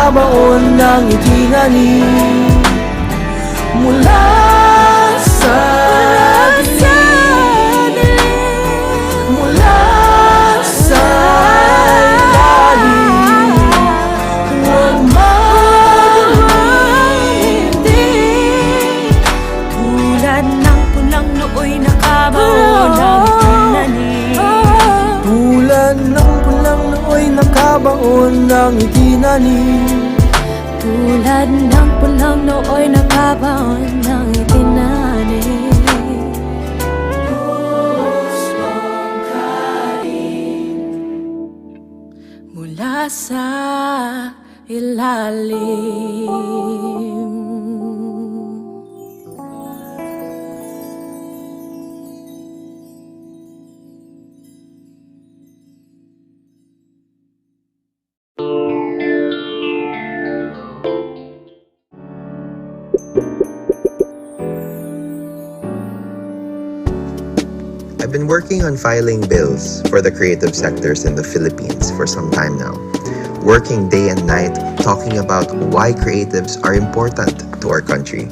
nakabaon ng itinganin mula sa dilim, mula sa ilalim. Huwag mag-umindig, Tulad ng pulang nooy nakabaon ng itinganin. tulad ng pulang nooy nakabaon ng itinanim. Tulad ng pulang nooy nakabaon ng itinanim. Mula sa ilalim. I've been working on filing bills for the creative sectors in the Philippines for some time now, working day and night talking about why creatives are important to our country,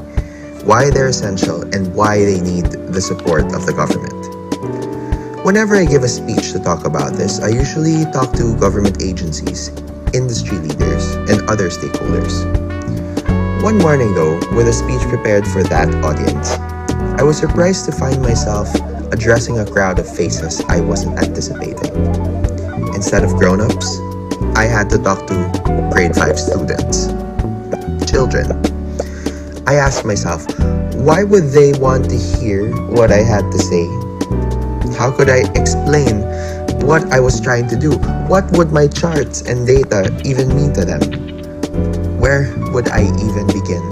why they're essential, and why they need the support of the government. Whenever I give a speech to talk about this, I usually talk to government agencies, industry leaders, and other stakeholders. One morning though, with a speech prepared for that audience, I was surprised to find myself addressing a crowd of faces I wasn't anticipating. Instead of grown-ups, I had to talk to grade 5 students, children. I asked myself, why would they want to hear what I had to say? How could I explain what I was trying to do? What would my charts and data even mean to them? Where would I even begin?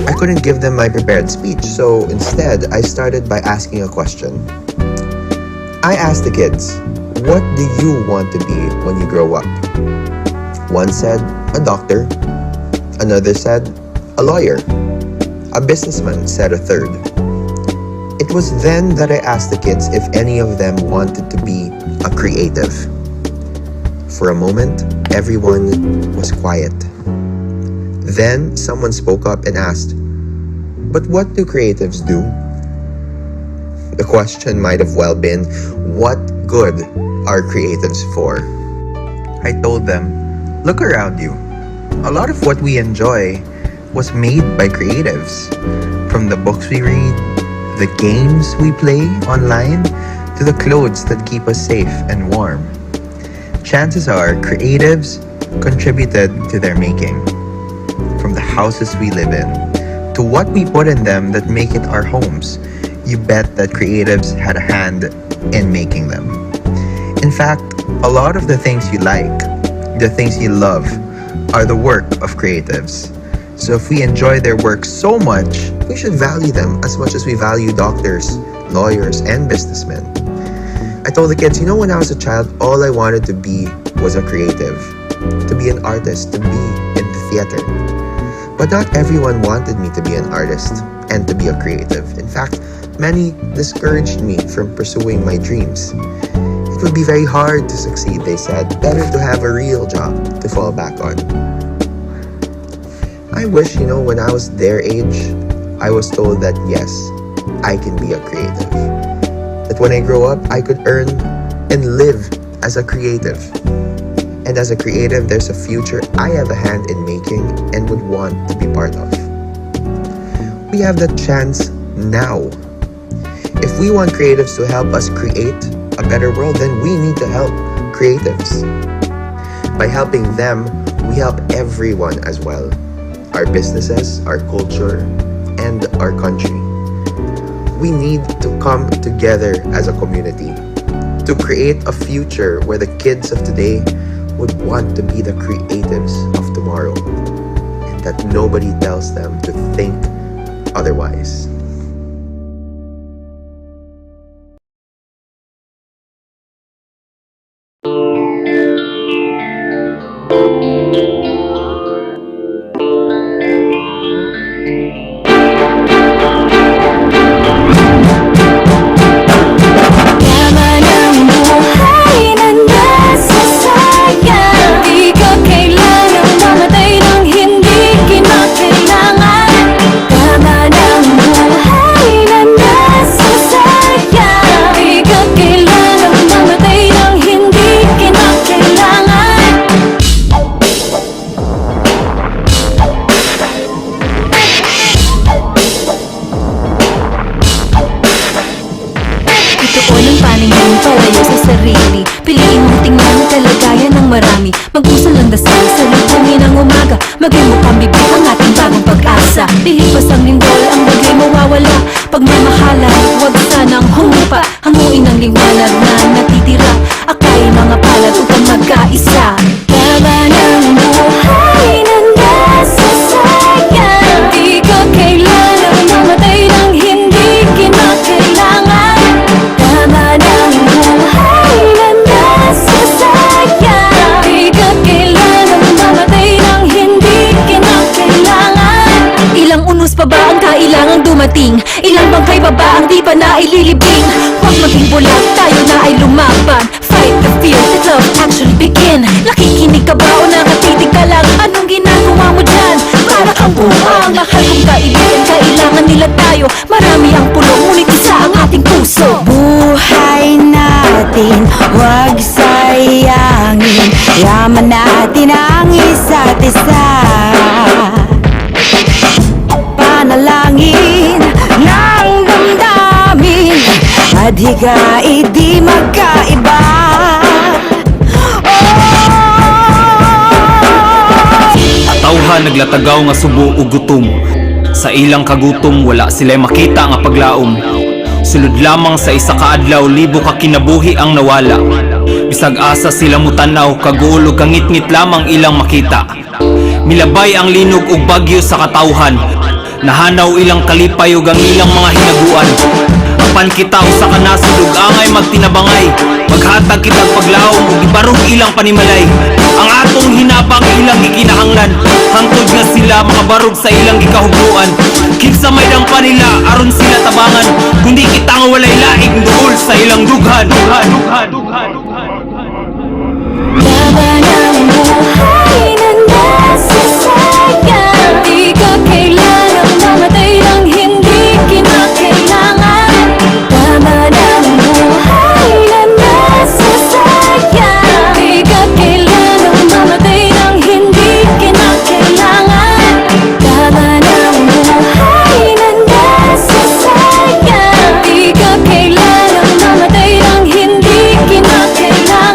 I couldn't give them my prepared speech, so instead, I started by asking a question. I asked the kids, what do you want to be when you grow up? One said, a doctor. Another said, a lawyer. A businessman said a third. It was then that I asked the kids if any of them wanted to be a creative. For a moment, everyone was quiet. Then someone spoke up and asked, but what do creatives do? The question might have well been, what good are creatives for? I told them, look around you. A lot of what we enjoy was made by creatives. From the books we read, the games we play online, to the clothes that keep us safe and warm. Chances are creatives contributed to their making. From the houses we live in, to what we put in them that make it our homes, you bet that creatives had a hand in making them. In fact, a lot of the things you like, the things you love, are the work of creatives. So if we enjoy their work so much, we should value them as much as we value doctors, lawyers, and businessmen. I told the kids, when I was a child, all I wanted to be was a creative, to be an artist, to be in the theater. But not everyone wanted me to be an artist and to be a creative. In fact, many discouraged me from pursuing my dreams. It would be very hard to succeed, they said. Better to have a real job to fall back on. I wish, when I was their age, I was told that yes, I can be a creative. That when I grow up, I could earn and live as a creative. And as a creative, there's a future I have a hand in making and would want to be part of. We have that chance now. If we want creatives to help us create a better world, then we need to help creatives. By helping them, we help everyone as well. Our businesses, our culture, and our country. We need to come together as a community to create a future where the kids of today would want to be the creatives of tomorrow, and that nobody tells them to think otherwise. Yaman ang buhay na nasa sayang, di ko kailangan dasal sa lubungin ng umaga. Maging mukhang bibig ang ating bagong pag-asa. Lihip pa sang lindol, ang bagay mawawala. Pagmamahalan, huwag sanang humupa. Hanguin ang liwanag na natitira. Akay mga palad upang magkaisa. Laban ang buhay na nasa sayang. Di ka kailangang mamatay ng hindi kinakailangan. Laban ang buhay na nasa sayang. Di ka kailangang mamatay ng hindi kinakailangan. Ilang unos pa ba ang kailangang dumating? Ilang bangkay pa ba ang di pa naililibing? Huwag maging bulag, tayo na ay lumaban. Fight the fear, let love actually begin. Nakikinig ka ba o nakatitig ka lang? Anong ginagawa mo dyan? Para kang buwang mahal kong kaibigan, kailangan nila tayo. Marami ang pulong, ngunit isa ang ating puso. Buhay natin, huwag sayangin. Yaman natin ang isa't isa. Panalangin ng damdamin, adhikay di magkaiba. Tawhan naglatagaw nga subo ug gutom. Sa ilang kagutom wala sila makita nga paglaom. Sulod lamang sa isa ka adlaw, libo ka kinabuhi ang nawala. Bisag asa sila mutanaw, kaguol ug kangit-ngit lamang ilang makita. Milabay ang linog ug bagyo sa katawhan. Nahanaw ilang kalipay ug ang ilang mga hinaguan. Apan kita usa ka nasud ug angay magtinabangay. Maghatag kitag paglaom ug ibarog ilang panimalay. Ang atong hinabang ilang gikinahanglan, hangtod nga sila makabarog sa ilang gikahugluan. Kinsa may dang panila aron sila tabangan, kundi kita nga walay laing duol sa ilang dughan. Laban ang buhay na nasa sayang. Di ka kailangang mamatay ng hindi kinakailangan. Laban ang buhay na nasa sayang. Di ka kailangang mamatay ng hindi kinakailangan. Laban ang buhay na nasa sayang. Di ka kailangang mamatay ng hindi kinakailangan.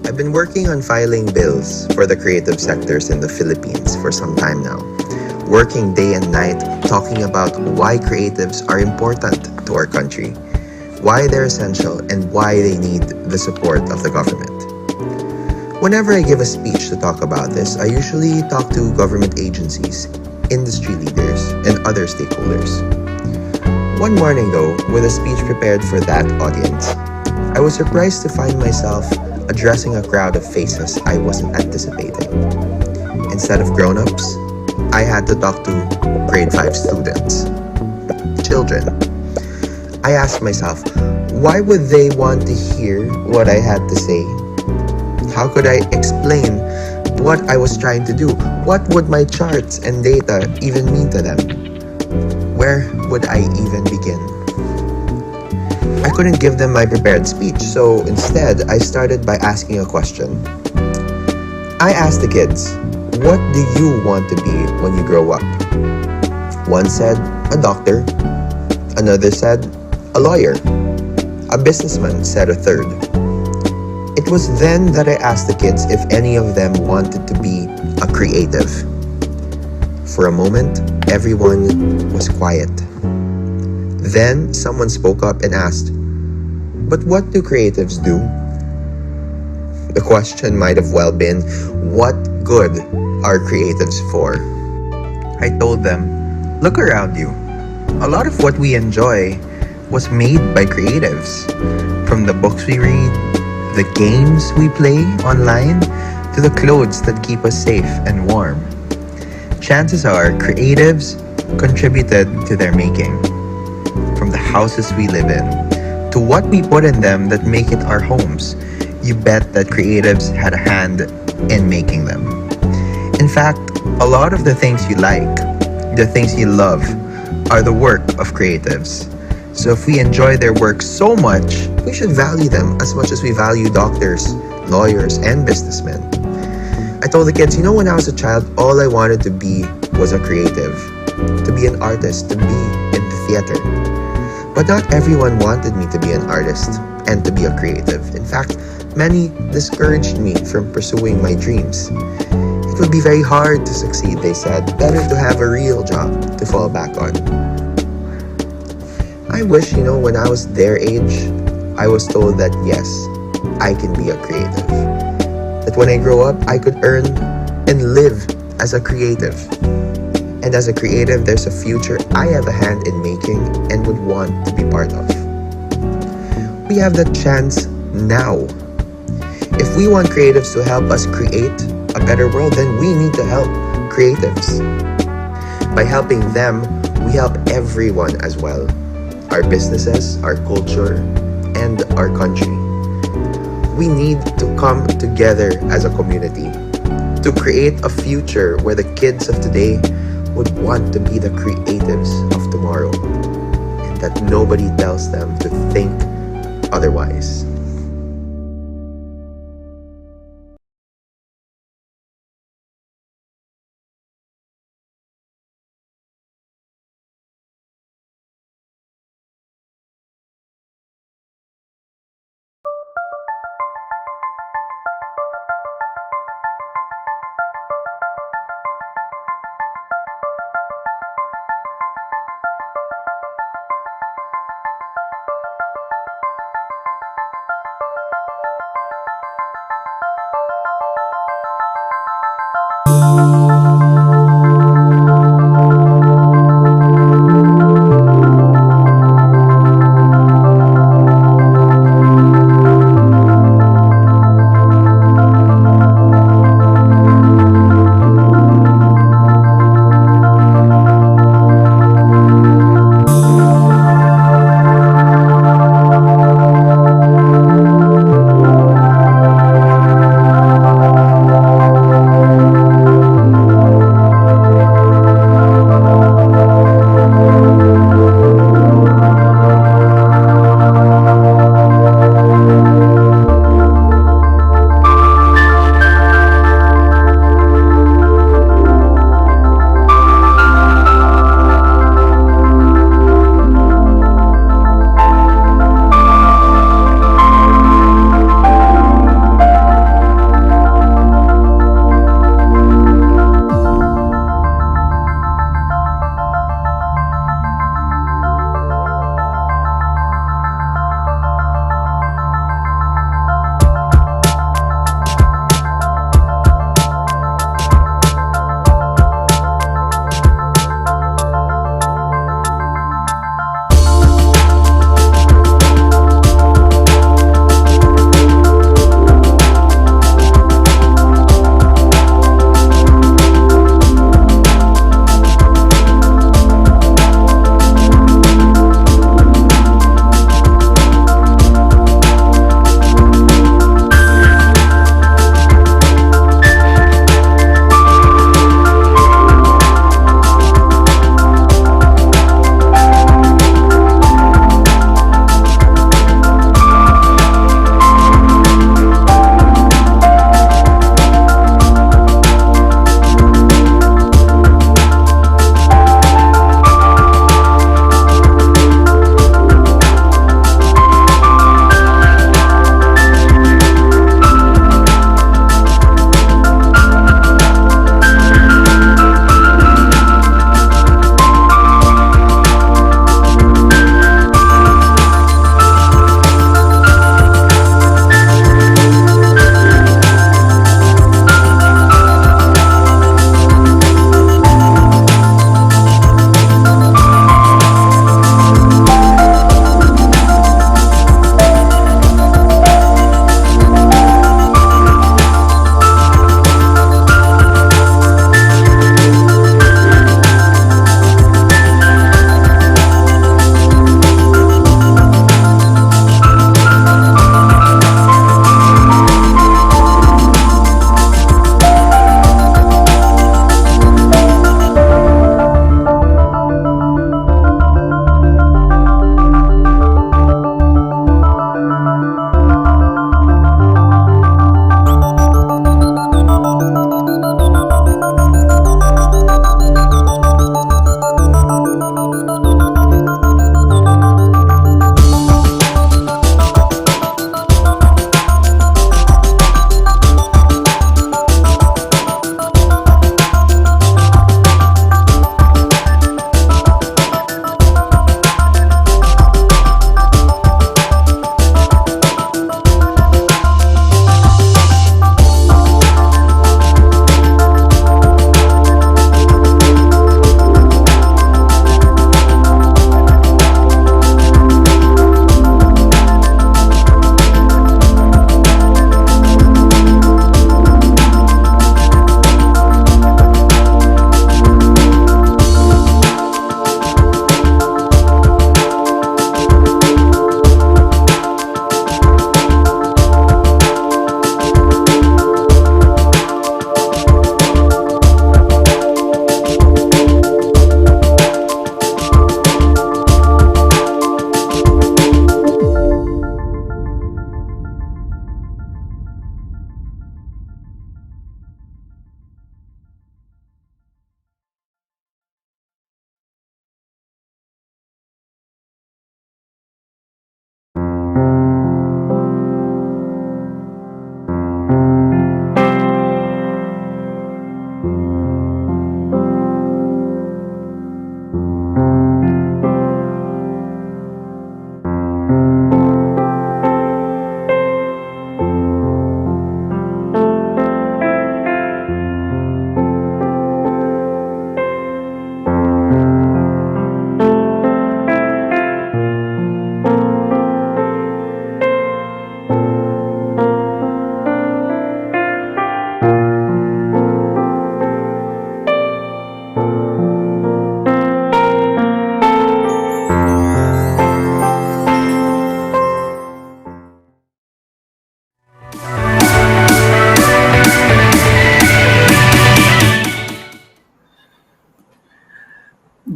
I've been working on filing bills for the creative sectors in the Philippines for some time now, working day and night talking about why creatives are important to our country, why they're essential, and why they need the support of the government. Whenever I give a speech to talk about this, I usually talk to government agencies, industry leaders, and other stakeholders. One morning, though, with a speech prepared for that audience, I was surprised to find myself addressing a crowd of faces I wasn't anticipating. Instead of grown-ups, I had to talk to grade 5 students, children. I asked myself, why would they want to hear what I had to say? How could I explain what I was trying to do? What would my charts and data even mean to them? Where would I even begin? I couldn't give them my prepared speech, so instead, I started by asking a question. I asked the kids, what do you want to be when you grow up? One said, a doctor. Another said, a lawyer. A businessman said a third. It was then that I asked the kids if any of them wanted to be a creative. For a moment, everyone was quiet. Then someone spoke up and asked, but what do creatives do? The question might have well been, what good are creatives for? I told them, look around you. A lot of what we enjoy was made by creatives. From the books we read, the games we play online, to the clothes that keep us safe and warm. Chances are creatives contributed to their making. From the houses we live in, to what we put in them that make it our homes, you bet that creatives had a hand in making them. In fact, a lot of the things you like, the things you love, are the work of creatives. So if we enjoy their work so much, we should value them as much as we value doctors, lawyers, and businessmen. I told the kids, when I was a child, all I wanted to be was a creative, to be an artist, to be in the theater. But not everyone wanted me to be an artist and to be a creative. In fact, many discouraged me from pursuing my dreams. It would be very hard to succeed, they said. Better to have a real job to fall back on. I wish, when I was their age, I was told that yes, I can be a creative. That when I grow up, I could earn and live as a creative. And as a creative, there's a future I have a hand in making and would want to be part of. We have that chance now. If we want creatives to help us create a better world, then we need to help creatives. By helping them, we help everyone as well. Our businesses, our culture, and our country. We need to come together as a community to create a future where the kids of today would want to be the creatives of tomorrow, and that nobody tells them to think otherwise.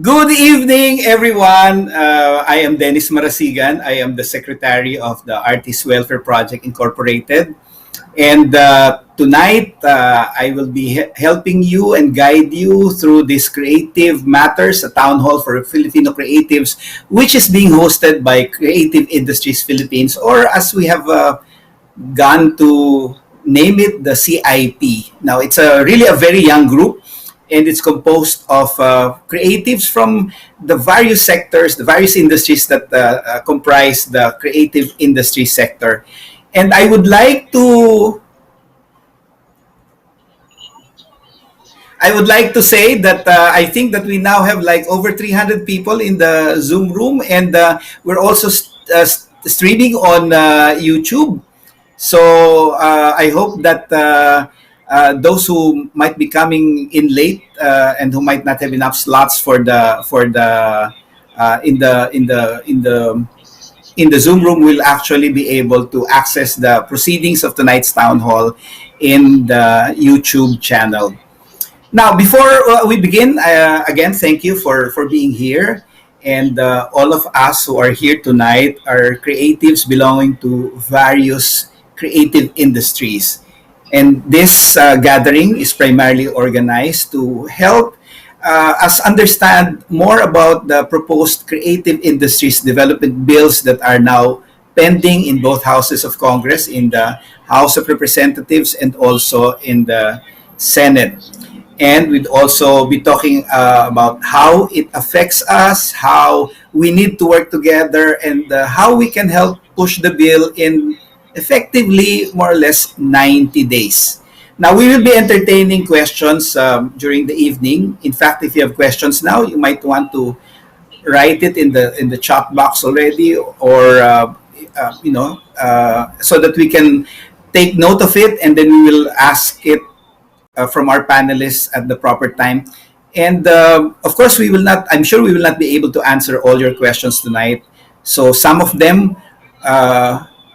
Good evening, everyone. I am Dennis Marasigan. I am the Secretary of the Artist Welfare Project Incorporated. And tonight, I will be helping you and guide you through this Creative Matters, a town hall for Filipino creatives, which is being hosted by Creative Industries Philippines, or as we have gone to name it, the CIP. Now, it's really a very young group, and it's composed of creatives from the various sectors, the various industries that comprise the creative industry sector. And I would like to say that I think that we now have like over 300 people in the Zoom room, and we're also streaming on YouTube. So I hope that those who might be coming in late and who might not have enough slots for the in the Zoom room will actually be able to access the proceedings of tonight's town hall in the YouTube channel. Now, before we begin, again, thank you for being here. And all of us who are here tonight are creatives belonging to various creative industries. And this gathering is primarily organized to help us understand more about the proposed creative industries development bills that are now pending in both houses of Congress, in the House of Representatives and also in the Senate. And we'd also be talking about how it affects us, how we need to work together, and how we can help push the bill in effectively more or less 90 days. Now, we will be entertaining questions during the evening. In fact, if you have questions now, you might want to write it in the chat box already, or so that we can take note of it, and then we will ask it from our panelists at the proper time. And of course, I'm sure we will not be able to answer all your questions tonight. So some of them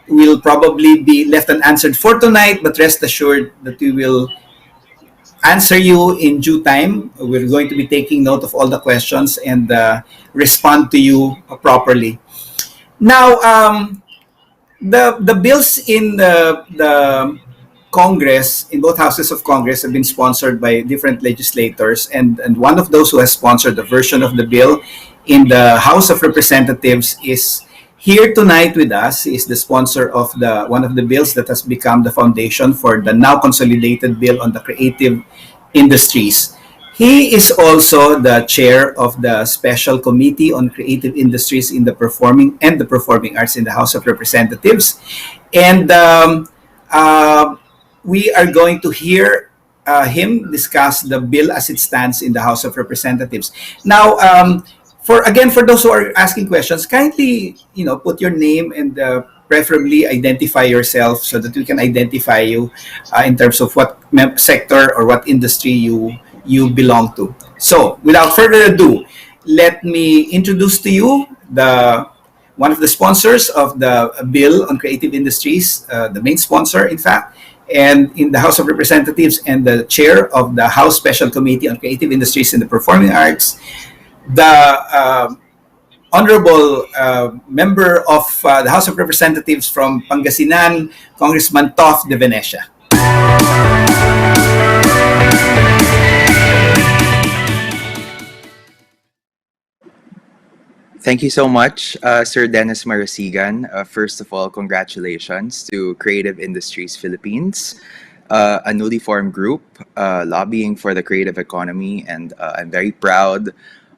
will probably be left unanswered for tonight, but rest assured that we will answer you in due time. We're going to be taking note of all the questions and respond to you properly. Now, the bills in the Congress, in both houses of Congress, have been sponsored by different legislators, and one of those who has sponsored the version of the bill in the House of Representatives is here tonight with us. He is the sponsor of the one of the bills that has become the foundation for the now consolidated bill on the creative industries. He is also the chair of the Special Committee on Creative Industries in the Performing Arts in the House of Representatives. And we are going to hear him discuss the bill as it stands in the House of Representatives. Now, for those who are asking questions, kindly put your name and preferably identify yourself so that we can identify you in terms of what sector or what industry you belong to. So, without further ado, let me introduce to you the one of the sponsors of the bill on creative industries, the main sponsor, in fact, and in the House of Representatives, and the chair of the House Special Committee on Creative Industries and the Performing Arts, the honorable member of the House of Representatives from Pangasinan, Congressman Toff de Venecia. Thank you so much, Sir Dennis Marasigan. First of all, congratulations to Creative Industries Philippines, a newly formed group lobbying for the creative economy. And I'm very proud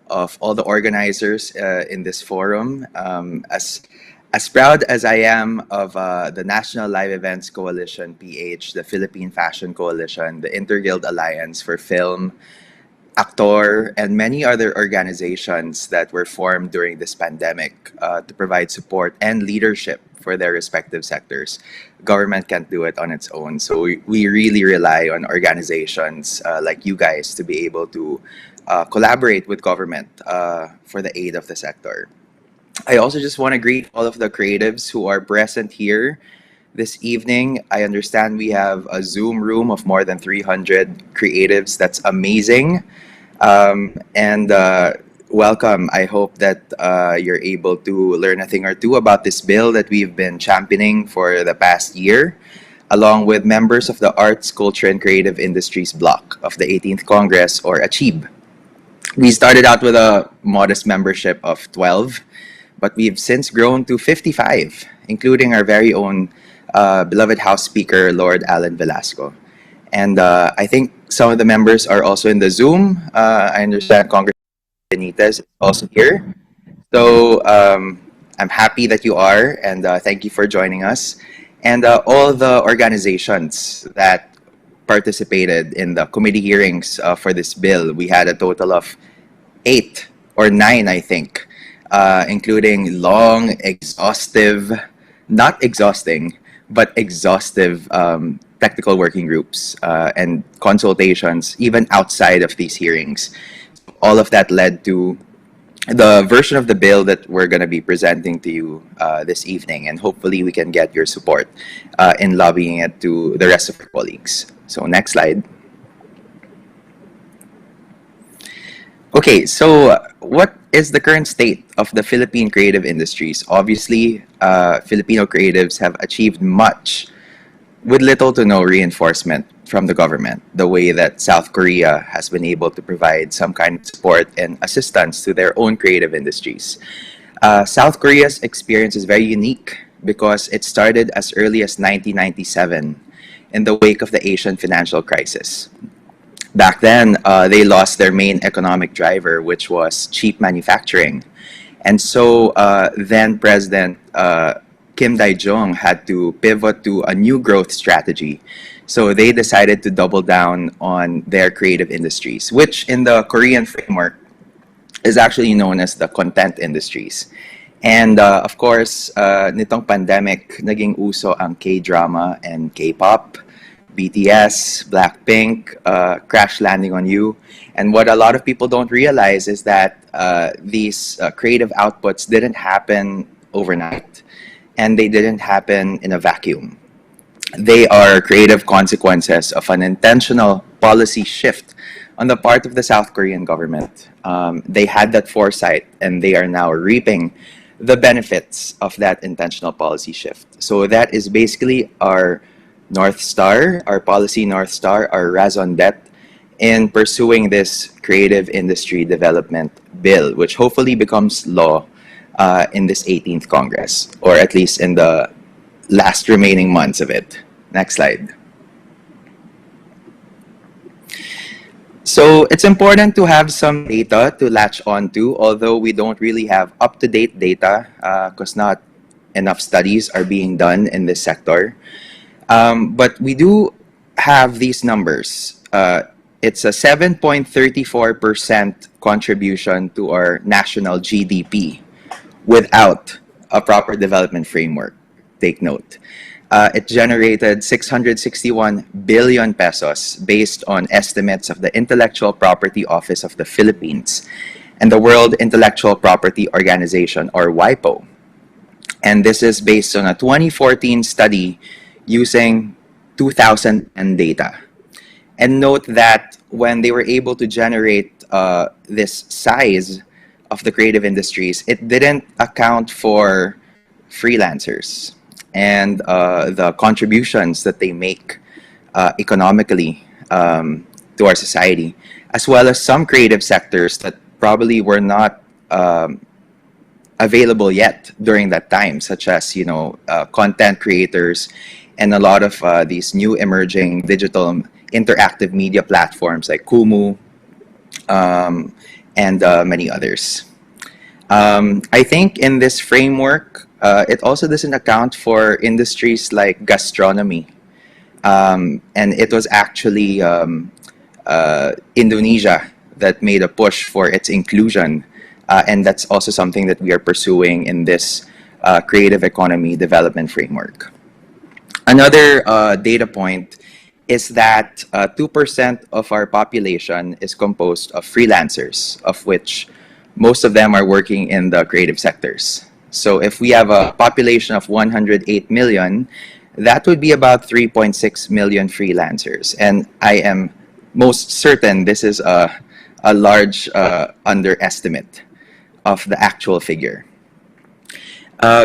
of all the organizers in this forum. As proud as I am of the National Live Events Coalition, PH, the Philippine Fashion Coalition, the Interguild Alliance for Film, Actor, and many other organizations that were formed during this pandemic to provide support and leadership for their respective sectors. Government can't do it on its own, so we really rely on organizations like you guys to be able to collaborate with government for the aid of the sector. I also just want to greet all of the creatives who are present here this evening. I understand we have a Zoom room of more than 300 creatives. That's amazing. And welcome. I hope that you're able to learn a thing or two about this bill that we've been championing for the past year, along with members of the Arts, Culture, and Creative Industries Bloc of the 18th Congress, or ACHIB. We started out with a modest membership of 12, but we've since grown to 55, including our very own beloved House Speaker, Lord Alan Velasco. And I think some of the members are also in the Zoom. I understand Congressman Benitez is also here. So I'm happy that you are, and thank you for joining us. And all the organizations that participated in the committee hearings for this bill, we had a total of 8 or 9, I think, including long, exhaustive, not exhausting, but exhaustive technical working groups and consultations, even outside of these hearings. All of that led to the version of the bill that we're going to be presenting to you this evening, and hopefully we can get your support in lobbying it to the rest of our colleagues. So next slide. Okay, so what is the current state of the Philippine creative industries? Obviously, Filipino creatives have achieved much with little to no reinforcement from the government, the way that South Korea has been able to provide some kind of support and assistance to their own creative industries. South Korea's experience is very unique because it started as early as 1997 in the wake of the Asian financial crisis. Back then, they lost their main economic driver, which was cheap manufacturing. And so then President Kim Dae-jung had to pivot to a new growth strategy. So they decided to double down on their creative industries, which in the Korean framework is actually known as the content industries. And of course, nitong pandemic, naging uso ang K-drama and K-pop, BTS, Blackpink, Crash Landing on You. And what a lot of people don't realize is that these creative outputs didn't happen overnight, and they didn't happen in a vacuum. They are creative consequences of an intentional policy shift on the part of the South Korean government. They had that foresight, and they are now reaping the benefits of that intentional policy shift. So that is basically our North Star, our policy North Star, our raison d'etre in pursuing this creative industry development bill, which hopefully becomes law in this 18th Congress, or at least in the last remaining months of it. Next slide. So it's important to have some data to latch on to, although we don't really have up-to-date data because not enough studies are being done in this sector. But we do have these numbers. It's a 7.34% contribution to our national GDP without a proper development framework. Take note. It generated 661 billion pesos based on estimates of the Intellectual Property Office of the Philippines and the World Intellectual Property Organization, or WIPO. And this is based on a 2014 study using 2010 data. And note that when they were able to generate this size of the creative industries, it didn't account for freelancers and the contributions that they make economically to our society, as well as some creative sectors that probably were not available yet during that time, such as content creators and a lot of these new emerging digital interactive media platforms like Kumu and many others. I think in this framework, it also doesn't account for industries like gastronomy. And it was actually Indonesia that made a push for its inclusion. And that's also something that we are pursuing in this creative economy development framework. Another data point is that 2% of our population is composed of freelancers, of which most of them are working in the creative sectors. So if we have a population of 108 million, that would be about 3.6 million freelancers. And I am most certain this is a a large underestimate of the actual figure.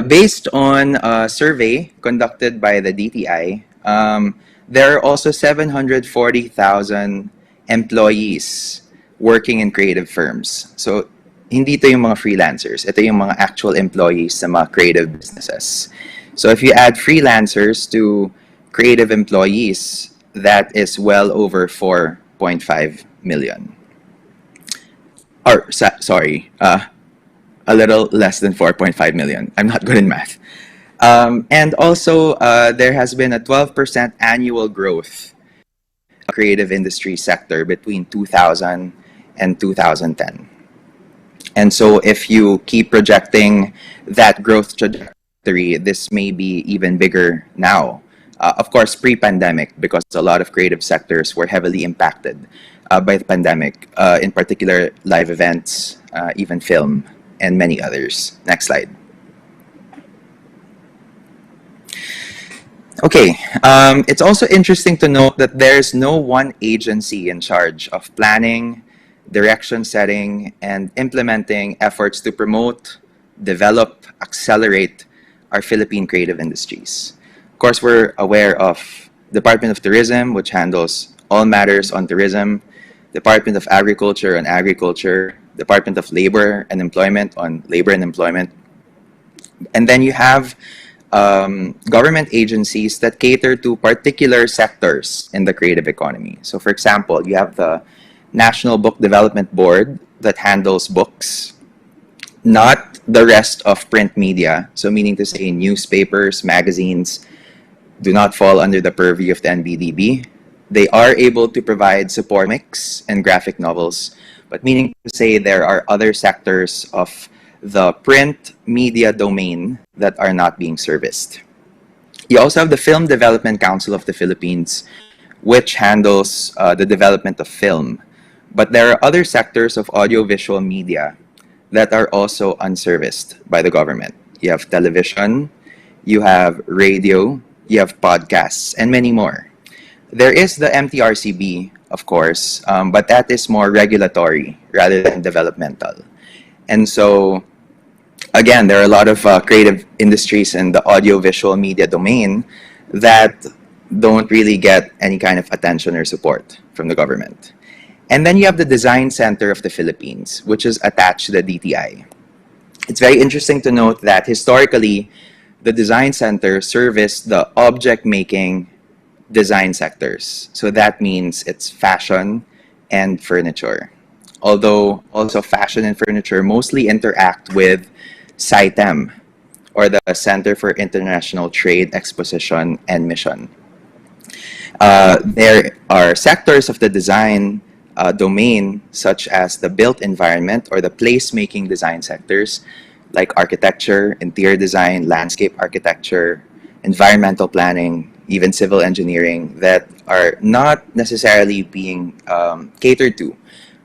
Based on a survey conducted by the DTI, there are also 740,000 employees working in creative firms. So, hindi ito yung mga freelancers. Ito yung mga actual employees sa mga creative businesses. So, if you add freelancers to creative employees, that is well over 4.5 million. Or, sorry, a little less than 4.5 million. I'm not good in math. And also, there has been a 12% annual growth in the creative industry sector between 2000 and 2010. And so, if you keep projecting that growth trajectory, this may be even bigger now. Of course, pre-pandemic, because a lot of creative sectors were heavily impacted by the pandemic, in particular live events, even film, and many others. Next slide. Okay, it's also interesting to note that there's no one agency in charge of planning, direction setting, and implementing efforts to promote, develop, accelerate our Philippine creative industries. Of course, we're aware of Department of Tourism, which handles all matters on tourism, Department of Agriculture on agriculture, Department of Labor and Employment on labor and employment. And then you have government agencies that cater to particular sectors in the creative economy. So, for example, you have the National Book Development Board that handles books, not the rest of print media. So, meaning to say, newspapers, magazines do not fall under the purview of the NBDB. They are able to provide support comics and graphic novels, but meaning to say there are other sectors of the print media domain that are not being serviced. You also have the Film Development Council of the Philippines, which handles the development of film. But there are other sectors of audiovisual media that are also unserviced by the government. You have television, you have radio, you have podcasts, and many more. There is the MTRCB, of course, but that is more regulatory rather than developmental. And so, again, there are a lot of creative industries in the audiovisual media domain that don't really get any kind of attention or support from the government. And then you have the Design Center of the Philippines, which is attached to the DTI. It's very interesting to note that historically, the Design Center serviced the object-making design sectors. So that means it's fashion and furniture. Although also fashion and furniture mostly interact with CITEM, or the Center for International Trade, Exposition, and Mission. There are sectors of the design domain, such as the built environment or the place-making design sectors, like architecture, interior design, landscape architecture, environmental planning, even civil engineering, that are not necessarily being catered to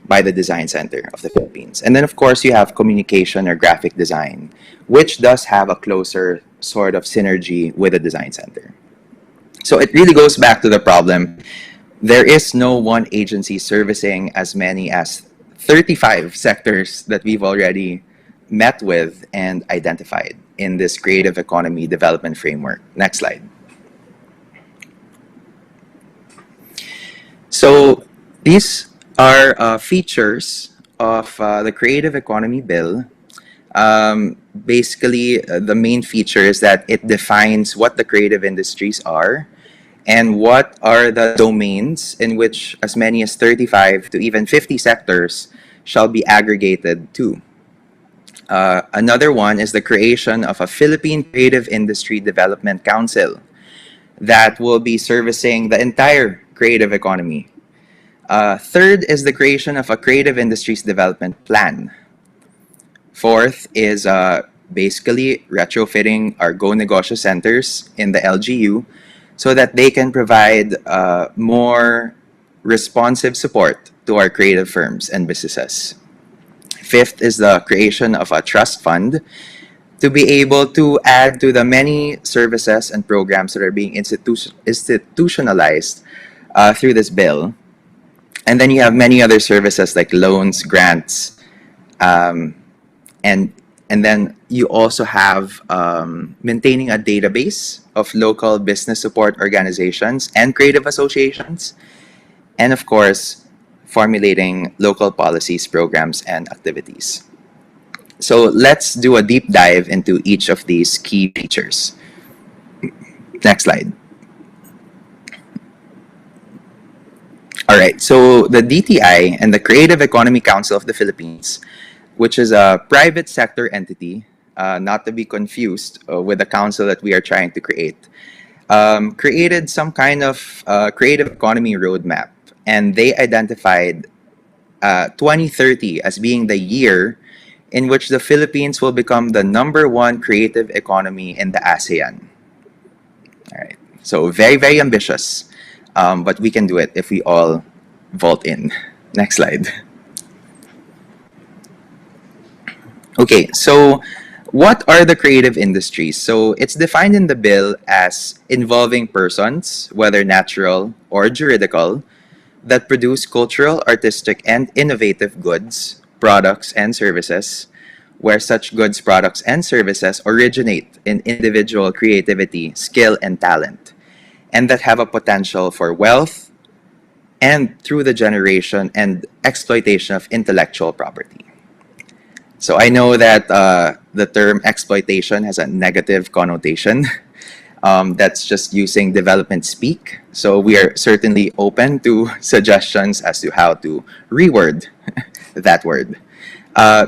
by the Design Center of the Philippines. And then, of course, you have communication or graphic design, which does have a closer sort of synergy with the Design Center. So it really goes back to the problem. There is no one agency servicing as many as 35 sectors that we've already met with and identified in this creative economy development framework. Next slide. So these are features of the Creative Economy Bill. Basically, the main feature is that it defines what the creative industries are and what are the domains in which as many as 35 to even 50 sectors shall be aggregated to. Another one is the creation of a Philippine Creative Industry Development Council that will be servicing the entire creative economy. Third is the creation of a Creative Industries Development Plan. Fourth is basically retrofitting our Go Negosyo centers in the LGU so that they can provide more responsive support to our creative firms and businesses. Fifth is the creation of a trust fund to be able to add to the many services and programs that are being institutionalized through this bill. And then you have many other services like loans, grants, um, and and then you also have maintaining a database of local business support organizations and creative associations, and of course, formulating local policies, programs, and activities. So let's do a deep dive into each of these key features. Next slide. All right, so the DTI and the Creative Economy Council of the Philippines, which is a private sector entity, not to be confused with the council that we are trying to create, created some kind of creative economy roadmap. And they identified 2030 as being the year in which the Philippines will become the number one creative economy in the ASEAN. All right. So very, very ambitious. But we can do it if we all vote in. Next slide. Okay, so what are the creative industries? So it's defined in the bill as involving persons, whether natural or juridical, that produce cultural, artistic, and innovative goods, products, and services, where such goods, products, and services originate in individual creativity, skill, and talent, and that have a potential for wealth and through the generation and exploitation of intellectual property. So I know that the term exploitation has a negative connotation. That's just using development speak. So we are certainly open to suggestions as to how to reword that word.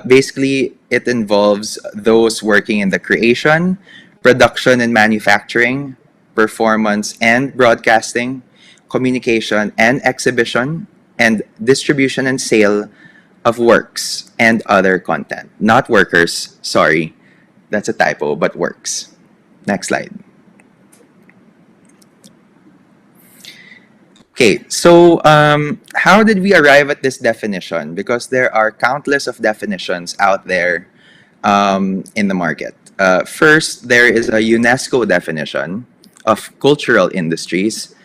Basically, it involves those working in the creation, production and manufacturing, performance and broadcasting, communication and exhibition, and distribution and sale of works and other content. Not workers, sorry. That's a typo, but works. Next slide. Okay, so how did we arrive at this definition? Because there are countless of definitions out there in the market. First, there is a UNESCO definition of cultural industries,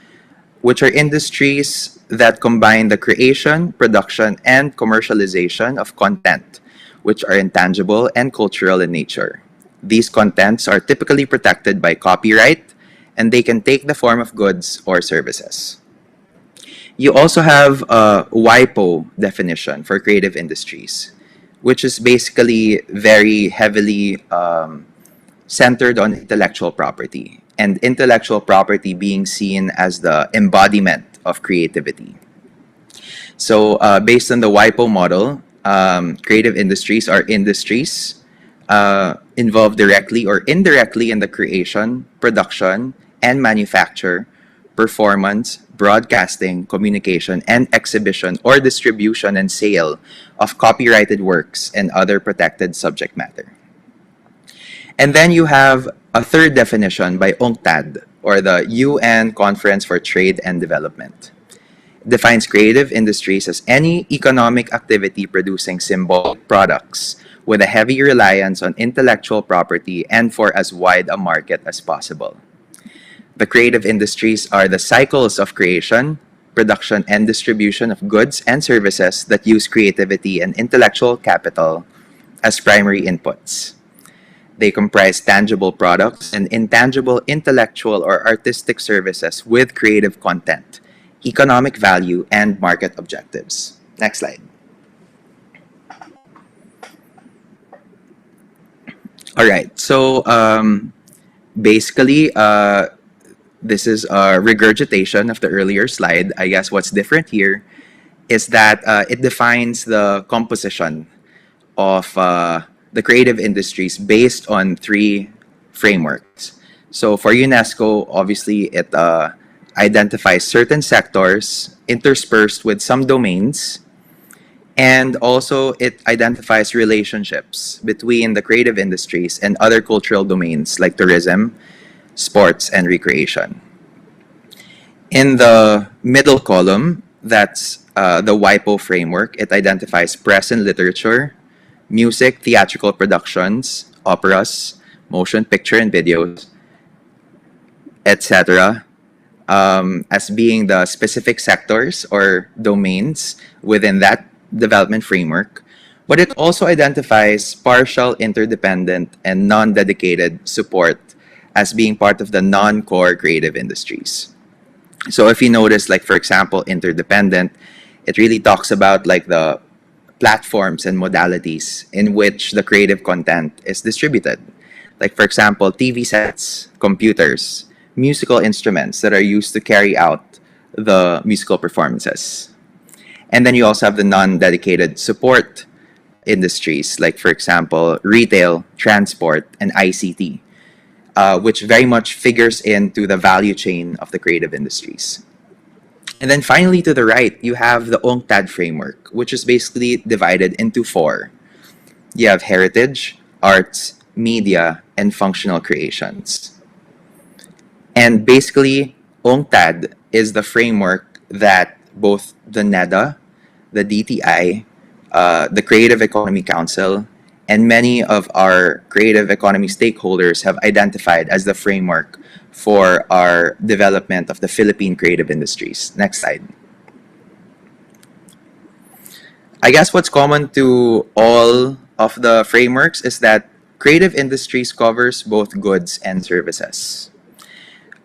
which are industries that combine the creation, production, and commercialization of content, which are intangible and cultural in nature. These contents are typically protected by copyright, and they can take the form of goods or services. You also have a WIPO definition for creative industries, which is basically very heavily centered on intellectual property, and intellectual property being seen as the embodiment of creativity. So based on the WIPO model, creative industries are industries involved directly or indirectly in the creation, production, and manufacture, performance, broadcasting, communication, and exhibition or distribution and sale of copyrighted works and other protected subject matter. And then you have a third definition by UNCTAD, or the UN Conference for Trade and Development. It defines creative industries as any economic activity producing symbolic products with a heavy reliance on intellectual property and for as wide a market as possible. The creative industries are the cycles of creation, production, and distribution of goods and services that use creativity and intellectual capital as primary inputs. They comprise tangible products and intangible intellectual or artistic services with creative content, economic value, and market objectives. Next slide. All right, so basically, this is a regurgitation of the earlier slide. I guess what's different here is that it defines the composition of the creative industries based on three frameworks. So for UNESCO, obviously, it identifies certain sectors interspersed with some domains, and also it identifies relationships between the creative industries and other cultural domains like tourism, sports, and recreation. In the middle column, that's the WIPO framework. It identifies press and literature, music, theatrical productions, operas, motion picture and videos, etc., as being the specific sectors or domains within that development framework, but it also identifies partial, interdependent, and non dedicated support as being part of the non core creative industries. So if you notice, like for example, interdependent, it really talks about like the platforms and modalities in which the creative content is distributed. Like for example, TV sets, computers, musical instruments that are used to carry out the musical performances. And then you also have the non-dedicated support industries, like for example, retail, transport, and ICT, which very much figures into the value chain of the creative industries. And then finally, to the right, you have the UNCTAD framework, which is basically divided into four. You have heritage, arts, media, and functional creations. And basically, UNCTAD is the framework that both the NEDA, the DTI, the Creative Economy Council, and many of our creative economy stakeholders have identified as the framework for our development of the Philippine creative industries. Next slide. I guess what's common to all of the frameworks is that creative industries covers both goods and services.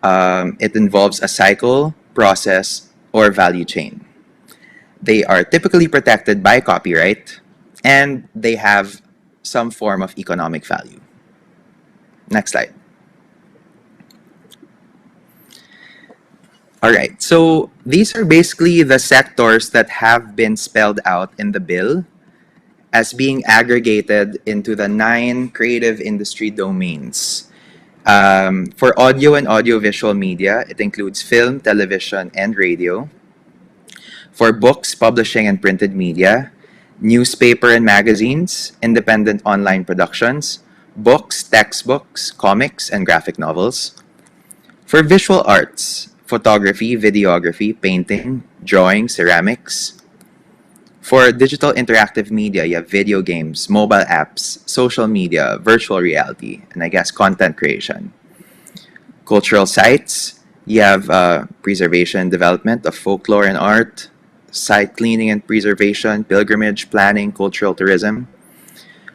It involves a cycle, process, or value chain. They are typically protected by copyright, and they have some form of economic value. Next slide. All right, so these are basically the sectors that have been spelled out in the bill as being aggregated into the 9 creative industry domains. For audio and audiovisual media, it includes film, television, and radio. For books, publishing, and printed media, newspaper and magazines, independent online productions, books, textbooks, comics, and graphic novels. For visual arts, photography, videography, painting, drawing, ceramics. For digital interactive media, you have video games, mobile apps, social media, virtual reality, and I guess content creation. Cultural sites, you have preservation and development of folklore and art, site cleaning and preservation, pilgrimage, planning, cultural tourism.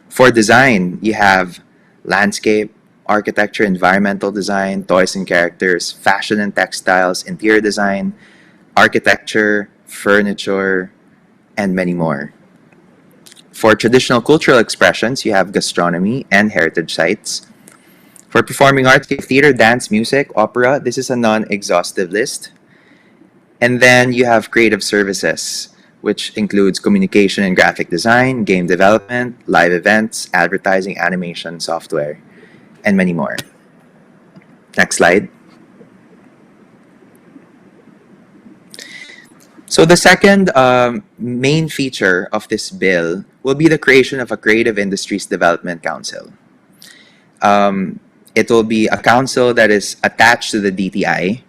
For design, you have landscape, architecture, environmental design, toys and characters, fashion and textiles, interior design, architecture, furniture, and many more. For traditional cultural expressions, you have gastronomy and heritage sites. For performing arts, you have theater, dance, music, opera. This is a non-exhaustive list. And then you have creative services, which includes communication and graphic design, game development, live events, advertising, animation, software, and many more. Next slide. So the second main feature of this bill will be the creation of a Creative Industries Development Council. It will be a council that is attached to the DTI.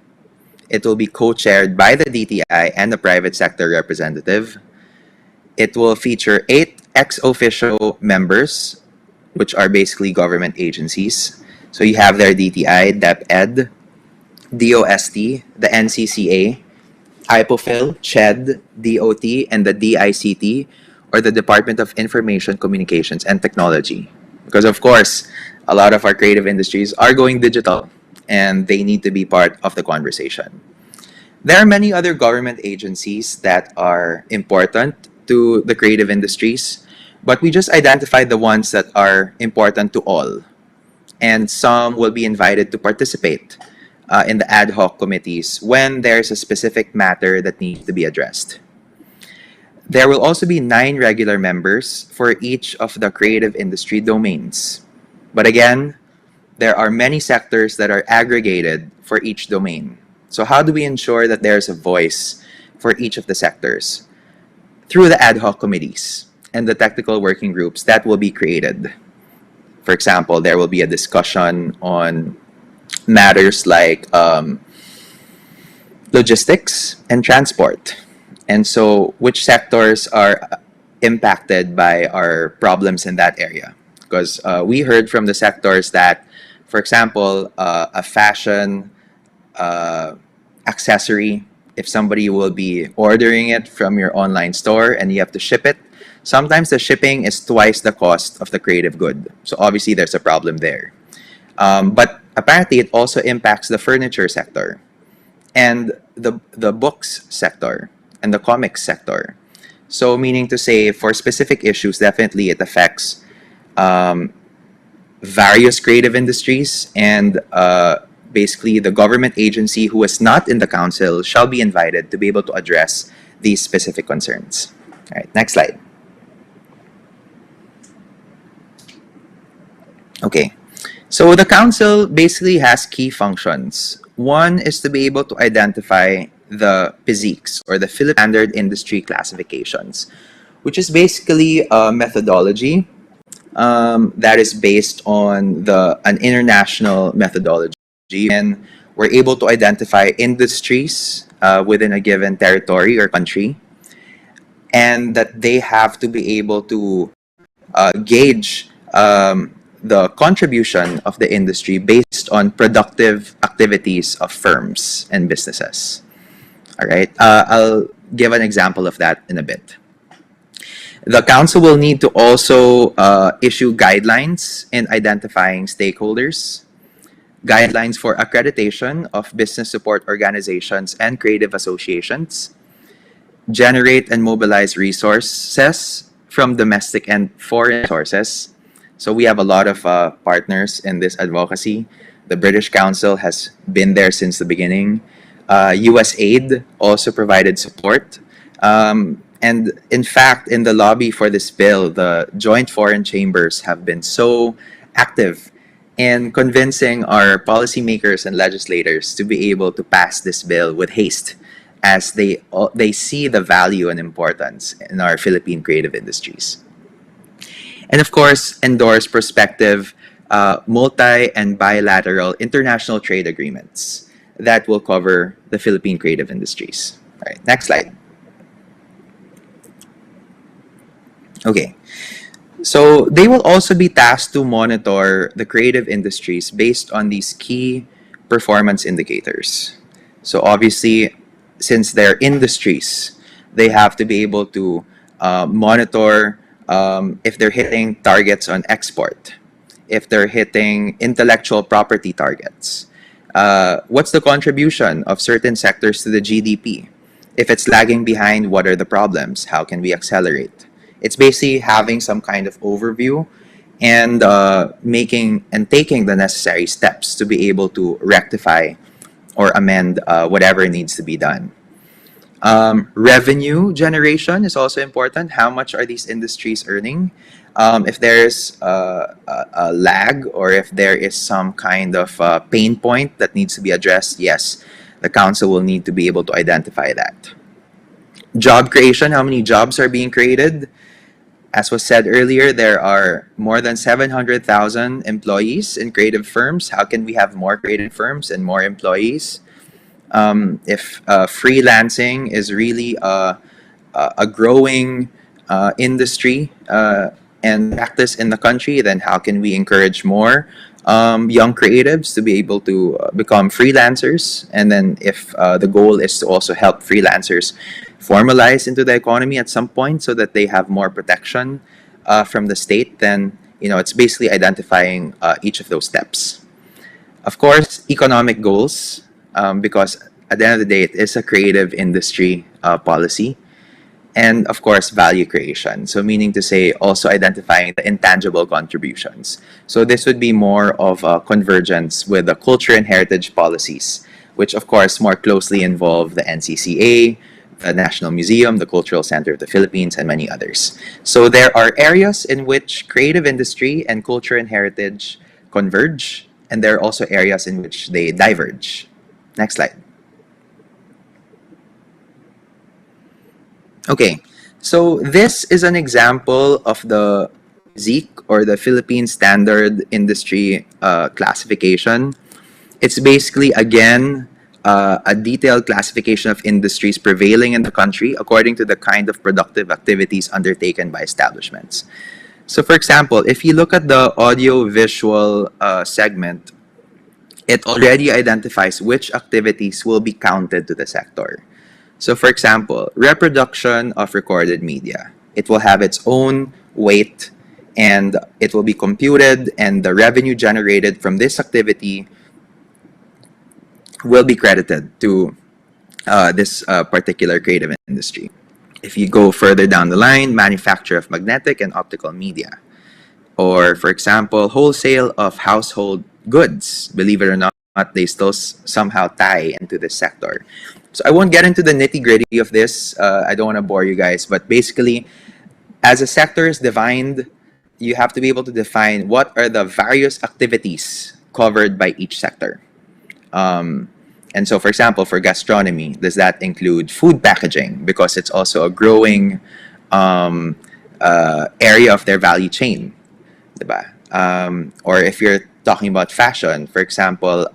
It will be co-chaired by the DTI and the private sector representative. It will feature 8 ex-officio members, which are basically government agencies. So you have their DTI, DepEd, DOST, the NCCA, IPOFIL, CHED, DOT, and the DICT, or the Department of Information, Communications, and Technology. Because of course, a lot of our creative industries are going digital, and they need to be part of the conversation. There are many other government agencies that are important to the creative industries, but we just identified the ones that are important to all. And some will be invited to participate in the ad hoc committees when there's a specific matter that needs to be addressed. There will also be 9 regular members for each of the creative industry domains. But again, there are many sectors that are aggregated for each domain. So how do we ensure that there's a voice for each of the sectors? Through the ad hoc committees and the technical working groups that will be created. For example, there will be a discussion on matters like logistics and transport. And so which sectors are impacted by our problems in that area? Because we heard from the sectors that, for example, a fashion accessory, if somebody will be ordering it from your online store and you have to ship it, sometimes the shipping is twice the cost of the creative good. So obviously there's a problem there. But apparently it also impacts the furniture sector and the books sector and the comics sector. So meaning to say, for specific issues, definitely it affects um, various creative industries, and basically the government agency who is not in the council shall be invited to be able to address these specific concerns. All right, next slide. Okay, so the council basically has key functions. One is to be able to identify the PISICs, or the Philippine Standard Industry Classifications, which is basically a methodology that is based on an international methodology, and we're able to identify industries within a given territory or country, and that they have to be able to gauge the contribution of the industry based on productive activities of firms and businesses. All right, I'll give an example of that in a bit. The council will need to also issue guidelines in identifying stakeholders, guidelines for accreditation of business support organizations and creative associations, generate and mobilize resources from domestic and foreign sources. So we have a lot of partners in this advocacy. The British Council has been there since the beginning. USAID also provided support. And in fact, in the lobby for this bill, the joint foreign chambers have been so active in convincing our policymakers and legislators to be able to pass this bill with haste, as they see the value and importance in our Philippine creative industries. And of course, endorse prospective multi and bilateral international trade agreements that will cover the Philippine creative industries. All right, next slide. Okay, so they will also be tasked to monitor the creative industries based on these key performance indicators. So obviously, since they're industries, they have to be able to monitor if they're hitting targets on export, if they're hitting intellectual property targets, what's the contribution of certain sectors to the GDP? If it's lagging behind, what are the problems? How can we accelerate? It's basically having some kind of overview and making and taking the necessary steps to be able to rectify or amend whatever needs to be done. Revenue generation is also important. How much are these industries earning? If there's a lag, or if there is some kind of pain point that needs to be addressed, yes, the council will need to be able to identify that. Job creation, how many jobs are being created? As was said earlier, there are more than 700,000 employees in creative firms. How can we have more creative firms and more employees? If freelancing is really a growing industry and practice in the country, then how can we encourage more young creatives to be able to become freelancers? And then if the goal is to also help freelancers formalize into the economy at some point so that they have more protection from the state, then it's basically identifying each of those steps. Of course, economic goals, because at the end of the day, it is a creative industry policy. And of course, value creation. So meaning to say, also identifying the intangible contributions. So this would be more of a convergence with the culture and heritage policies, which of course more closely involve the NCCA, the National Museum, the Cultural Center of the Philippines, and many others. So there are areas in which creative industry and culture and heritage converge, and there are also areas in which they diverge. Next slide. Okay, so this is an example of the ZEEC, or the Philippine Standard Industry Classification. It's basically, again, a detailed classification of industries prevailing in the country according to the kind of productive activities undertaken by establishments. So for example, if you look at the audio-visual segment, It already identifies which activities will be counted to the sector. So, for example, reproduction of recorded media. It will have its own weight and it will be computed, and the revenue generated from this activity will be credited to this particular creative industry. If you go further down the line, manufacture of magnetic and optical media. Or, for example, wholesale of household goods. Believe it or not, they still somehow tie into this sector. So I won't get into the nitty gritty of this. I don't want to bore you guys, but basically, as a sector is defined, you have to be able to define what are the various activities covered by each sector. And so, for example, for gastronomy, does that include food packaging? Because it's also a growing area of their value chain. Diba? Or if you're talking about fashion, for example,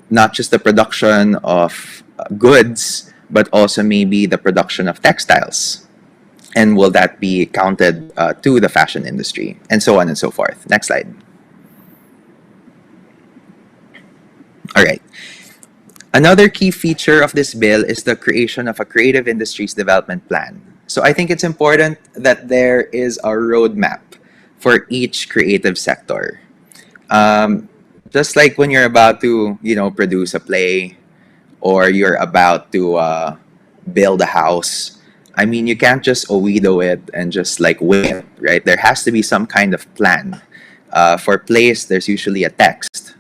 not just the production of goods, but also maybe the production of textiles. And will that be counted to the fashion industry? And so on and so forth. Next slide. All right. Another key feature of this bill is the creation of a creative industries development plan. So I think it's important that there is a roadmap for each creative sector. Just like when you're about to, produce a play or you're about to build a house. I mean, you can't just Owedo it and just like wing it, right? There has to be some kind of plan. For plays, there's usually a text.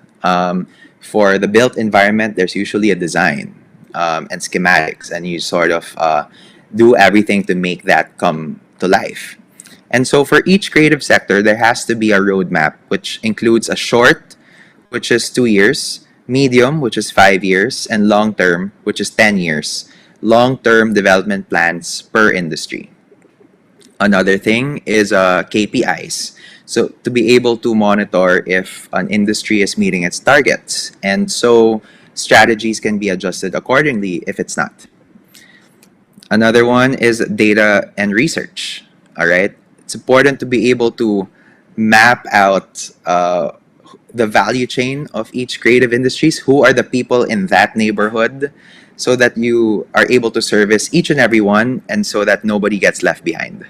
For the built environment, there's usually a design and schematics, and you sort of do everything to make that come to life. And so for each creative sector, there has to be a roadmap, which includes a short, which is 2 years, medium, which is 5 years, and long term, which is 10 years. Long-term development plans per industry. Another thing is KPIs. So to be able to monitor if an industry is meeting its targets. And so strategies can be adjusted accordingly if it's not. Another one is data and research. All right. It's important to be able to map out the value chain of each creative industries. Who are the people in that neighborhood, so that you are able to service each and every one, and so that nobody gets left behind.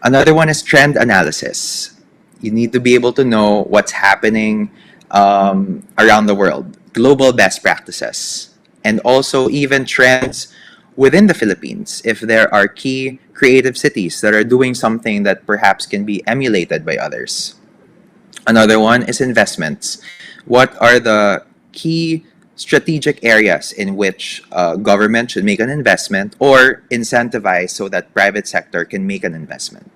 Another one is trend analysis. You need to be able to know what's happening around the world, global best practices, and also even trends within the Philippines. If there are key creative cities that are doing something that perhaps can be emulated by others. Another one is investments. What are the key strategic areas in which government should make an investment or incentivize so that private sector can make an investment?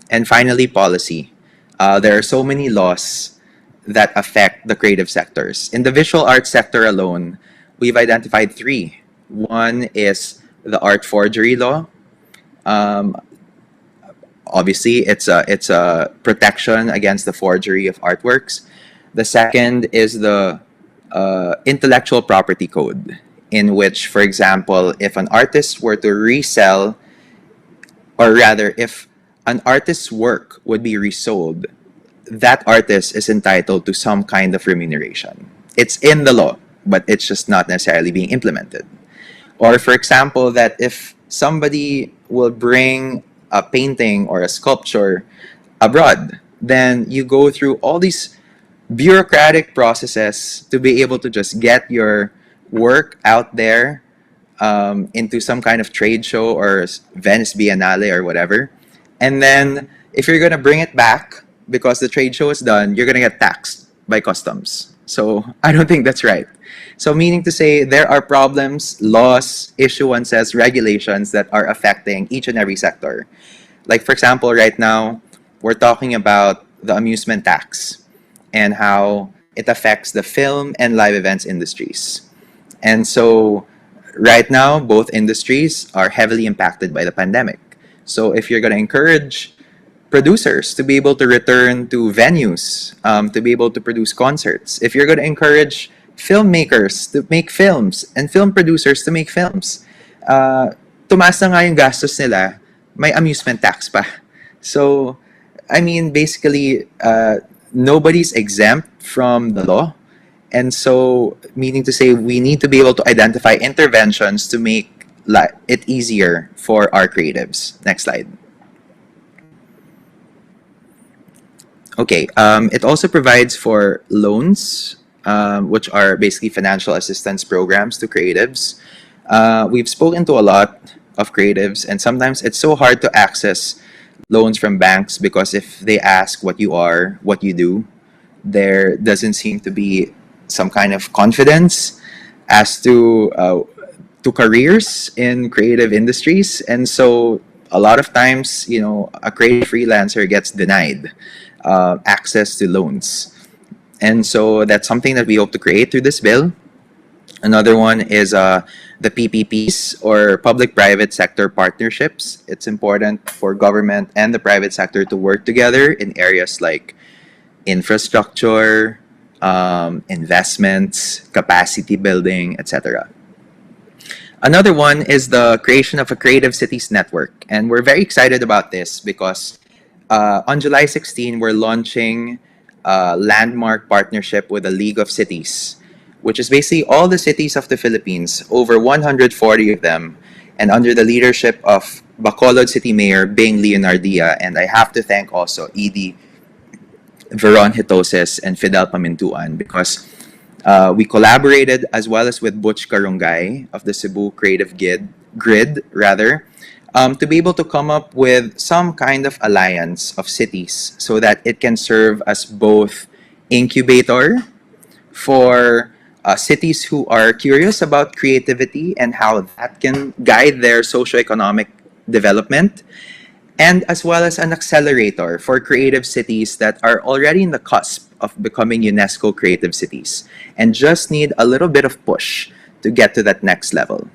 And finally, policy. There are so many laws that affect the creative sectors. In the visual arts sector alone, we've identified 3. One is the art forgery law. Obviously, it's a protection against the forgery of artworks. The second is the intellectual property code, in which, for example, if an artist were to resell, or rather, if an artist's work would be resold, that artist is entitled to some kind of remuneration. It's in the law, but it's just not necessarily being implemented. Or, for example, that if somebody will bring a painting or a sculpture abroad, then you go through all these bureaucratic processes to be able to just get your work out there into some kind of trade show or Venice Biennale or whatever. And then if you're going to bring it back because the trade show is done, you're going to get taxed by customs. So I don't think that's right. So meaning to say, there are problems, laws, issuances, regulations that are affecting each and every sector. Like, for example, right now, we're talking about the amusement tax and how it affects the film and live events industries. And so right now, both industries are heavily impacted by the pandemic. So if you're going to encourage producers to be able to return to venues, to be able to produce concerts, if you're going to encourage filmmakers to make films and film producers to make films, tumaas na nga yung gastos nila, may amusement tax pa. So, I mean, basically, nobody's exempt from the law. And so, meaning to say, we need to be able to identify interventions to make it easier for our creatives. Next slide. Okay, it also provides for loans, which are basically financial assistance programs to creatives. We've spoken to a lot of creatives, and sometimes it's so hard to access loans from banks because if they ask what you are, what you do, there doesn't seem to be some kind of confidence as to careers in creative industries. And so a lot of times, a creative freelancer gets denied access to loans. And so that's something that we hope to create through this bill. Another one is the PPPs, or public-private sector partnerships. It's important for government and the private sector to work together in areas like infrastructure, investments, capacity building, etc. Another one is the creation of a Creative Cities Network. And we're very excited about this because on July 16, we're launching a landmark partnership with the League of Cities, which is basically all the cities of the Philippines, over 140 of them, and under the leadership of Bacolod City Mayor Bing Leonardia. And I have to thank also ED Veron Hitoses and Fidel Pamintuan because we collaborated as well as with Butch Karungay of the Cebu Creative Grid, to be able to come up with some kind of alliance of cities so that it can serve as both incubator for cities who are curious about creativity and how that can guide their socioeconomic development, and as well as an accelerator for creative cities that are already in the cusp of becoming UNESCO creative cities and just need a little bit of push to get to that next level.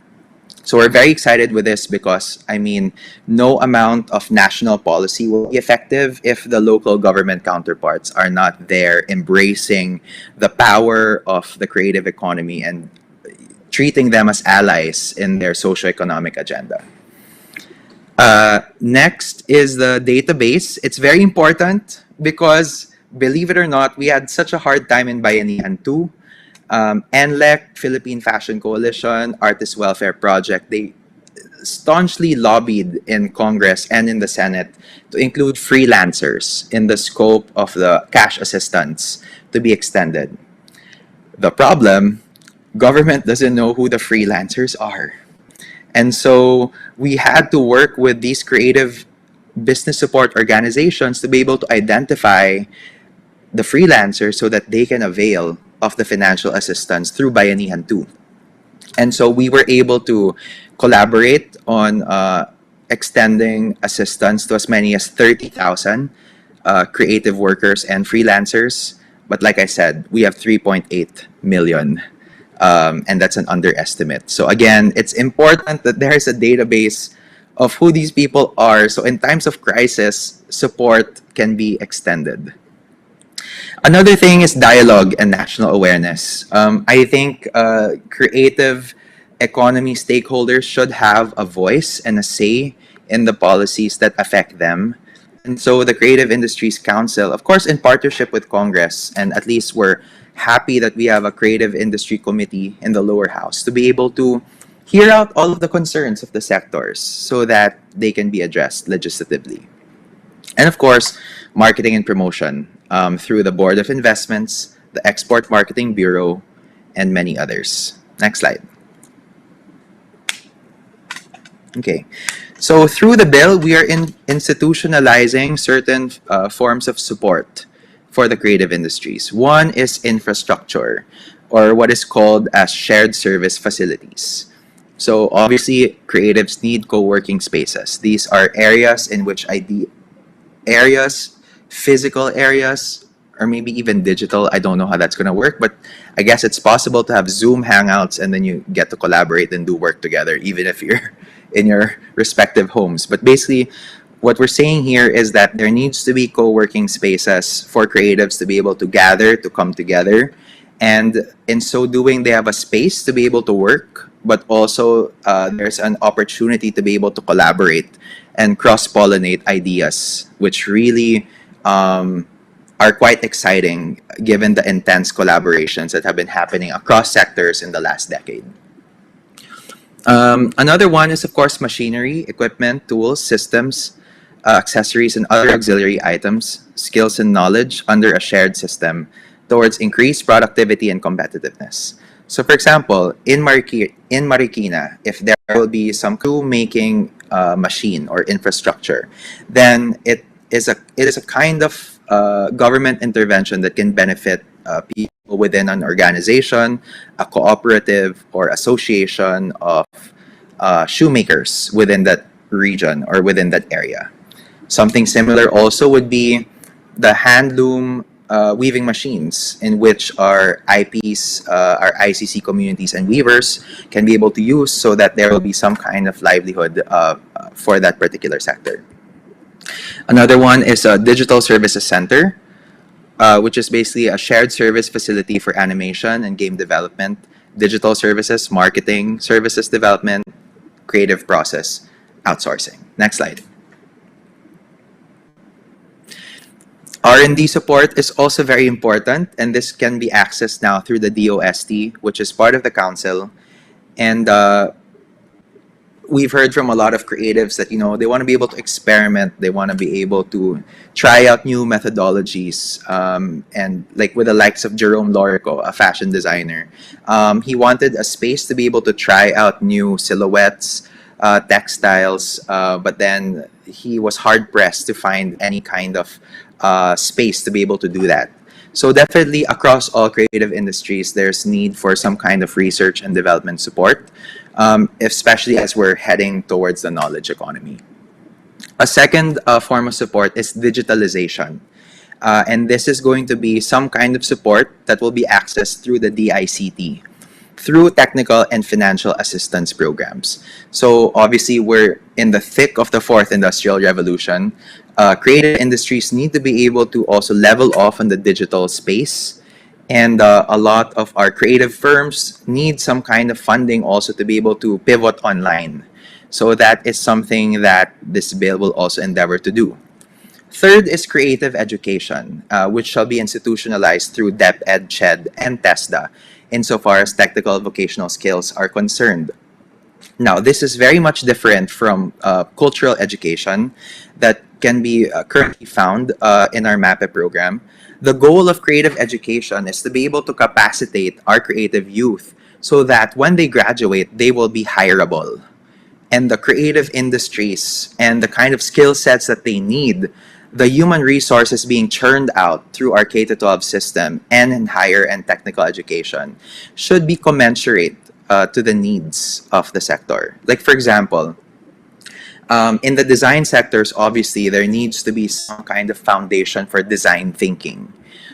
So we're very excited with this because, no amount of national policy will be effective if the local government counterparts are not there embracing the power of the creative economy and treating them as allies in their socioeconomic agenda. Next is the database. It's very important because, believe it or not, we had such a hard time in Bayanihan too. NLEC, Philippine Fashion Coalition, Artist Welfare Project, they staunchly lobbied in Congress and in the Senate to include freelancers in the scope of the cash assistance to be extended. The problem, government doesn't know who the freelancers are. And so we had to work with these creative business support organizations to be able to identify the freelancers so that they can avail of the financial assistance through Bayanihan 2. And so we were able to collaborate on extending assistance to as many as 30,000 creative workers and freelancers. But like I said, we have 3.8 million. And that's an underestimate. So again, it's important that there is a database of who these people are. So in times of crisis, support can be extended. Another thing is dialogue and national awareness. I think creative economy stakeholders should have a voice and a say in the policies that affect them. And so the Creative Industries Council, of course, in partnership with Congress, and at least we're happy that we have a creative industry committee in the lower house to be able to hear out all of the concerns of the sectors so that they can be addressed legislatively. And of course, marketing and promotion through the Board of Investments, the Export Marketing Bureau, and many others. Next slide. Okay, so through the bill, we are institutionalizing certain forms of support for the creative industries. One is infrastructure, or what is called as shared service facilities. So obviously, creatives need co-working spaces. These are areas in which physical areas, or maybe even digital. I don't know how that's going to work, but I guess it's possible to have Zoom hangouts and then you get to collaborate and do work together, even if you're in your respective homes. But basically, what we're saying here is that there needs to be co-working spaces for creatives to be able to gather, to come together. And in so doing, they have a space to be able to work, but also there's an opportunity to be able to collaborate and cross-pollinate ideas, which really are quite exciting given the intense collaborations that have been happening across sectors in the last decade. Another one is, of course, machinery, equipment, tools, systems, accessories, and other auxiliary items, skills, and knowledge under a shared system towards increased productivity and competitiveness. So, for example, in Marikina, if there will be some crew making machine or infrastructure, then it is a kind of government intervention that can benefit people within an organization, a cooperative, or association of shoemakers within that region or within that area. Something similar also would be the handloom weaving machines, in which our IPs, our ICC communities and weavers can be able to use, so that there will be some kind of livelihood for that particular sector. Another one is a digital services center, which is basically a shared service facility for animation and game development, digital services, marketing, services development, creative process, outsourcing. Next slide. R&D support is also very important, and this can be accessed now through the DOST, which is part of the council. And we've heard from a lot of creatives that, they want to be able to experiment, they want to be able to try out new methodologies, and like with the likes of Jerome Lorico, a fashion designer, he wanted a space to be able to try out new silhouettes, textiles, but then he was hard pressed to find any kind of space to be able to do that. So definitely across all creative industries, there's need for some kind of research and development support, especially as we're heading towards the knowledge economy. A second form of support is digitalization. And this is going to be some kind of support that will be accessed through the DICT, through technical and financial assistance programs. So obviously, we're in the thick of the fourth industrial revolution. Creative industries need to be able to also level off in the digital space. And a lot of our creative firms need some kind of funding also to be able to pivot online. So that is something that this bill will also endeavor to do. Third is creative education, which shall be institutionalized through DepEd, CHED, and TESDA, insofar as technical vocational skills are concerned. Now, this is very much different from cultural education that can be currently found in our MAPE program. The goal of creative education is to be able to capacitate our creative youth so that when they graduate, they will be hireable. And the creative industries and the kind of skill sets that they need, the human resources being churned out through our K-12 system and in higher and technical education should be commensurate to the needs of the sector. Like, for example, in the design sectors, obviously, there needs to be some kind of foundation for design thinking.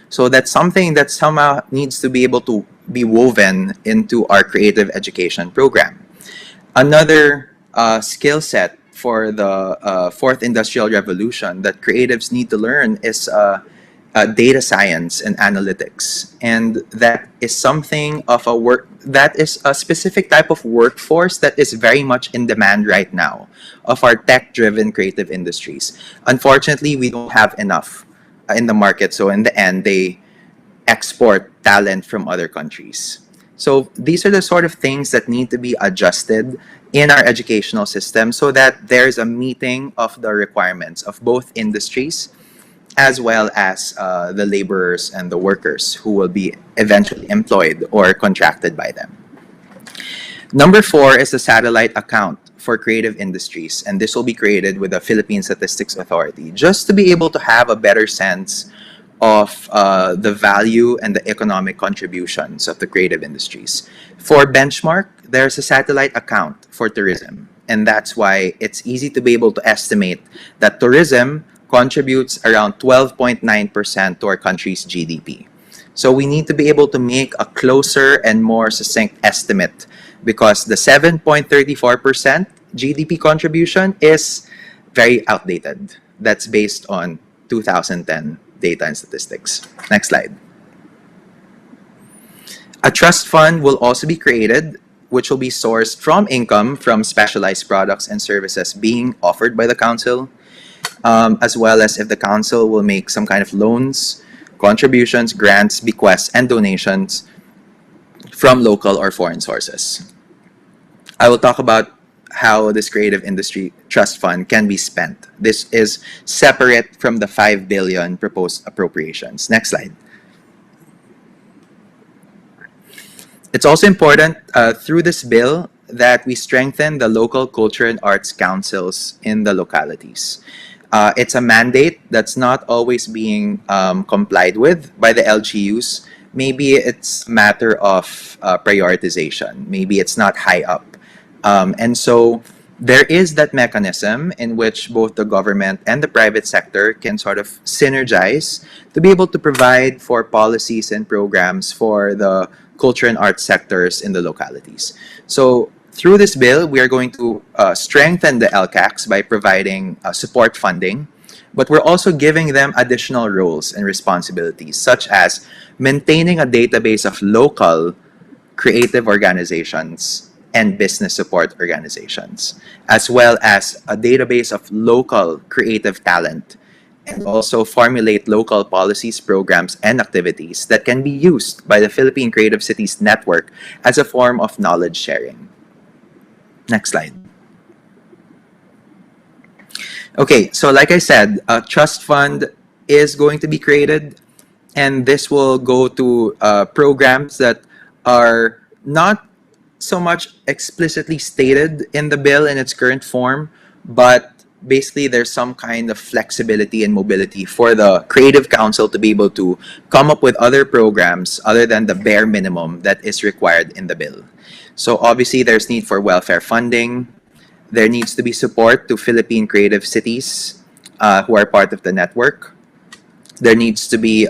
So that's something that somehow needs to be able to be woven into our creative education program. Another skill set for the fourth industrial revolution that creatives need to learn is data science and analytics. And that is something of a work that is a specific type of workforce that is very much in demand right now of our tech-driven creative industries. Unfortunately, we don't have enough in the market. So in the end, they export talent from other countries. So these are the sort of things that need to be adjusted in our educational system so that there's a meeting of the requirements of both industries as well as the laborers and the workers who will be eventually employed or contracted by them. Number 4 is the satellite account for creative industries, and this will be created with the Philippine Statistics Authority just to be able to have a better sense of the value and the economic contributions of the creative industries. For benchmark, there's a satellite account for tourism, and that's why it's easy to be able to estimate that tourism contributes around 12.9% to our country's GDP. So we need to be able to make a closer and more succinct estimate because the 7.34% GDP contribution is very outdated. That's based on 2010 data and statistics. Next slide. A trust fund will also be created, which will be sourced from income from specialized products and services being offered by the council, as well as if the council will make some kind of loans contributions, grants, bequests, and donations from local or foreign sources. I will talk about how this creative industry trust fund can be spent. This is separate from the 5 billion proposed appropriations. Next slide. It's also important through this bill that we strengthen the local culture and arts councils in the localities. It's a mandate that's not always being complied with by the LGUs. Maybe it's a matter of prioritization. Maybe it's not high up. And so there is that mechanism in which both the government and the private sector can sort of synergize to be able to provide for policies and programs for the culture and arts sectors in the localities. So through this bill, we are going to strengthen the LCACs by providing support funding, but we're also giving them additional roles and responsibilities, such as maintaining a database of local creative organizations and business support organizations, as well as a database of local creative talent, and also formulate local policies, programs, and activities that can be used by the Philippine Creative Cities Network as a form of knowledge sharing. Next slide. Okay, so like I said, a trust fund is going to be created, and this will go to programs that are not so much explicitly stated in the bill in its current form, but basically there's some kind of flexibility and mobility for the Creative Council to be able to come up with other programs other than the bare minimum that is required in the bill. So obviously there's need for welfare funding. There needs to be support to Philippine creative cities who are part of the network. There needs to be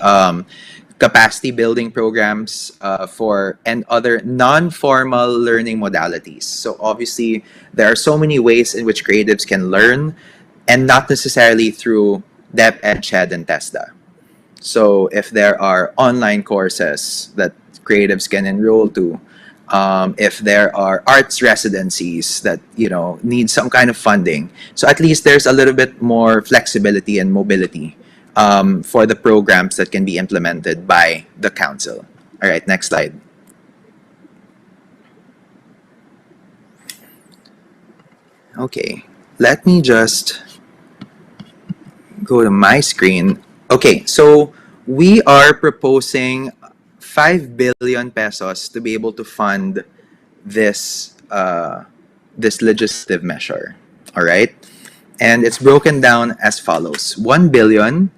capacity building programs for and other non-formal learning modalities. So obviously there are so many ways in which creatives can learn, and not necessarily through DepEd, EdChed, and TESDA. So if there are online courses that creatives can enroll to, if there are arts residencies that need some kind of funding, so at least there's a little bit more flexibility and mobility for the programs that can be implemented by the council. All right, next slide. Okay, let me just go to my screen. Okay, so we are proposing 5 billion pesos to be able to fund this this legislative measure. All right, and it's broken down as follows: 1 billion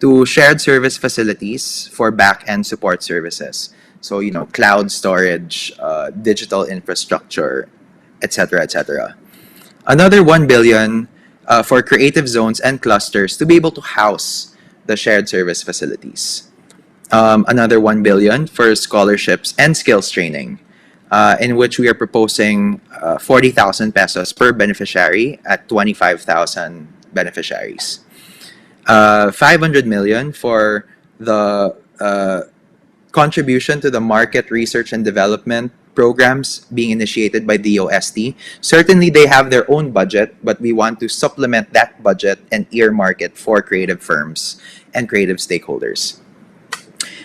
to shared service facilities for back-end support services. So, cloud storage, digital infrastructure, etc., etc. Another 1 billion for creative zones and clusters to be able to house the shared service facilities. Another 1 billion for scholarships and skills training, in which we are proposing 40,000 pesos per beneficiary at 25,000 beneficiaries. 500 million for the contribution to the market research and development programs being initiated by DOST. Certainly they have their own budget, but we want to supplement that budget and earmark it for creative firms and creative stakeholders.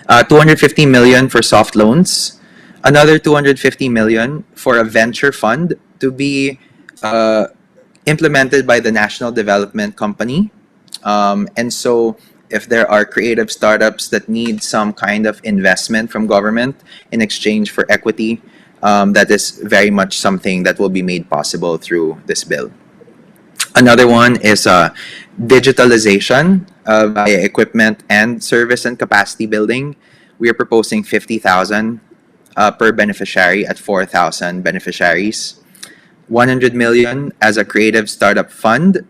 250 million for soft loans. Another 250 million for a venture fund to be implemented by the National Development Company. And so if there are creative startups that need some kind of investment from government in exchange for equity, that is very much something that will be made possible through this bill. Another one is digitalization via equipment and service and capacity building. We are proposing 50,000 per beneficiary at 4,000 beneficiaries. 100 million as a creative startup fund,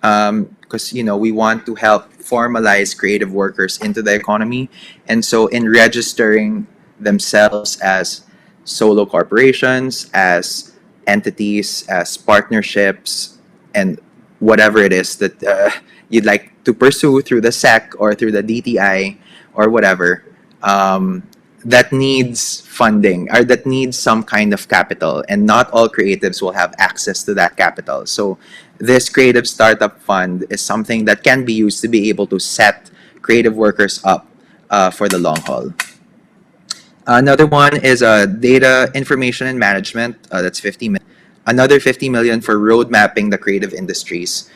because we want to help formalize creative workers into the economy, and so in registering themselves as solo corporations, as entities, as partnerships, and whatever it is that you'd like to pursue through the SEC or through the DTI or whatever, that needs funding or that needs some kind of capital, and not all creatives will have access to that capital. So this creative startup fund is something that can be used to be able to set creative workers up for the long haul. Another one is data information and management. That's 50 million. Another 50 million for road mapping the creative industries.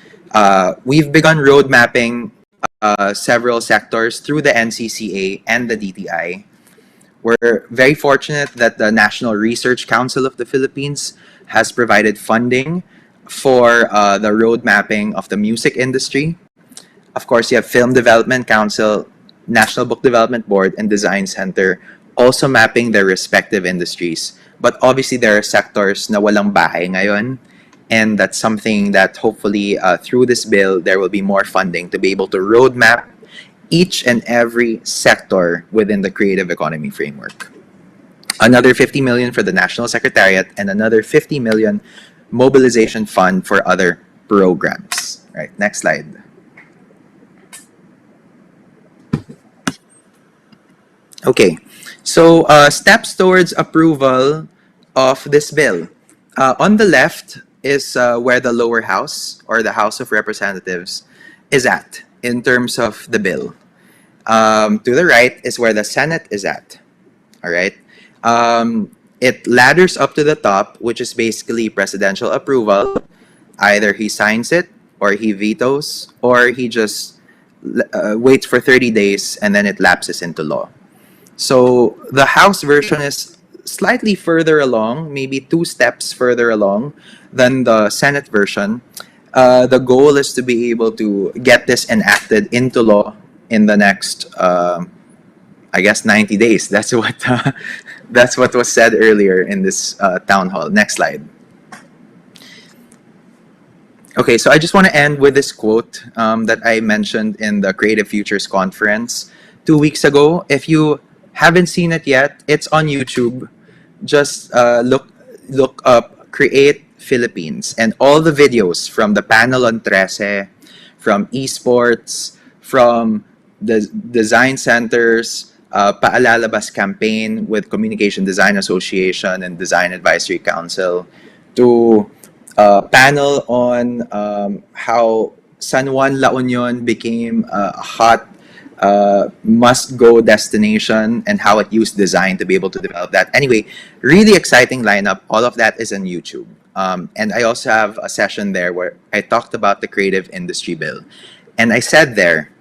We've begun road mapping several sectors through the NCCA and the DTI. We're very fortunate that the National Research Council of the Philippines has provided funding for the road mapping of the music industry. Of course, you have Film Development Council, National Book Development Board, and Design Center also mapping their respective industries. But obviously, there are sectors na walang bahay ngayon. And that's something that hopefully through this bill, there will be more funding to be able to roadmap each and every sector within the creative economy framework. Another 50 million for the National Secretariat and another 50 million mobilization fund for other programs. Right, next slide. Okay, so steps towards approval of this bill. On the left is where the lower house or the House of Representatives is at in terms of the bill. To the right is where the Senate is at. All right. It ladders up to the top, which is basically presidential approval. Either he signs it, or he vetoes, or he just waits for 30 days and then it lapses into law. So the House version is slightly further along, maybe 2 steps further along than the Senate version. The goal is to be able to get this enacted into law in the next, I guess, 90 days. That's what was said earlier in this town hall. Next slide. Okay, so I just want to end with this quote that I mentioned in the Creative Futures Conference 2 weeks ago. If you haven't seen it yet, it's on YouTube. Just look up Create Philippines, and all the videos from the panel on 13, from esports, from the design centers, Paalalabas campaign with Communication Design Association and Design Advisory Council, to panel on how San Juan La Union became a hot must-go destination and how it used design to be able to develop that. Anyway, really exciting lineup. All of that is on YouTube. And I also have a session there where I talked about the creative industry bill. And I said there,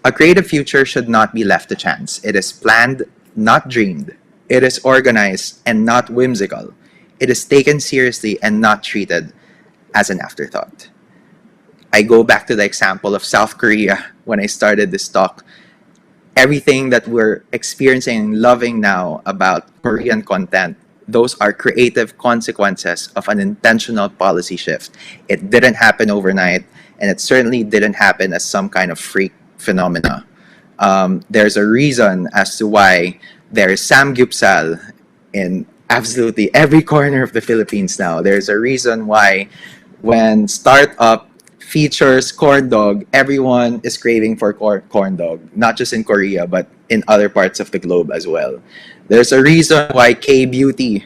a creative future should not be left to chance. It is planned, not dreamed. It is organized and not whimsical. It is taken seriously and not treated as an afterthought. I go back to the example of South Korea when I started this talk. Everything that we're experiencing and loving now about Korean content, those are creative consequences of an intentional policy shift. It didn't happen overnight, and it certainly didn't happen as some kind of freak phenomena. There's a reason as to why there is samgyeopsal in absolutely every corner of the Philippines now. There's a reason why when startup features corn dog, everyone is craving for corn dog, not just in Korea, but in other parts of the globe as well. There's a reason why K-beauty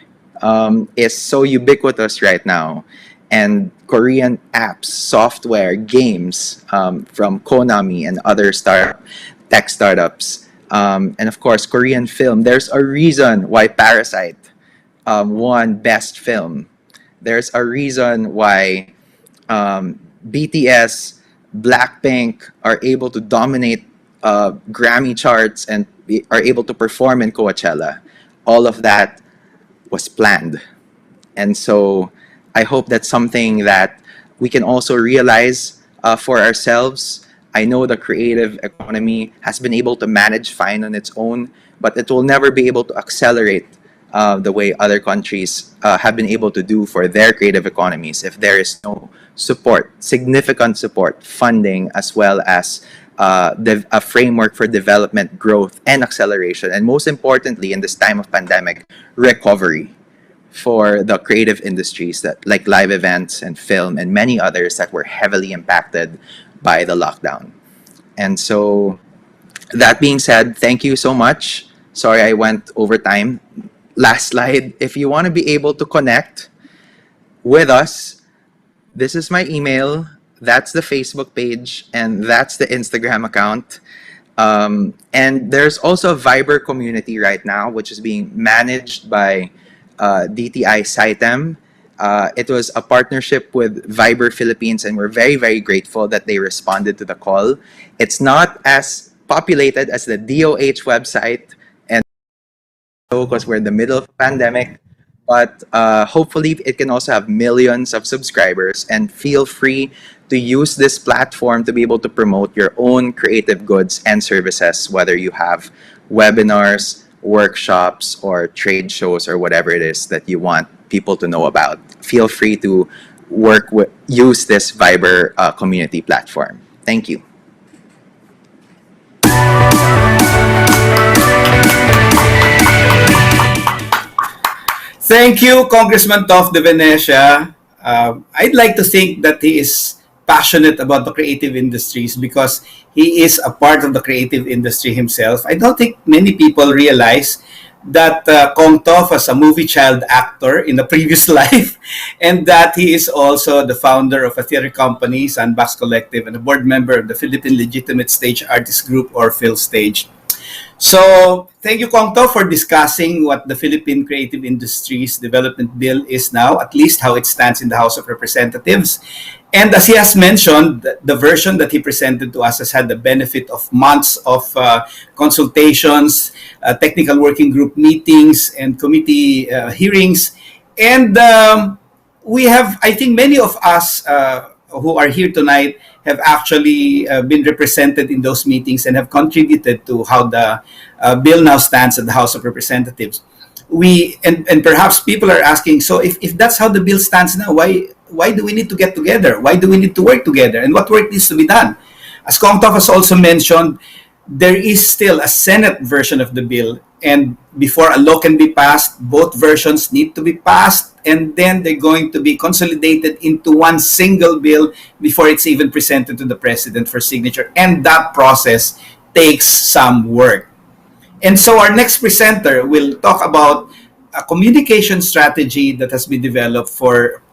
is so ubiquitous right now. And Korean apps, software, games from Konami and other tech startups. And of course, Korean film. There's a reason why Parasite won Best Film. There's a reason why BTS, Blackpink are able to dominate Grammy charts and are able to perform in Coachella. All of that was planned. And so I hope that's something that we can also realize for ourselves. I know the creative economy has been able to manage fine on its own, but it will never be able to accelerate the way other countries have been able to do for their creative economies if there is no support, significant support, funding, as well as a framework for development, growth, and acceleration. And most importantly, in this time of pandemic, recovery for the creative industries that like live events and film and many others that were heavily impacted by the lockdown. And so that being said, thank you so much. Sorry I went over time. Last slide. If you want to be able to connect with us, this is my email, that's the Facebook page, and that's the Instagram account. And there's also a Viber community right now, which is being managed by DTI Saitem. It was a partnership with Viber Philippines, and we're very, very grateful that they responded to the call. It's not as populated as the DOH website, and because we're in the middle of a pandemic, but hopefully it can also have millions of subscribers. And feel free to use this platform to be able to promote your own creative goods and services, whether you have webinars, workshops, or trade shows, or whatever it is that you want people to know about. Feel free to use this Viber community platform. Thank you. Thank you, Congressman Toff de Venecia. I'd like to think that he is passionate about the creative industries because he is a part of the creative industry himself. I don't think many people realize that Kong Toff was a movie child actor in a previous life, and that he is also the founder of a theater company, Sandbox Collective, and a board member of the Philippine Legitimate Stage Artist Group, or PhilStage. So, thank you, Kong To, for discussing what the Philippine Creative Industries Development Bill is now, at least how it stands in the House of Representatives. And as he has mentioned, the version that he presented to us has had the benefit of months of consultations, technical working group meetings, and committee hearings. And we have, I think many of us who are here tonight have actually been represented in those meetings and have contributed to how the bill now stands at the House of Representatives. And perhaps people are asking, so if that's how the bill stands now, why do we need to get together? Why do we need to work together? And what work needs to be done? As Kong Toff has also mentioned, there is still a Senate version of the bill, and before a law can be passed, both versions need to be passed, and then they're going to be consolidated into one single bill before it's even presented to the President for signature, and that process takes some work. And so our next presenter will talk about a communication strategy that has been developed for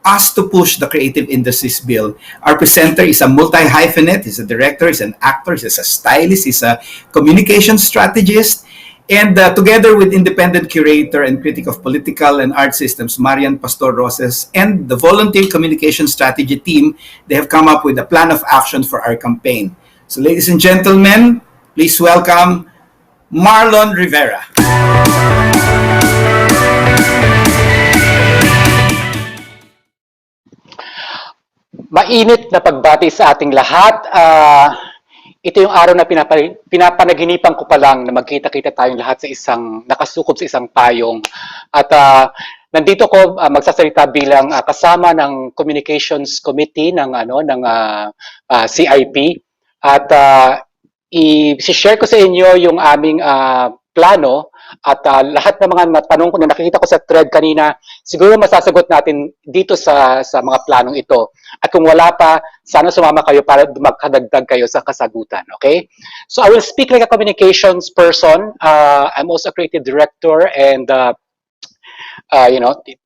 us to push the creative industries bill. Our presenter is a multi-hyphenate. He's a director, he's an actor, he's a stylist, he's a communication strategist. And together with independent curator and critic of political and art systems, Marian Pastor Roses, and the volunteer communication strategy team, they have come up with a plan of action for our campaign. So ladies and gentlemen, please welcome Marlon Rivera. Mainit na pagbati sa ating lahat. Ito yung araw na pinapanaginipan ko pa lang na magkita-kita tayong lahat sa nakasukob sa isang payong. At nandito ko magsasalita bilang kasama ng Communications Committee ng CIP. At i-share ko sa inyo yung aming plano. At lahat ng mga tanong ko na nakikita ko sa thread kanina, siguro masasagot natin dito sa mga planong ito. At kung wala pa, sana sumama kayo para magkadagdag kayo sa kasagutan. Okay? So I will speak like a communications person. I'm also a creative director and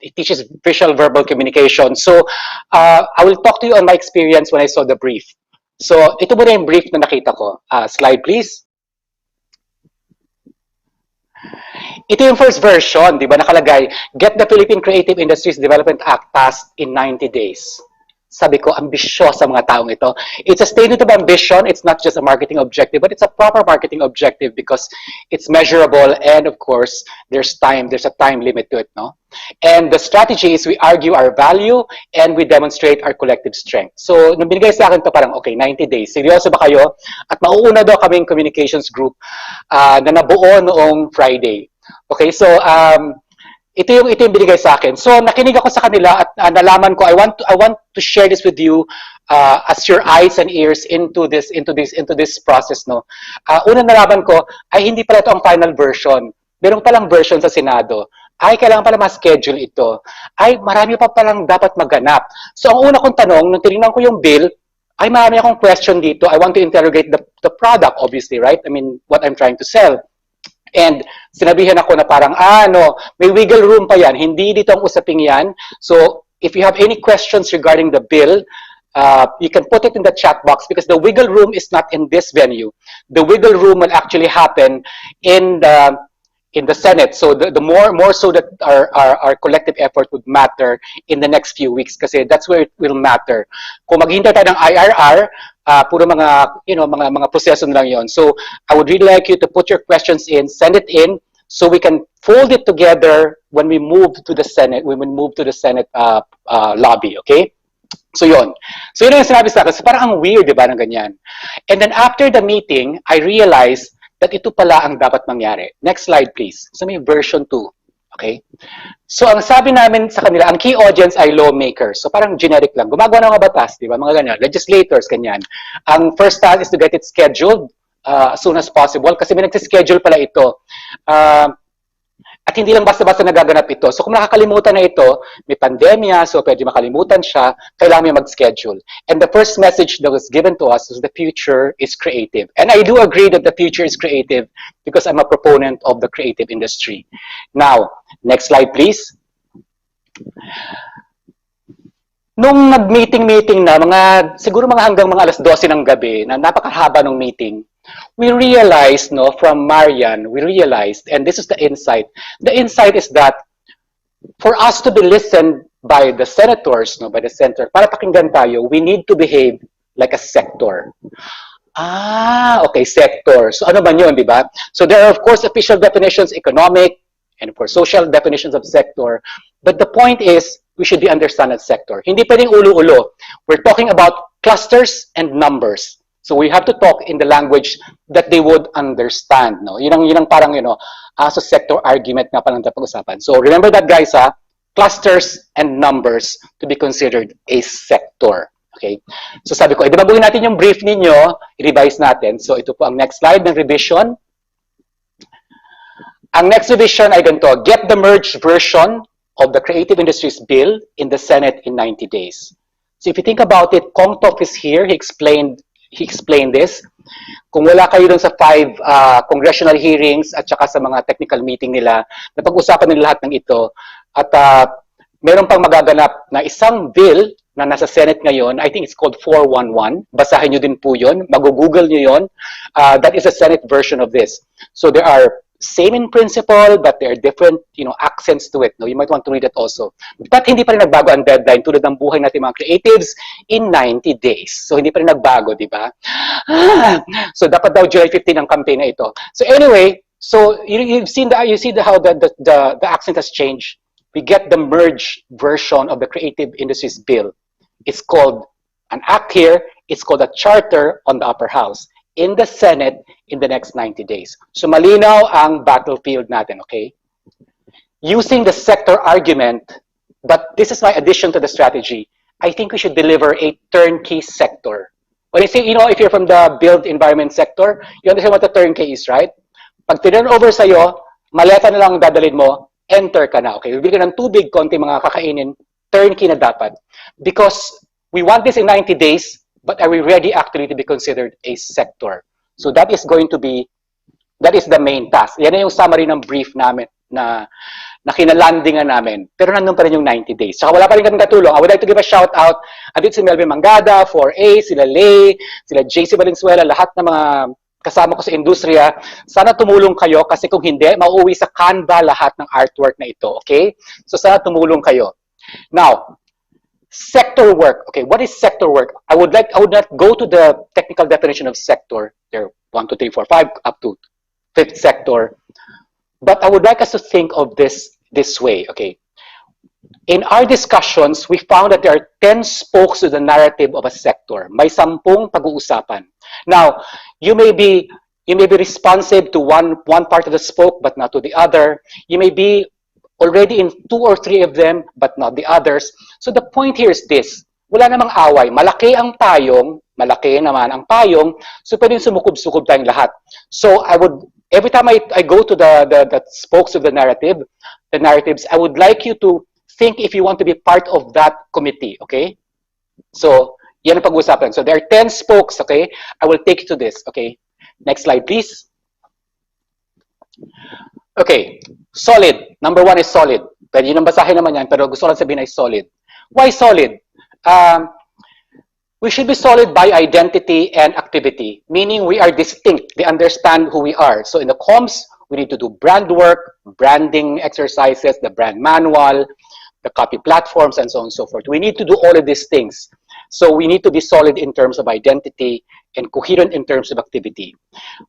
it teaches visual verbal communication. So I will talk to you on my experience when I saw the brief. So ito muna yung brief na nakita ko. Slide please. Ito yung first version, di ba? Nakalagay, get the Philippine Creative Industries Development Act passed in 90 days. Sabi ko, ambisyosa mga taong ito. It's a statement of ambition. It's not just a marketing objective, but it's a proper marketing objective because it's measurable and of course, there's a time limit to it, no? And the strategy is we argue our value and we demonstrate our collective strength. So, nung binigay sa akin to parang, okay, 90 days. Seryoso ba kayo? At mauuna daw kaming communications group na nabuo noong Friday. Okay, so ito yung binigay sa akin. So nakinig ako sa kanila at nalaman ko I want to share this with you as your eyes and ears into this process, no. Unang nalaman ko ay hindi pala ito ang final version. Meron palang version sa Senado. Ay kailangan pala ma-schedule ito. Ay marami pa palang dapat maganap. So ang una kong tanong nung tinignan ko yung bill, ay marami akong question dito. I want to interrogate the product obviously, right? I mean, what I'm trying to sell. And sinabihan ako na parang, may wiggle room pa yan. Hindi dito ang usaping yan. So, if you have any questions regarding the bill, you can put it in the chat box because the wiggle room is not in this venue. The wiggle room will actually happen in the Senate. So the more so that our collective effort would matter in the next few weeks kasi that's where it will matter. Kung maghintay tayo ng IRR, puro mga, mga proseso na lang yon. So I would really like you to put your questions in, send it in, so we can fold it together when we move to the Senate, lobby, okay? So yun. So yun ang sinabi sa akin. So parang ang weird, di ba, ng ganyan. And then after the meeting, I realized that ito pala ang dapat mangyari. Next slide, please. So may version 2. Okay? So ang sabi namin sa kanila, ang key audience ay lawmakers. So parang generic lang. Gumagawa ng mga batas, di ba? Mga ganyan. Legislators, ganyan. Ang first task is to get it scheduled as soon as possible kasi may nagsischedule pala ito. At hindi lang basta-basta nagaganap ito. So kung nakakalimutan na ito, may pandemya, so pwede makalimutan siya, kailangan may mag-schedule. And the first message that was given to us is the future is creative. And I do agree that the future is creative because I'm a proponent of the creative industry. Now, next slide please. Nung nag-meeting na, siguro hanggang mga alas 12 ng gabi, na napakahaba ng meeting, we realized, from Marian, and this is the insight. The insight is that for us to be listened by the senators, by the center, para pakinggan tayo, we need to behave like a sector. Okay, sector. So ano ba yun, di ba? So there are, of course, official definitions, economic, and of course, social definitions of sector. But the point is, we should be understand as sector. Hindi pwedeng ulo-ulo. We're talking about clusters and numbers. So we have to talk in the language that they would understand. No? Yun ang parang, so sector argument nga palang pag-usapan. So remember that, guys, clusters and numbers to be considered a sector. Okay? So sabi ko, baguhin natin yung brief ninyo, i-revise natin. So ito po ang next slide ng revision. Ang next revision ay ganito, get the merged version of the Creative Industries Bill in the Senate in 90 days. So if you think about it, Kong Top is here, he explained this. Kung wala kayo dun sa 5 congressional hearings at saka sa mga technical meeting nila, napag-usapan nila lahat ng ito. At meron pang magaganap na isang bill na nasa Senate ngayon, I think it's called 411. Basahin nyo din po yun. Mag-google nyo yun. That is a Senate version of this. So there are same in principle, but there are different, accents to it. No? You might want to read it also. But hindi pa rin nagbago ang deadline tulad ng buhay natin mga creatives in 90 days. So hindi pa rin nagbago, di ba? So dapat daw July 15 ang campaign na ito. So anyway, so you see how the accent has changed. We get the merged version of the Creative Industries Bill. It's called an act here. It's called a charter on the upper house. In the Senate in the next 90 days. So malinaw ang battlefield natin, okay? Using the sector argument, but this is my addition to the strategy, I think we should deliver a turnkey sector. When I say, if you're from the built environment sector, you understand what the turnkey is, right? Pag tinurn over sa'yo, maleta na lang ang dadalhin mo, enter ka na, okay? Bibili ka ng tubig, konti mga kakainin, turnkey na dapat. Because we want this in 90 days, but are we ready actually to be considered a sector? So that is the main task. Yan na yung summary ng brief namin na kinalandingan namin. Pero nandun pa rin yung 90 days. Saka wala pa rin kami katulong. I would like to give a shout out. Andito si Melvin Mangada, 4A, sila Lay, sila JC Valenzuela, lahat ng mga kasama ko sa industriya. Sana tumulong kayo kasi kung hindi, mauuwi sa Canva lahat ng artwork na ito. Okay? So sana tumulong kayo. Now, sector work. Okay, what is sector work? I would not go to the technical definition of sector. There are 1, 2, 3, 4, 5, up to 5th sector. But I would like us to think of this way. Okay, in our discussions, we found that there are 10 spokes to the narrative of a sector. May 10 pag-uusapan. Now, you may be responsive to one part of the spoke, but not to the other. You may be already in 2 or 3 of them, but not the others. So the point here is this. Wala namang away. Malaki ang payong, malaki naman ang payong, so pwedeng sumukob-sukob tayong lahat. So every time I go to the spokes of the narratives, I would like you to think if you want to be part of that committee, okay? So, yan ang pag-uusapan. So there are 10 spokes, okay? I will take you to this, okay? Next slide, please. Okay, solid. Number 1 is solid. Pwede yun ang basahin naman yan, pero gusto ko lang sabihin ay solid. Why solid? We should be solid by identity and activity, meaning we are distinct. They understand who we are. So in the comms, we need to do brand work, branding exercises, the brand manual, the copy platforms, and so on and so forth. We need to do all of these things. So we need to be solid in terms of identity and coherent in terms of activity.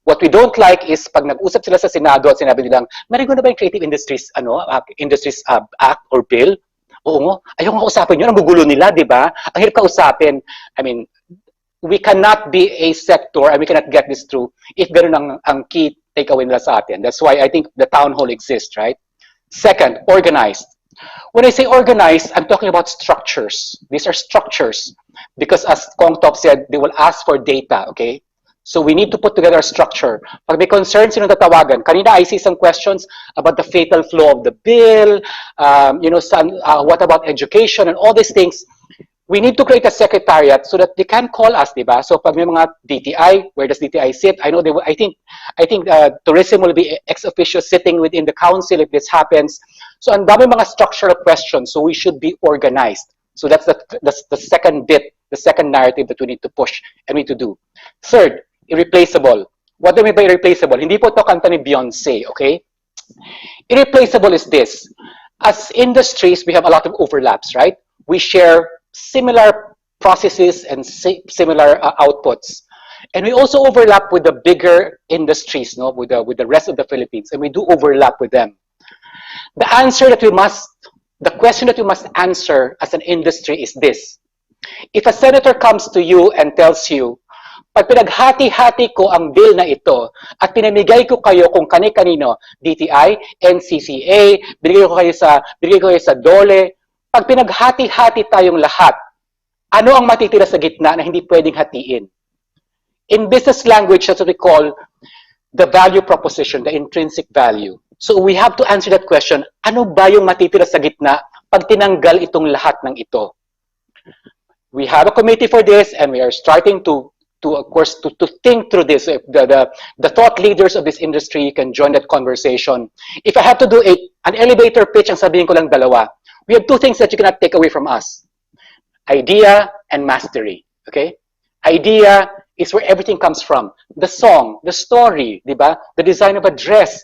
What we don't like is pag nag-usap sila sa Senado at sinabi nilang, narinig na ba yung Creative Industries, Industries Act or Bill? Oo nga, ayaw nga kausapin yun, ang gugulo nila, di ba? Ang hirap kausapin. I mean, we cannot be a sector and we cannot get this through if ganun ang key takeaway nila sa atin. That's why I think the town hall exists, right? Second, organized. When I say organized, I'm talking about structures. These are structures because as Kong Top said, they will ask for data, okay? So we need to put together a structure. Pag may concerns, sino tatawagan? Kanina I see some questions about the fatal flaw of the bill, what about education and all these things. We need to create a secretariat so that they can call us, diba? So pag may mga DTI, where does DTI sit? I know I think tourism will be ex officio sitting within the council if this happens. So ang dami mga structural questions, so we should be organized. So that's the second bit, the second narrative that we need to push and we need to do. Third, irreplaceable. What do I mean by irreplaceable? Hindi po ito kanta ni Beyonce, okay? Irreplaceable is this. As industries, we have a lot of overlaps, right? We share similar processes and similar outputs. And we also overlap with the bigger industries, no? with the rest of the Philippines, and we do overlap with them. The question that you must answer as an industry is this. If a senator comes to you and tells you, pag pinaghati-hati ko ang bill na ito at pinamigay ko kayo kung kani-kanino, DTI, NCCA, binigay ko kayo sa DOLE, pag pinaghati-hati tayong lahat, ano ang matitira sa gitna na hindi pwedeng hatiin? In business language, that's what we call the value proposition, the intrinsic value. So we have to answer that question, ano ba yung matitira sa gitna pag tinanggal itong lahat ng ito? We have a committee for this and we are starting to of course, to think through this. If the thought leaders of this industry can join that conversation. If I have to do an elevator pitch, ang sabihin ko lang dalawa. We have two things that you cannot take away from us. Idea and mastery, okay? Idea is where everything comes from. The song, the story, diba? The design of a dress,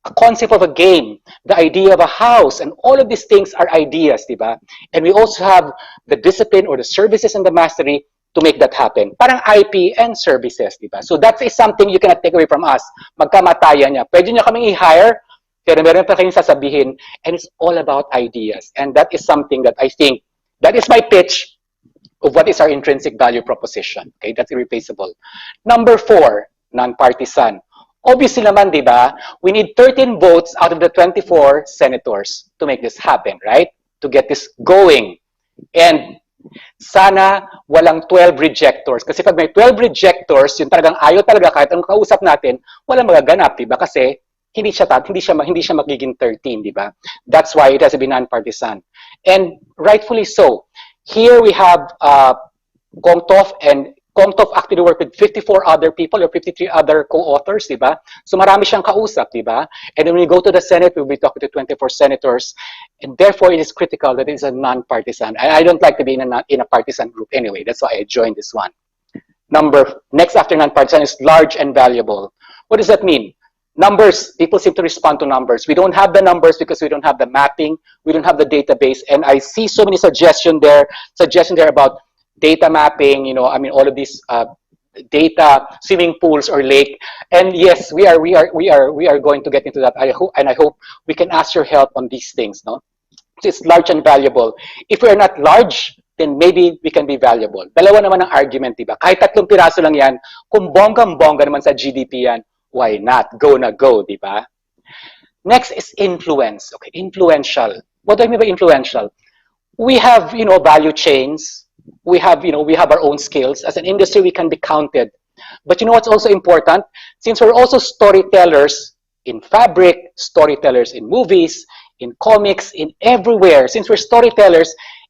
a concept of a game, the idea of a house, and all of these things are ideas, diba? And we also have the discipline or the services and the mastery to make that happen. Parang IP and services, diba? So that is something you cannot take away from us. Magkamatayan niya. Pwede niya kaming i-hire, pero meron pa kayong sasabihin, and it's all about ideas. And that is something that I think, that is my pitch of what is our intrinsic value proposition. Okay, that's irreplaceable. Number 4, non-partisan. Obviously naman, di ba, we need 13 votes out of the 24 senators to make this happen, right? To get this going. And sana walang 12 rejectors. Kasi pag may 12 rejectors, yung talagang ayaw talaga kahit ang kausap natin, walang magaganap, di ba? Kasi hindi siya magiging 13, di ba? That's why it has to be non-partisan. And rightfully so. Here we have Kong Tof, and Kong Tof actually worked with 54 other people or 53 other co-authors, di ba? So marami siyang kausap, di ba? And when we go to the Senate, we'll be talking to 24 senators. And therefore, it is critical that it is a non-partisan. I don't like to be in a partisan group anyway. That's why I joined this one. Next after non-partisan is large and valuable. What does that mean? Numbers, people seem to respond to numbers. We don't have the numbers because we don't have the mapping. We don't have the database. And I see so many suggestions there about data mapping, all of these data, swimming pools or lake. And yes, we are going to get into that. I hope we can ask your help on these things, no? So it's large and valuable. If we are not large, then maybe we can be valuable. Dalawa naman ang argument, diba? Kahit 3 piraso lang yan, kung bonggang-bongga naman sa GDP yan, why not? Go na go, di ba? Next is influence. Okay, influential. What do I mean by influential? We have, value chains. We have our own skills. As an industry, we can be counted. But you know what's also important? Since we're also storytellers in fabric, storytellers in movies, in comics, in everywhere. Since we're storytellers,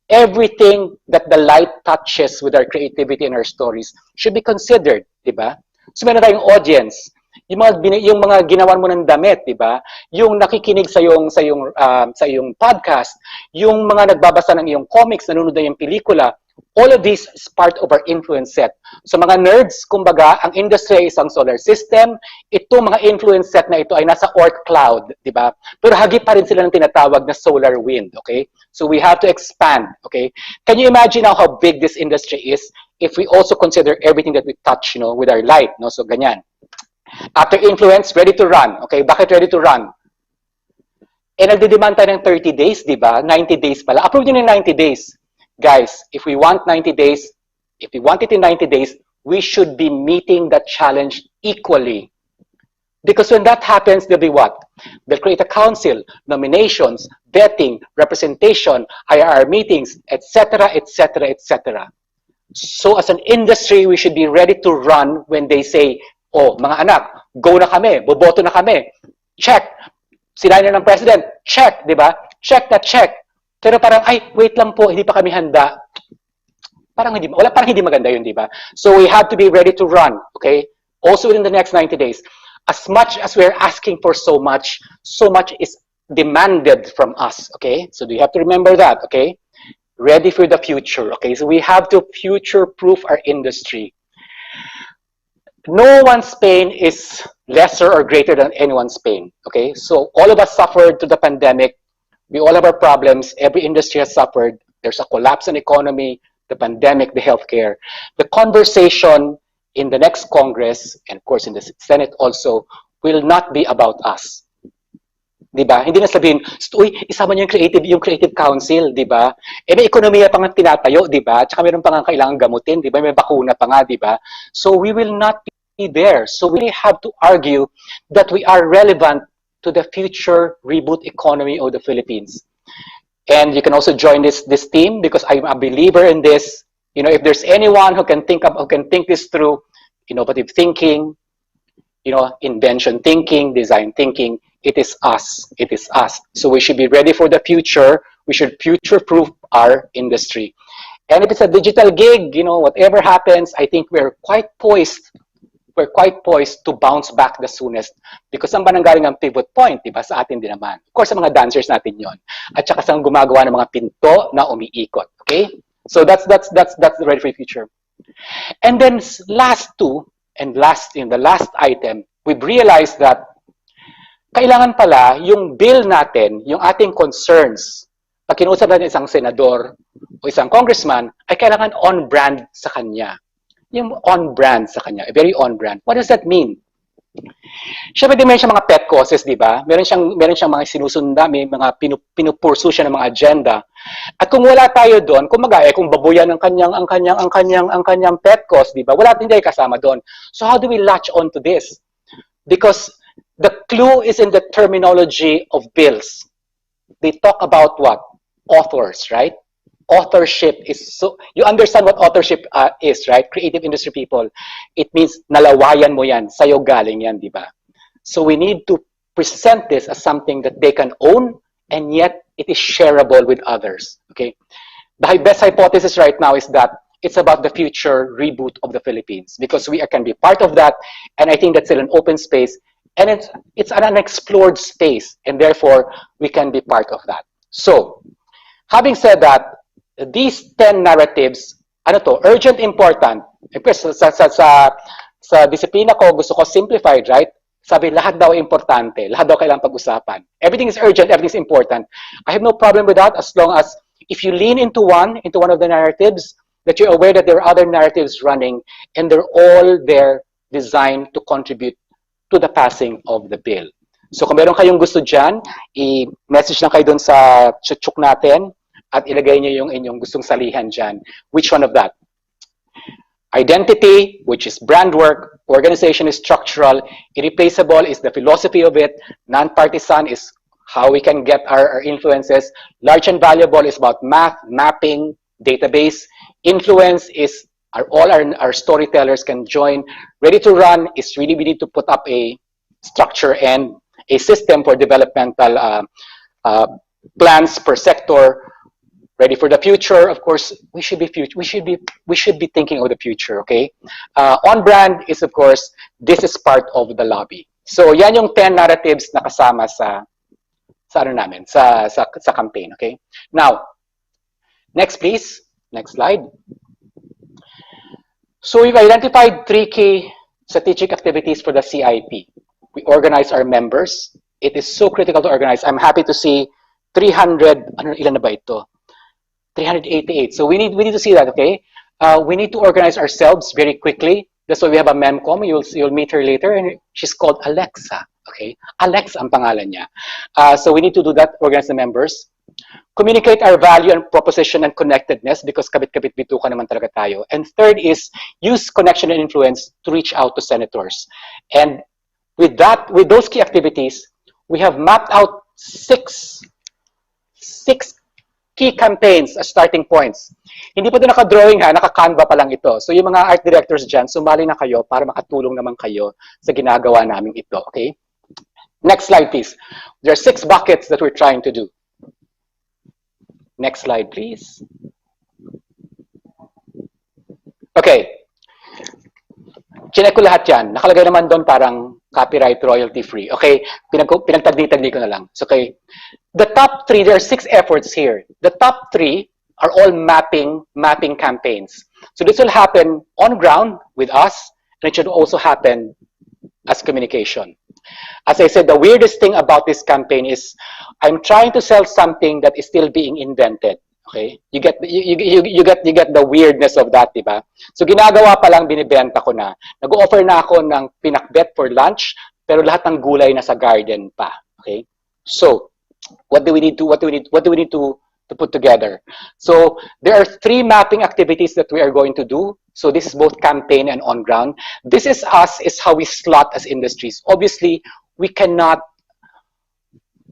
everything that the light touches with our creativity and our stories should be considered, di ba? So meron tayong audience. Yung mga ginawan mo ng damit, di ba? Yung nakikinig sa iyong podcast, yung mga nagbabasa ng iyong comics, nanonood ng iyong pelikula, All of this is part of our influence set. So mga nerds, kumbaga, ang industry ay isang solar system. Ito, mga influence set na ito ay nasa Oort cloud, di ba? Pero hagip pa rin sila ng tinatawag na solar wind, okay? So we have to expand, okay? Can you imagine now how big this industry is if we also consider everything that we touch, you know, with our light, no? So ganyan. After influence, ready to run, okay? Bakit ready to run? Eh, nagdidemand tayo ng 30 days, di ba? 90 days pala. Approve nyo ng 90 days. Guys, if we want 90 days, if we want it in 90 days, we should be meeting that challenge equally. Because when that happens, they'll be what? They'll create a council, nominations, vetting, representation, IR meetings, etc., etc., etc. So as an industry, we should be ready to run when they say, oh, mga anak, go na kami, boboto na kami, check. Sinabi na ng president, check, di ba? Check na check. Pero parang, ay, wait lang po, hindi pa kami handa. Parang hindi maganda yun, di ba? So we have to be ready to run, okay? Also within the next 90 days. As much as we're asking for so much is demanded from us, okay? So you have to remember that, okay? Ready for the future, okay? So we have to future-proof our industry. No one's pain is lesser or greater than anyone's pain, okay? So all of us suffered through the pandemic. We all have our problems. Every industry has suffered. There's a collapse in economy, the pandemic, the healthcare. The conversation in the next Congress, and of course in the Senate also, will not be about us. Diba? Hindi na sabihin, uy, isama niyo yung creative council, diba? Eh, may ekonomiya pa nga tinatayo, diba? Tsaka meron pa nga kailangan gamutin, diba? May bakuna pa nga, diba? So we will not be there. So we have to argue that we are relevant to the future reboot economy of the Philippines. And you can also join this team because I'm a believer in this. You know, if there's anyone who can think this through, innovative thinking, you know, invention thinking, design thinking, it is us. It is us. So we should be ready for the future. We should future-proof our industry. And if it's a digital gig, you know, whatever happens, I think we're quite poised to bounce back the soonest because saan ba nanggaling ang pivot point, diba? Sa atin din naman. Of course, sa mga dancers natin yon. At saka sa gumagawa ng mga pinto na umiikot. Okay? So that's the ready for the future. And then last two, and the last item, we've realized that kailangan pala yung bill natin, yung ating concerns, pag kinuusap natin isang senador o isang congressman, ay kailangan on-brand sa kanya. Yung on-brand sa kanya, very on-brand. What does that mean? Siyempre, meron siyang mga pet causes, di ba? Meron siyang mga sinusunda, may mga pinupursu siya ng mga agenda. At kung wala tayo doon, kung babuyan ang kanyang pet cause, di ba? Hindi tayo kasama doon. So how do we latch on to this? Because the clue is in the terminology of bills. They talk about what? Authors, right? Authorship is so, you understand what authorship is, right? Creative industry people. It means nalawayan mo yan, sa'yo galing yan, di ba? So we need to present this as something that they can own and yet it is shareable with others, okay? The best hypothesis right now is that it's about the future reboot of the Philippines because we can be part of that, and I think that's still an open space, and it's an unexplored space, and therefore we can be part of that. So, having said that, these 10 narratives, urgent, important. Sa disiplina ko, gusto ko simplified, right? Sabi, lahat daw importante, lahat daw kailangang pag-usapan. Everything is urgent, everything is important. I have no problem with that as long as if you lean into one of the narratives, that you're aware that there are other narratives running and they're all there designed to contribute to the passing of the bill. So kung meron kayong gusto dyan, i-message lang kayo dun sa chuchuk natin at ilagay niyo yung inyong gustong salihan dyan. Which one of that? Identity, which is brand work. Organization is structural. Irreplaceable is the philosophy of it. Non-partisan is how we can get our influences. Large and valuable is about math, mapping, database. Influence is all our storytellers can join. Ready to run is really we need to put up a structure and a system for developmental plans per sector. Ready for the future, of course, we should be thinking of the future, okay? On brand is, of course, this is part of the lobby. So yan yung 10 narratives na kasama sa campaign, okay? Now, next please. Next slide. So we've identified 3 key strategic activities for the CIP. We organize our members. It is so critical to organize. I'm happy to see 300, ilan na ba ito? 388. So we need to see that, okay? We need to organize ourselves very quickly. That's why we have a memcom. You'll meet her later, and she's called Alexa. Okay, Alex ang pangalan niya. So we need to do that. Organize the members. Communicate our value and proposition and connectedness because kabit-kabit bituka naman talaga tayo. And third is use connection and influence to reach out to senators. And with those key activities, we have mapped out six key campaigns as starting points. Hindi pa ito naka-drawing ha, naka-canva pa lang ito. So yung mga art directors dyan, sumali na kayo para makatulong naman kayo sa ginagawa namin ito. Okay? Next slide, please. There are 6 buckets that we're trying to do. Next slide, please. Okay. Chinek ko lahat yan. Nakalagay naman doon parang copyright royalty free. Okay, pinagtagdi-tagdi ko na lang. So, okay. The top 3, there are 6 efforts here. The top 3 are all mapping campaigns. So this will happen on ground with us, and it should also happen as communication. As I said, the weirdest thing about this campaign is I'm trying to sell something that is still being invented. Okay? You get the weirdness of that, diba? So ginagawa pa lang, binibenta ko na. Nag-offer na ako ng pinakbet for lunch, pero lahat ng gulay nasa garden pa. Okay? So, what do we need to put together? So there are 3 mapping activities that we are going to do. So this is both campaign and on ground. This is us, is how we slot as industries. Obviously, we cannot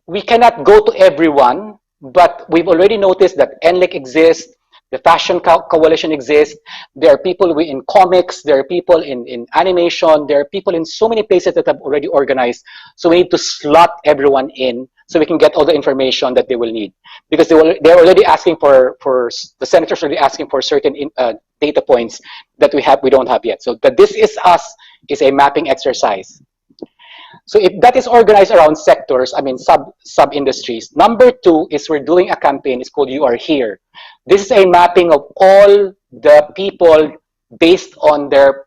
go to everyone, but we've already noticed that NLEC exists, the Fashion Coalition exists, there are people in comics, there are people in animation, there are people in so many places that have already organized. So we need to slot everyone in so we can get all the information that they will need. Because they're already asking for the senators are already asking for certain data points that we don't have yet. So that This Is Us is a mapping exercise. So if that is organized around sectors, I mean sub-industries. Number 2 is we're doing a campaign, it's called You Are Here. This is a mapping of all the people based on their,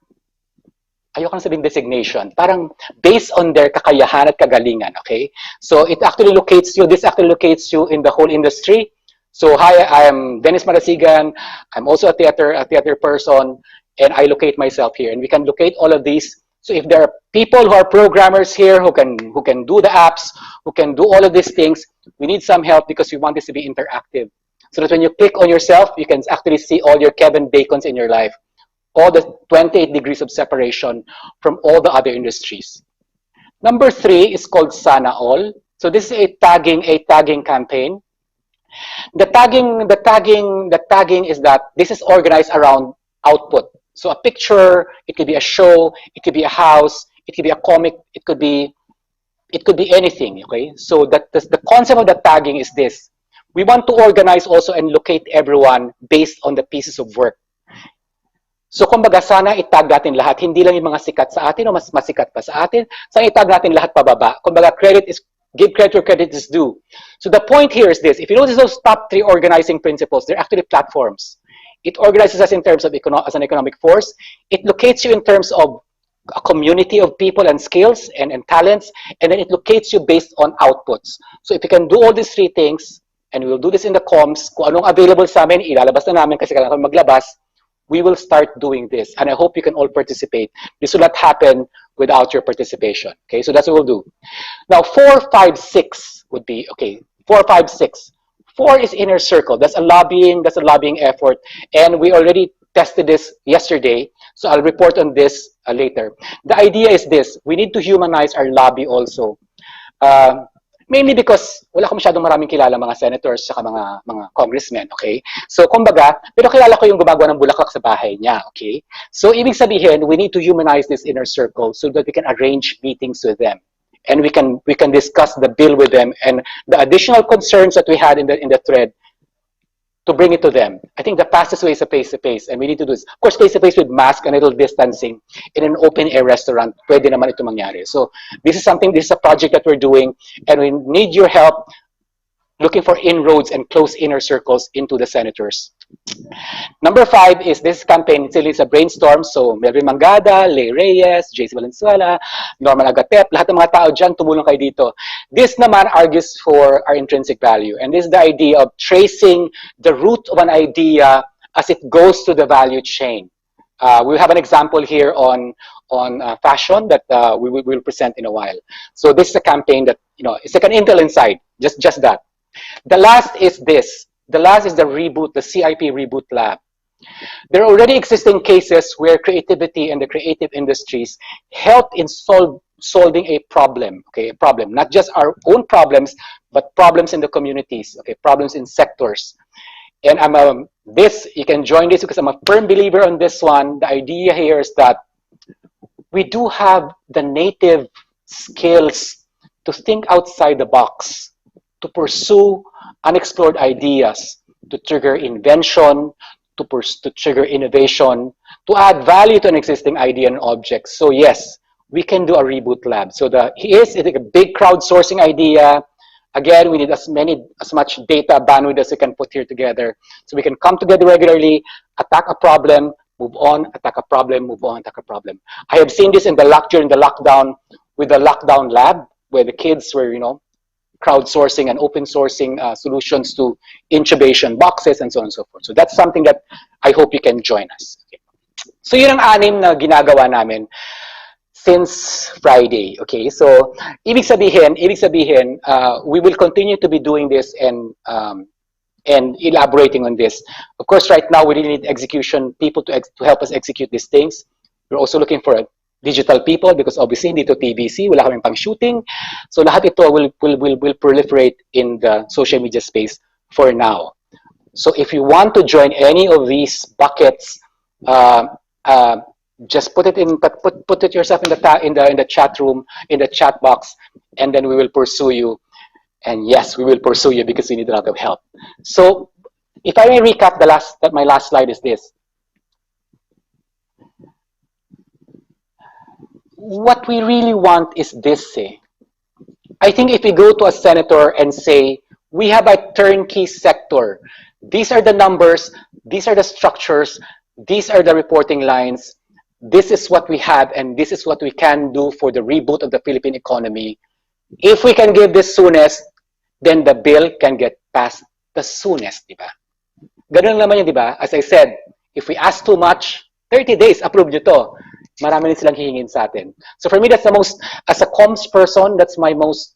ayoko na sabing designation, parang based on their kakayahan at kagalingan, okay? So this actually locates you in the whole industry. So hi, I'm Dennis Marasigan, I'm also a theater person, and I locate myself here. And we can locate all of these. So if there are people who are programmers here who can do the apps, who can do all of these things, we need some help because we want this to be interactive. So that when you click on yourself, you can actually see all your Kevin Bacons in your life, all the 28 degrees of separation from all the other industries. Number 3 is called Sana All. So this is a tagging campaign. The tagging is that this is organized around output. So a picture, it could be a show, it could be a house, it could be a comic, it could be anything, okay? So the concept of the tagging is this. We want to organize also and locate everyone based on the pieces of work. So kumbaga sana itag natin lahat, hindi lang yung mga sikat sa atin o mas masikat pa sa atin, sana itag natin lahat pababa. Kumbaga give credit where credit is due. So the point here is this. If you notice those top 3 organizing principles, they're actually platforms. It organizes us in terms of as an economic force. It locates you in terms of a community of people and skills and talents, and then it locates you based on outputs. So if you can do all these 3 things, and we'll do this in the comms, kung anong available sa amin, ilalabas na namin kasi kailangan maglabas, we will start doing this. And I hope you can all participate. This will not happen without your participation. Okay, so that's what we'll do. Now, 4, 5, 6 would be, okay, 4, 5, 6. 4 is inner circle. That's a lobbying effort. And we already tested this yesterday. So I'll report on this later. The idea is this. We need to humanize our lobby also. Mainly because wala ko masyadong maraming kilala mga senators saka mga congressmen, okay? So kumbaga, pero kilala ko yung gumagawa ng bulaklak sa bahay niya, okay? So ibig sabihin, we need to humanize this inner circle so that we can arrange meetings with them. And we can discuss the bill with them and the additional concerns that we had in the thread to bring it to them. I think the fastest way is a face-to-face, and we need to do this. Of course, face-to-face with mask and a little distancing in an open-air restaurant, pwede naman ito mangyari. So this is a project that we're doing, and we need your help looking for inroads and close inner circles into the senators. Number 5 is this campaign. It's a brainstorm. So, Melvin Mangada, Lay Reyes, JC Valenzuela, Norman Agatep, lahat ng mga tao dyan, tumulong kayo dito. This naman argues for our intrinsic value. And this is the idea of tracing the root of an idea as it goes to the value chain. We have an example here on fashion that we will present in a while. So this is a campaign that, it's like an Intel Inside, just that. The last is this. The last is the reboot, the CIP Reboot Lab. There are already existing cases where creativity and the creative industries help in solving a problem, okay, a problem, not just our own problems, but problems in the communities, okay, problems in sectors. And you can join this because I'm a firm believer on this one. The idea here is that we do have the native skills to think outside the box, to pursue unexplored ideas, to trigger invention, to trigger innovation, to add value to an existing idea and object. So yes, we can do a reboot lab. So here's a big crowdsourcing idea. Again, we need as much data bandwidth as we can put here together. So we can come together regularly, attack a problem, move on, attack a problem, move on, attack a problem. I have seen this during the lockdown with the lockdown lab, where the kids were, crowdsourcing and open sourcing solutions to intubation boxes and so on and so forth. So that's something that I hope you can join us. Okay. So yun ang 6 na ginagawa namin since Friday. Okay, so ibig sabihin, we will continue to be doing this and elaborating on this. Of course, right now we really need execution people to help us execute these things. We're also looking for digital people because obviously hindi to TVC, wala kaming pang shooting. So lahat ito will proliferate in the social media space for now. So if you want to join any of these buckets, just put it yourself in the chat room, in the chat box, and then we will pursue you. And yes, we will pursue you because we need a lot of help. So if I may recap my last slide is this. What we really want is this. I think if we go to a senator and say, we have a turnkey sector, these are the numbers, these are the structures, these are the reporting lines, this is what we have, and this is what we can do for the reboot of the Philippine economy. If we can give this soonest, then the bill can get passed the soonest, diba? Ganun naman yun, diba? As I said, if we ask too much, 30 days, approve nyo to. Marami rin silang hihingin sa atin. So for me, that's the most, as a comms person, that's my most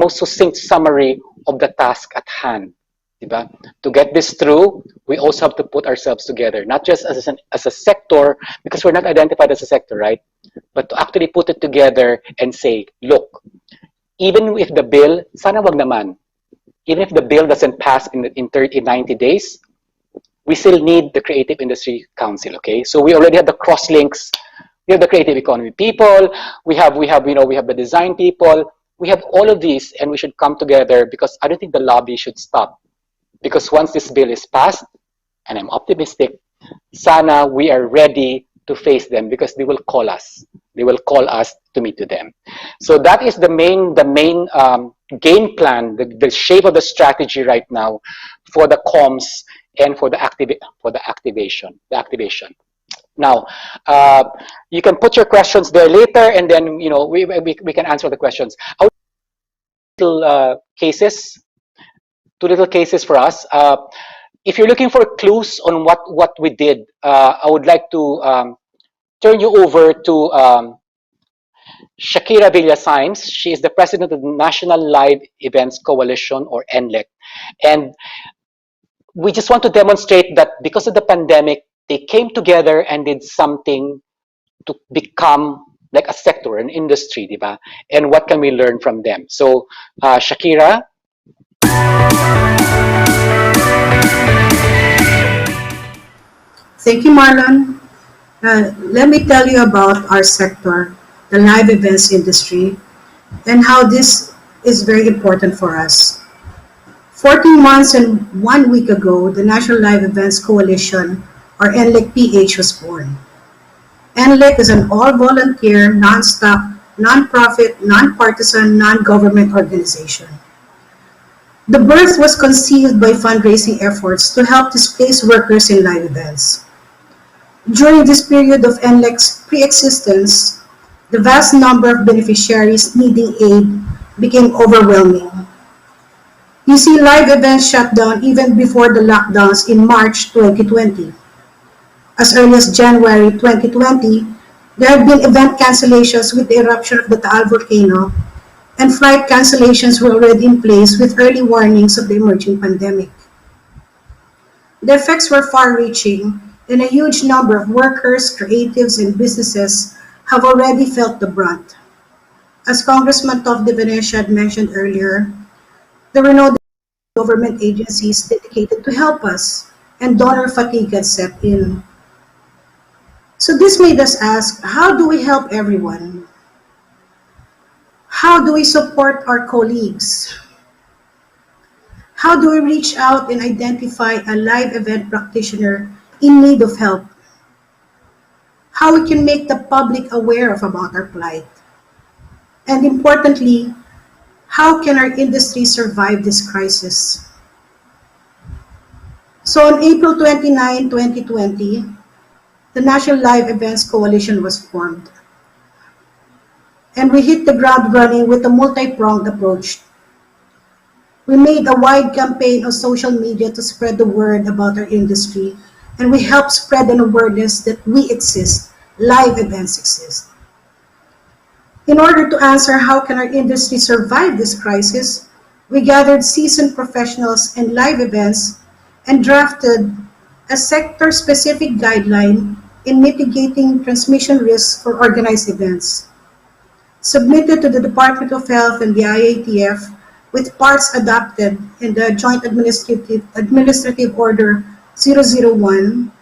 succinct summary of the task at hand. Diba? To get this through, we also have to put ourselves together, not just as a sector, because we're not identified as a sector, right? But to actually put it together and say, look, even if the bill, sana wag naman, even if the bill doesn't pass in 90 days, we still need the Creative Industry Council, okay? So we already have the cross-links. We have the creative economy people. We have the design people. We have all of these, and we should come together because I don't think the lobby should stop. Because once this bill is passed, and I'm optimistic, sana we are ready to face them because they will call us. They will call us to meet with them. So that is the main game plan, the shape of the strategy right now for the comms and for the activation. Now, you can put your questions there later, and then we can answer the questions. Two little cases for us. If you're looking for clues on what we did, I would like to turn you over to Shakira Villasainz. She is the president of the National Live Events Coalition, or NLEC. And we just want to demonstrate that because of the pandemic, they came together and did something to become like a sector, an industry, diba? And what can we learn from them? So, Shakira. Thank you, Marlon. Let me tell you about our sector, the live events industry, and how this is very important for us. 14 months and 1 week ago, the National Live Events Coalition, or NLEC-PH, was born. NLEC is an all-volunteer, non-stock, non-profit, non-partisan, non-government organization. The birth was conceived by fundraising efforts to help displaced workers in live events. During this period of NLEC's pre-existence, the vast number of beneficiaries needing aid became overwhelming. You see, live events shut down even before the lockdowns in March 2020. As early as January 2020, there had been event cancellations with the eruption of the Taal volcano, and flight cancellations were already in place with early warnings of the emerging pandemic. The effects were far-reaching, and a huge number of workers, creatives, and businesses have already felt the brunt. As Congressman Tov de Venecia had mentioned earlier, there were no government agencies dedicated to help us, and donor fatigue had set in. So this made us ask, how do we help everyone? How do we support our colleagues? How do we reach out and identify a live event practitioner in need of help? How we can make the public aware of about our plight? And importantly, how can our industry survive this crisis? So on April 29, 2020, the National Live Events Coalition was formed. And we hit the ground running with a multi-pronged approach. We made a wide campaign on social media to spread the word about our industry, and we helped spread an awareness that we exist, live events exist. In order to answer how can our industry survive this crisis, we gathered seasoned professionals in live events and drafted a sector-specific guideline in mitigating transmission risks for organized events, submitted to the Department of Health and the IATF, with parts adopted in the Joint Administrative Order 001.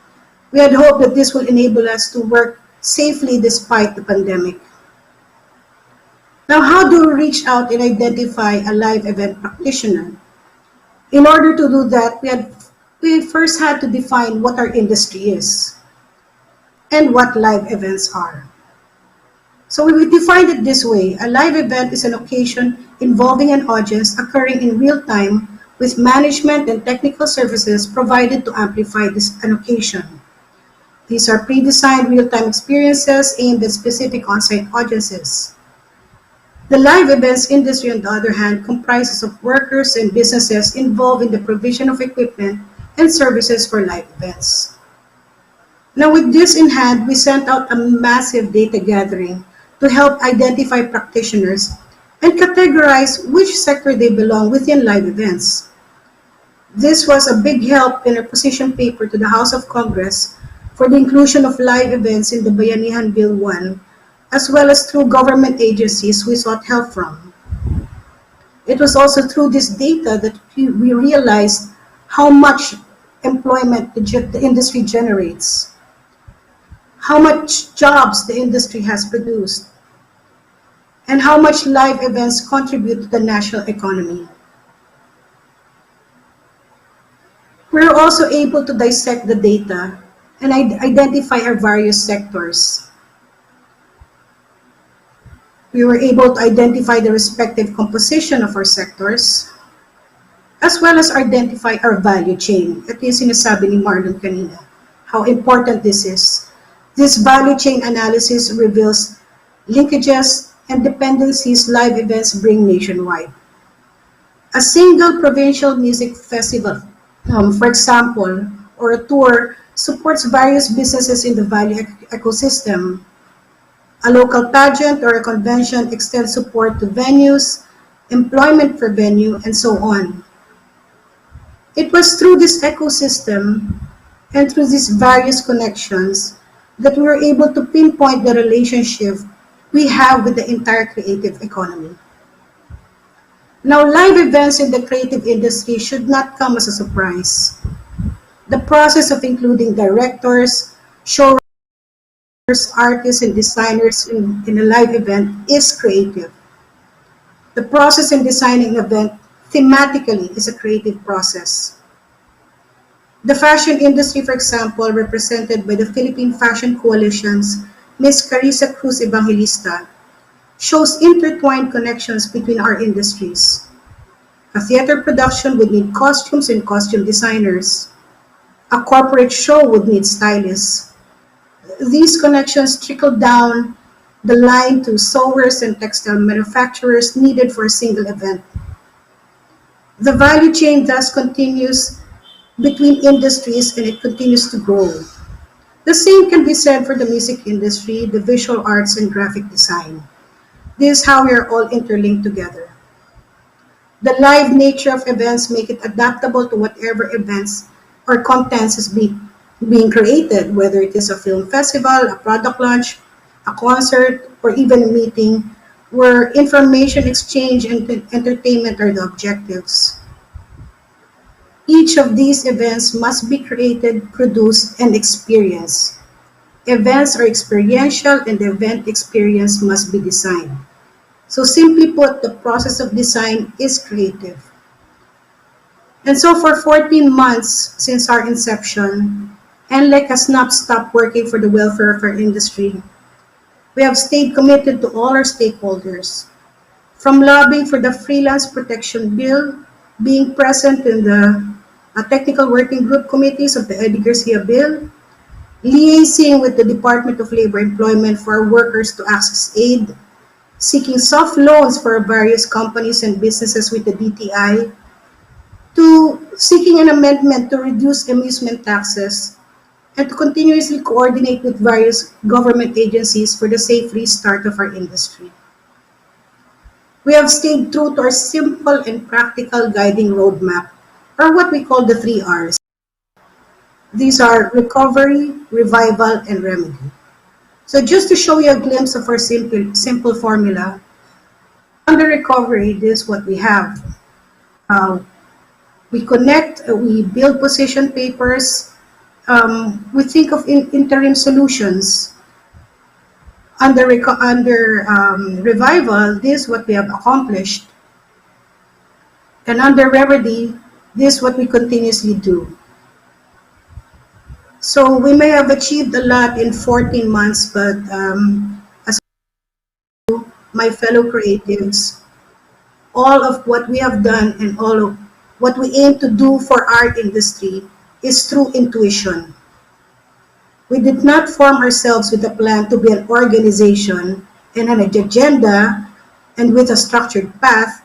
We had hoped that this will enable us to work safely despite the pandemic. Now, how do we reach out and identify a live event practitioner? In order to do that, we first had to define what our industry is and what live events are. So we defined it this way: a live event is an occasion involving an audience occurring in real time with management and technical services provided to amplify an occasion. These are pre-designed real-time experiences aimed at specific on-site audiences. The live events industry, on the other hand, comprises of workers and businesses involved in the provision of equipment and services for live events. Now, with this in hand, we sent out a massive data gathering to help identify practitioners and categorize which sector they belong within live events. This was a big help in our position paper to the House of Congress for the inclusion of live events in the Bayanihan Bill 1, as well as through government agencies we sought help from. It was also through this data that we realized how much employment the industry generates, how much jobs the industry has produced, and how much live events contribute to the national economy. We were also able to dissect the data and identify our various sectors. We were able to identify the respective composition of our sectors, as well as identify our value chain. Ito yung sinasabi ni Marlon kanina, how important this is. This value chain analysis reveals linkages and dependencies live events bring nationwide. A single provincial music festival, for example, or a tour supports various businesses in the value ecosystem. A local pageant or a convention extends support to venues, employment for venue, and so on. It was through this ecosystem and through these various connections that we were able to pinpoint the relationship we have with the entire creative economy. Now, live events in the creative industry should not come as a surprise. The process of including directors, showrunners, artists, and designers in a live event is creative. The process in designing an event thematically is a creative process. The fashion industry, for example, represented by the Philippine Fashion Coalition's Ms. Carissa Cruz Evangelista, shows intertwined connections between our industries. A theater production would need costumes and costume designers. A corporate show would need stylists. These connections trickle down the line to sewers and textile manufacturers needed for a single event. The value chain thus continues between industries and it continues to grow. The same can be said for the music industry, the visual arts, and graphic design. This is how we are all interlinked together. The live nature of events make it adaptable to whatever events or contents is being created, whether it is a film festival, a product launch, a concert, or even a meeting where information exchange and entertainment are the objectives. Each of these events must be created, produced, and experienced. Events are experiential and the event experience must be designed. So simply put, the process of design is creative. And so for 14 months since our inception, NLEC has not stopped working for the welfare of our industry. We have stayed committed to all our stakeholders, from lobbying for the Freelance Protection Bill, being present in the technical working group committees of the Eddie Garcia Bill, liaising with the Department of Labor Employment for our workers to access aid, seeking soft loans for various companies and businesses with the DTI, to seeking an amendment to reduce amusement taxes, and to continuously coordinate with various government agencies for the safe restart of our industry. We have stayed true to our simple and practical guiding roadmap, or what we call the 3 Rs. These are recovery, revival, and remedy. So just to show you a glimpse of our simple formula, under recovery, this is what we have. We connect, we build position papers, we think of interim solutions. Under revival, this is what we have accomplished. And under remedy, this is what we continuously do. So we may have achieved a lot in 14 months, but as my fellow creatives, all of what we have done and all of what we aim to do for our industry is through intuition. We did not form ourselves with a plan to be an organization and an agenda and with a structured path.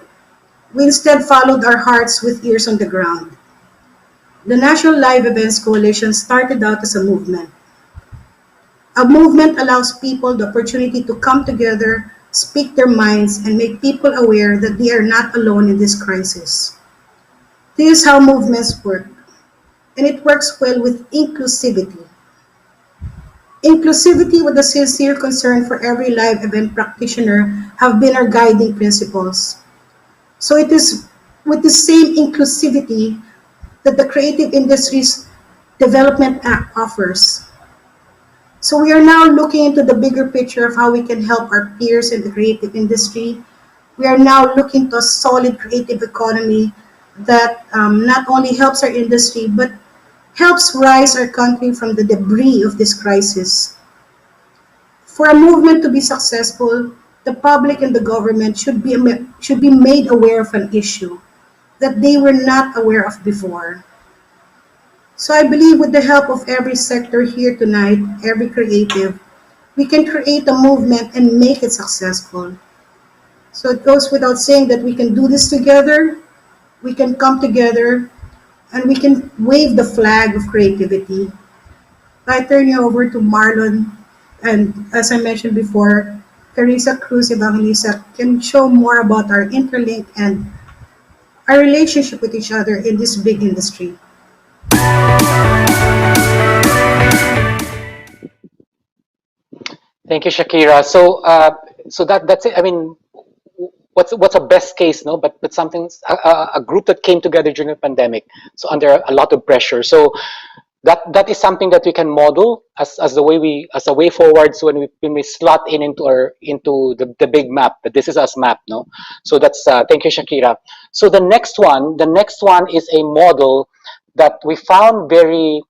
We instead followed our hearts with ears on the ground. The National Live Events Coalition started out as a movement. A movement allows people the opportunity to come together, speak their minds, and make people aware that they are not alone in this crisis. This is how movements work, and it works well with inclusivity. Inclusivity with a sincere concern for every live event practitioner have been our guiding principles. So it is with the same inclusivity that the Creative Industries Development Act offers. So we are now looking into the bigger picture of how we can help our peers in the creative industry. We are now looking to a solid creative economy that not only helps our industry, but helps rise our country from the debris of this crisis. For a movement to be successful, the public and the government should be made aware of an issue that they were not aware of before. So I believe with the help of every sector here tonight, every creative, we can create a movement and make it successful. So it goes without saying that we can do this together, we can come together, and we can wave the flag of creativity. I turn you over to Marlon, and as I mentioned before, Carissa Cruz Evangelista can show more about our interlink and our relationship with each other in this big industry. Thank you, Shakira. So that's it. I mean, what's a best case, no? But something a group that came together during the pandemic, so under a lot of pressure. So that is something that we can model as the way we as a way forward. So when we slot into the big map, that this is us map, no? So that's thank you, Shakira. So the next one is a model that we found very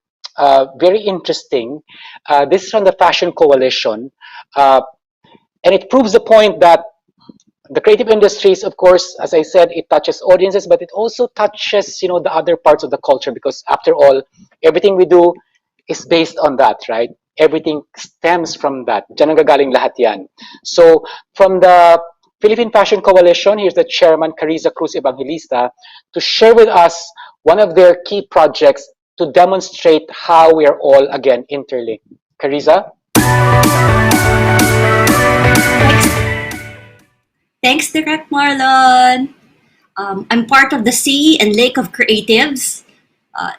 interesting. This is from the Fashion Coalition, and it proves the point that The creative industries, of course, as I said, it touches audiences, but it also touches, the other parts of the culture, because after all, everything we do is based on that, right? Everything stems from that. Diyan ang gagaling lahat yan. So, from the Philippine Fashion Coalition, here's the chairman, Carissa Cruz Evangelista, to share with us one of their key projects to demonstrate how we are all, again, interlinked. Carissa? Thanks, Direct Marlon. I'm part of the sea and lake of creatives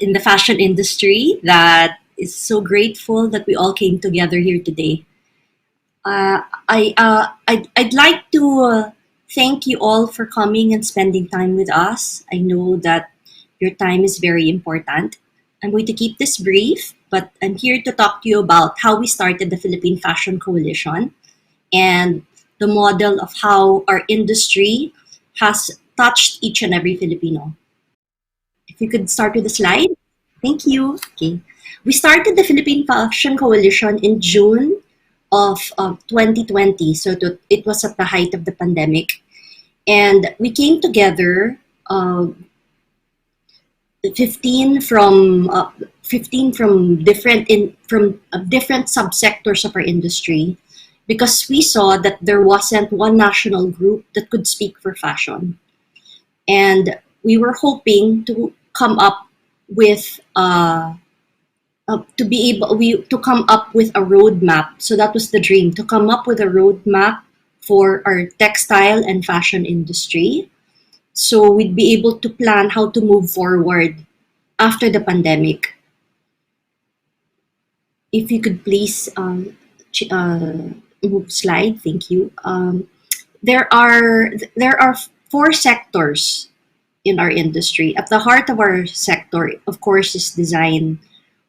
in the fashion industry that is so grateful that we all came together here today. I'd like to thank you all for coming and spending time with us. I know that your time is very important. I'm going to keep this brief, but I'm here to talk to you about how we started the Philippine Fashion Coalition and the model of how our industry has touched each and every Filipino. If you could start with the slide. Thank you. Okay. We started the Philippine Fashion Coalition in June of 2020. So it was at the height of the pandemic. And we came together 15 from 15 from different subsectors of our industry, because we saw that there wasn't one national group that could speak for fashion. And we were hoping to come up with to come up with a roadmap. So that was the dream, to come up with a roadmap for our textile and fashion industry. So we'd be able to plan how to move forward after the pandemic. If you could please move slide, thank you. There are 4 sectors in our industry. At the heart of our sector, of course, is design.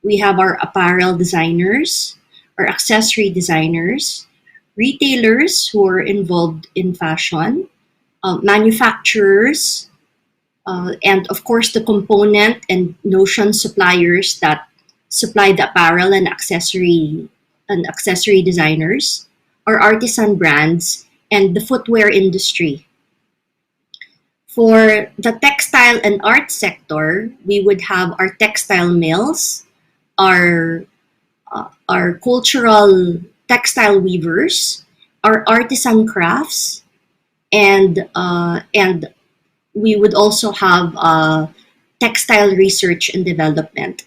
We have our apparel designers, our accessory designers, retailers who are involved in fashion, manufacturers, and of course the component and notion suppliers that supply the apparel and accessory designers, our artisan brands, and the footwear industry. For the textile and art sector, we would have our textile mills, our cultural textile weavers, our artisan crafts, and we would also have textile research and development.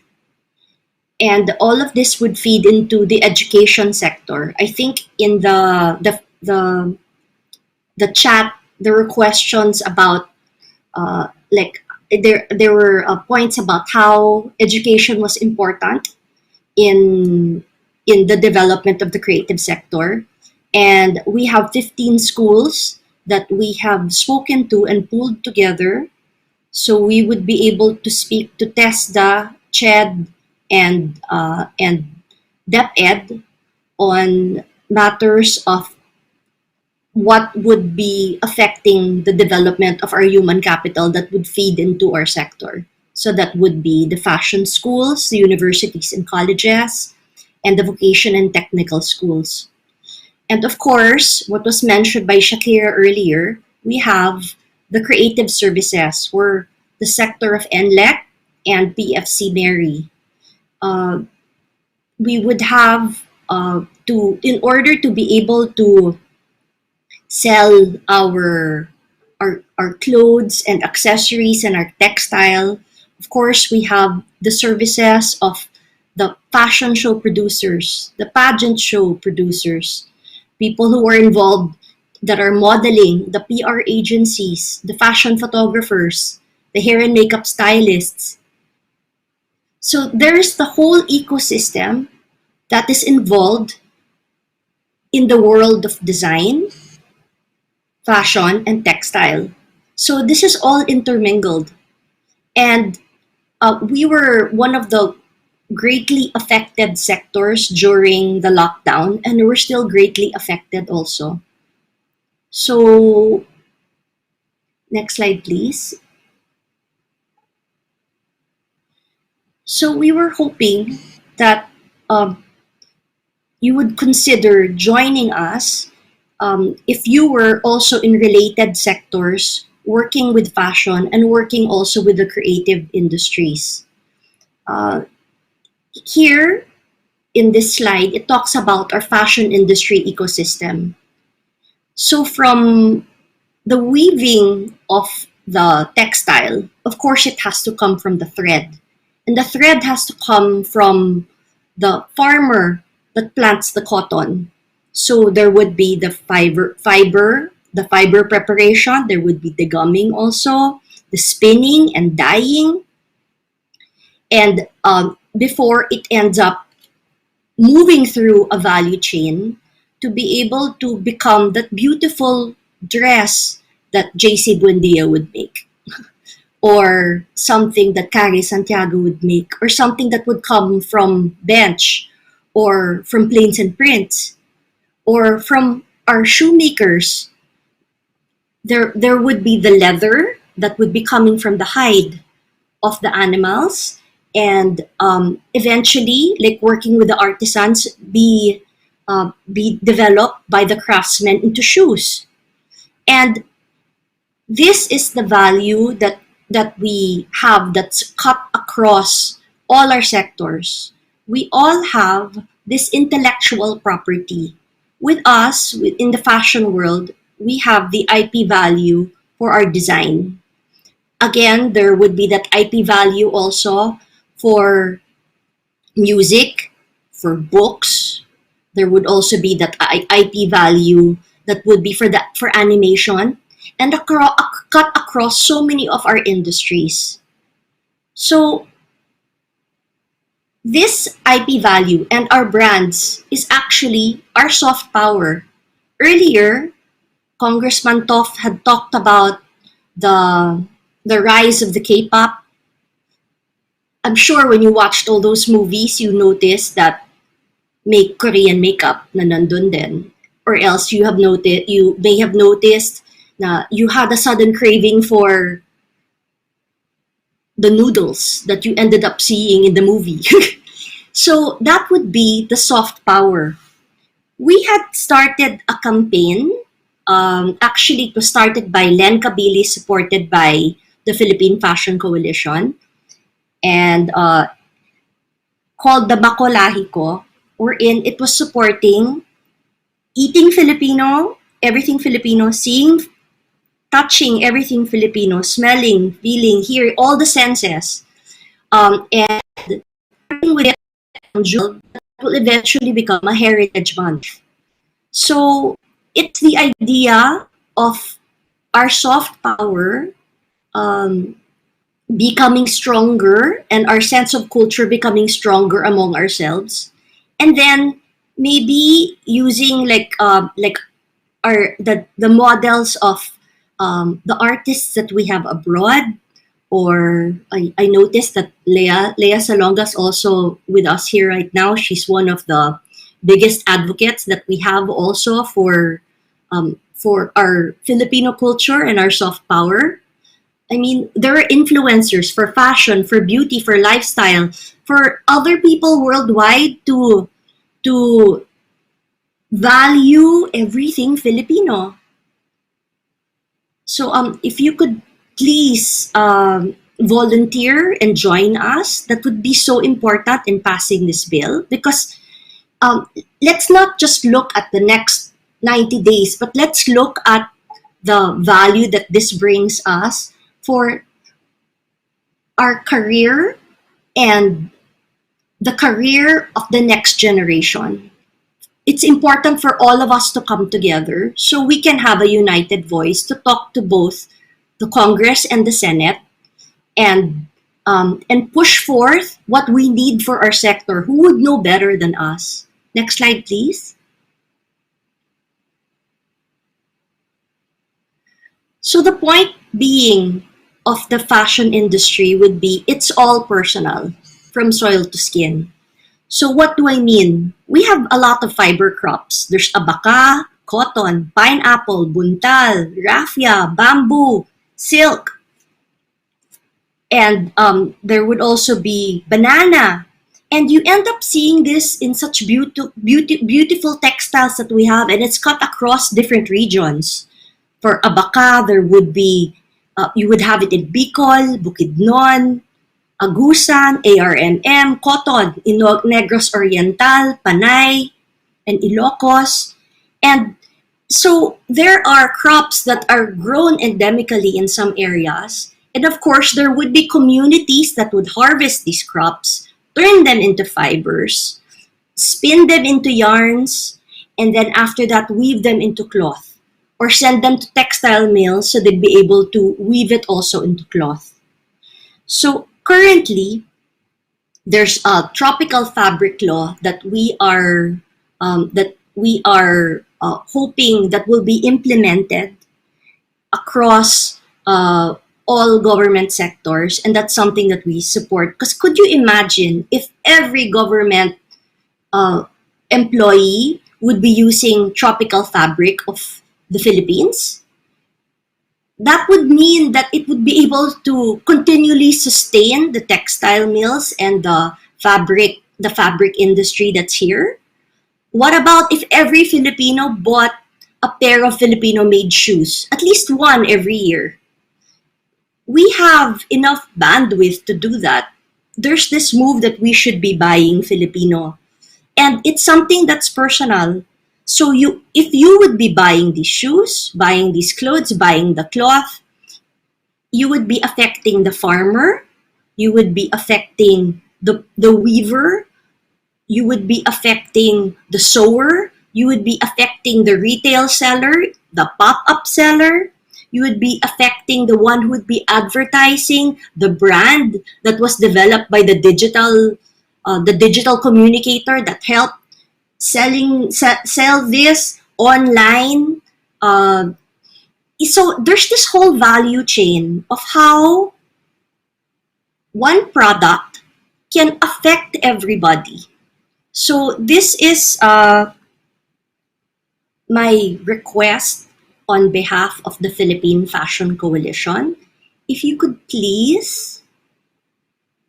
And all of this would feed into the education sector. I think in the chat there were questions about there were points about how education was important in the development of the creative sector. And we have 15 schools that we have spoken to and pulled together, so we would be able to speak to TESDA, CHED, and DepEd on matters of what would be affecting the development of our human capital that would feed into our sector. So that would be the fashion schools, the universities and colleges, and the vocation and technical schools. And of course, what was mentioned by Shakira earlier, we have the creative services, where the sector of NLEC and PFC Mary. We would have in order to be able to sell our clothes and accessories and our textile. Of course, we have the services of the fashion show producers, the pageant show producers, people who are involved that are modeling, the PR agencies, the fashion photographers, the hair and makeup stylists. So there's the whole ecosystem that is involved in the world of design, fashion, and textile. So this is all intermingled. And we were one of the greatly affected sectors during the lockdown, and we're still greatly affected also. So, next slide, please. So we were hoping that you would consider joining us if you were also in related sectors, working with fashion and working also with the creative industries. Uh, Here in this slide, it talks about our fashion industry ecosystem. So from the weaving of the textile, of course, it has to come from the thread. And the thread has to come from the farmer that plants the cotton. So there would be the the fiber preparation, there would be the gumming also, the spinning and dyeing, and before it ends up moving through a value chain to be able to become that beautiful dress that JC Buendia would make, or something that Carrie Santiago would make, or something that would come from Bench, or from Plains and Prints, or from our shoemakers. There would be the leather that would be coming from the hide of the animals, and eventually, like working with the artisans, be developed by the craftsmen into shoes. And this is the value that we have, that's cut across all our sectors. We all have this intellectual property. With us, in the fashion world, we have the IP value for our design. Again, there would be that IP value also for music, for books. There would also be that IP value that would be for animation, and cut across so many of our industries. So this IP value and our brands is actually our soft power. Earlier, Congressman Toff had talked about the rise of the K-pop. I'm sure when you watched all those movies, you noticed that make Korean makeup na nandun din. Or else you may have noticed na you had a sudden craving for the noodles that you ended up seeing in the movie. So that would be the soft power. We had started a campaign. Actually, it was started by Len Kabili, supported by the Philippine Fashion Coalition, and called the Bakolahi Ko, wherein it was supporting eating Filipino, everything Filipino, seeing, touching everything Filipino, smelling, feeling, hearing, all the senses, and with it, that will eventually become a heritage month. So it's the idea of our soft power becoming stronger, and our sense of culture becoming stronger among ourselves, and then maybe using like our the models of the artists that we have abroad. Or I noticed that Leia Salonga's also with us here right now. She's one of the biggest advocates that we have also for our Filipino culture and our soft power. I mean, there are influencers for fashion, for beauty, for lifestyle, for other people worldwide to value everything Filipino. So if you could please volunteer and join us, that would be so important in passing this bill, because let's not just look at the next 90 days, but let's look at the value that this brings us for our career and the career of the next generation. It's important for all of us to come together so we can have a united voice to talk to both the Congress and the Senate, and push forth what we need for our sector. Who would know better than us? Next slide, please. So the point being of the fashion industry would be, it's all personal, from soil to skin. So what do I mean? We have a lot of fiber crops. There's abaca, cotton, pineapple, buntal, raffia, bamboo, silk. And there would also be banana, And you end up seeing this in such beautiful textiles that we have, and it's cut across different regions. For Abaca, there would be, you would have it in Bicol, Bukidnon, Agusan, ARMM, Cotton, in Negros Oriental, Panay, and Ilocos. And so there are crops that are grown endemically in some areas. And of course, there would be communities that would harvest these crops, turn them into fibers, spin them into yarns, and then after that, weave them into cloth or send them to textile mills so they'd be able to weave it also into cloth. So currently, there's a tropical fabric law that we are hoping that will be implemented across all government sectors, and that's something that we support. Because could you imagine if every government employee would be using tropical fabric of the Philippines? That would mean that it would be able to continually sustain the textile mills and the fabric industry that's here. What about if every Filipino bought a pair of Filipino made shoes, at least one every year? We have enough bandwidth to do that. There's this move that we should be buying Filipino, and it's something that's personal. So if you would be buying these shoes, buying these clothes, buying the cloth, you would be affecting the farmer, you would be affecting the weaver, you would be affecting the sewer, you would be affecting the retail seller, the pop-up seller, you would be affecting the one who would be advertising the brand that was developed by the digital communicator that helped sell this online. So there's this whole value chain of how one product can affect everybody. So this is my request on behalf of the Philippine Fashion Coalition. If you could please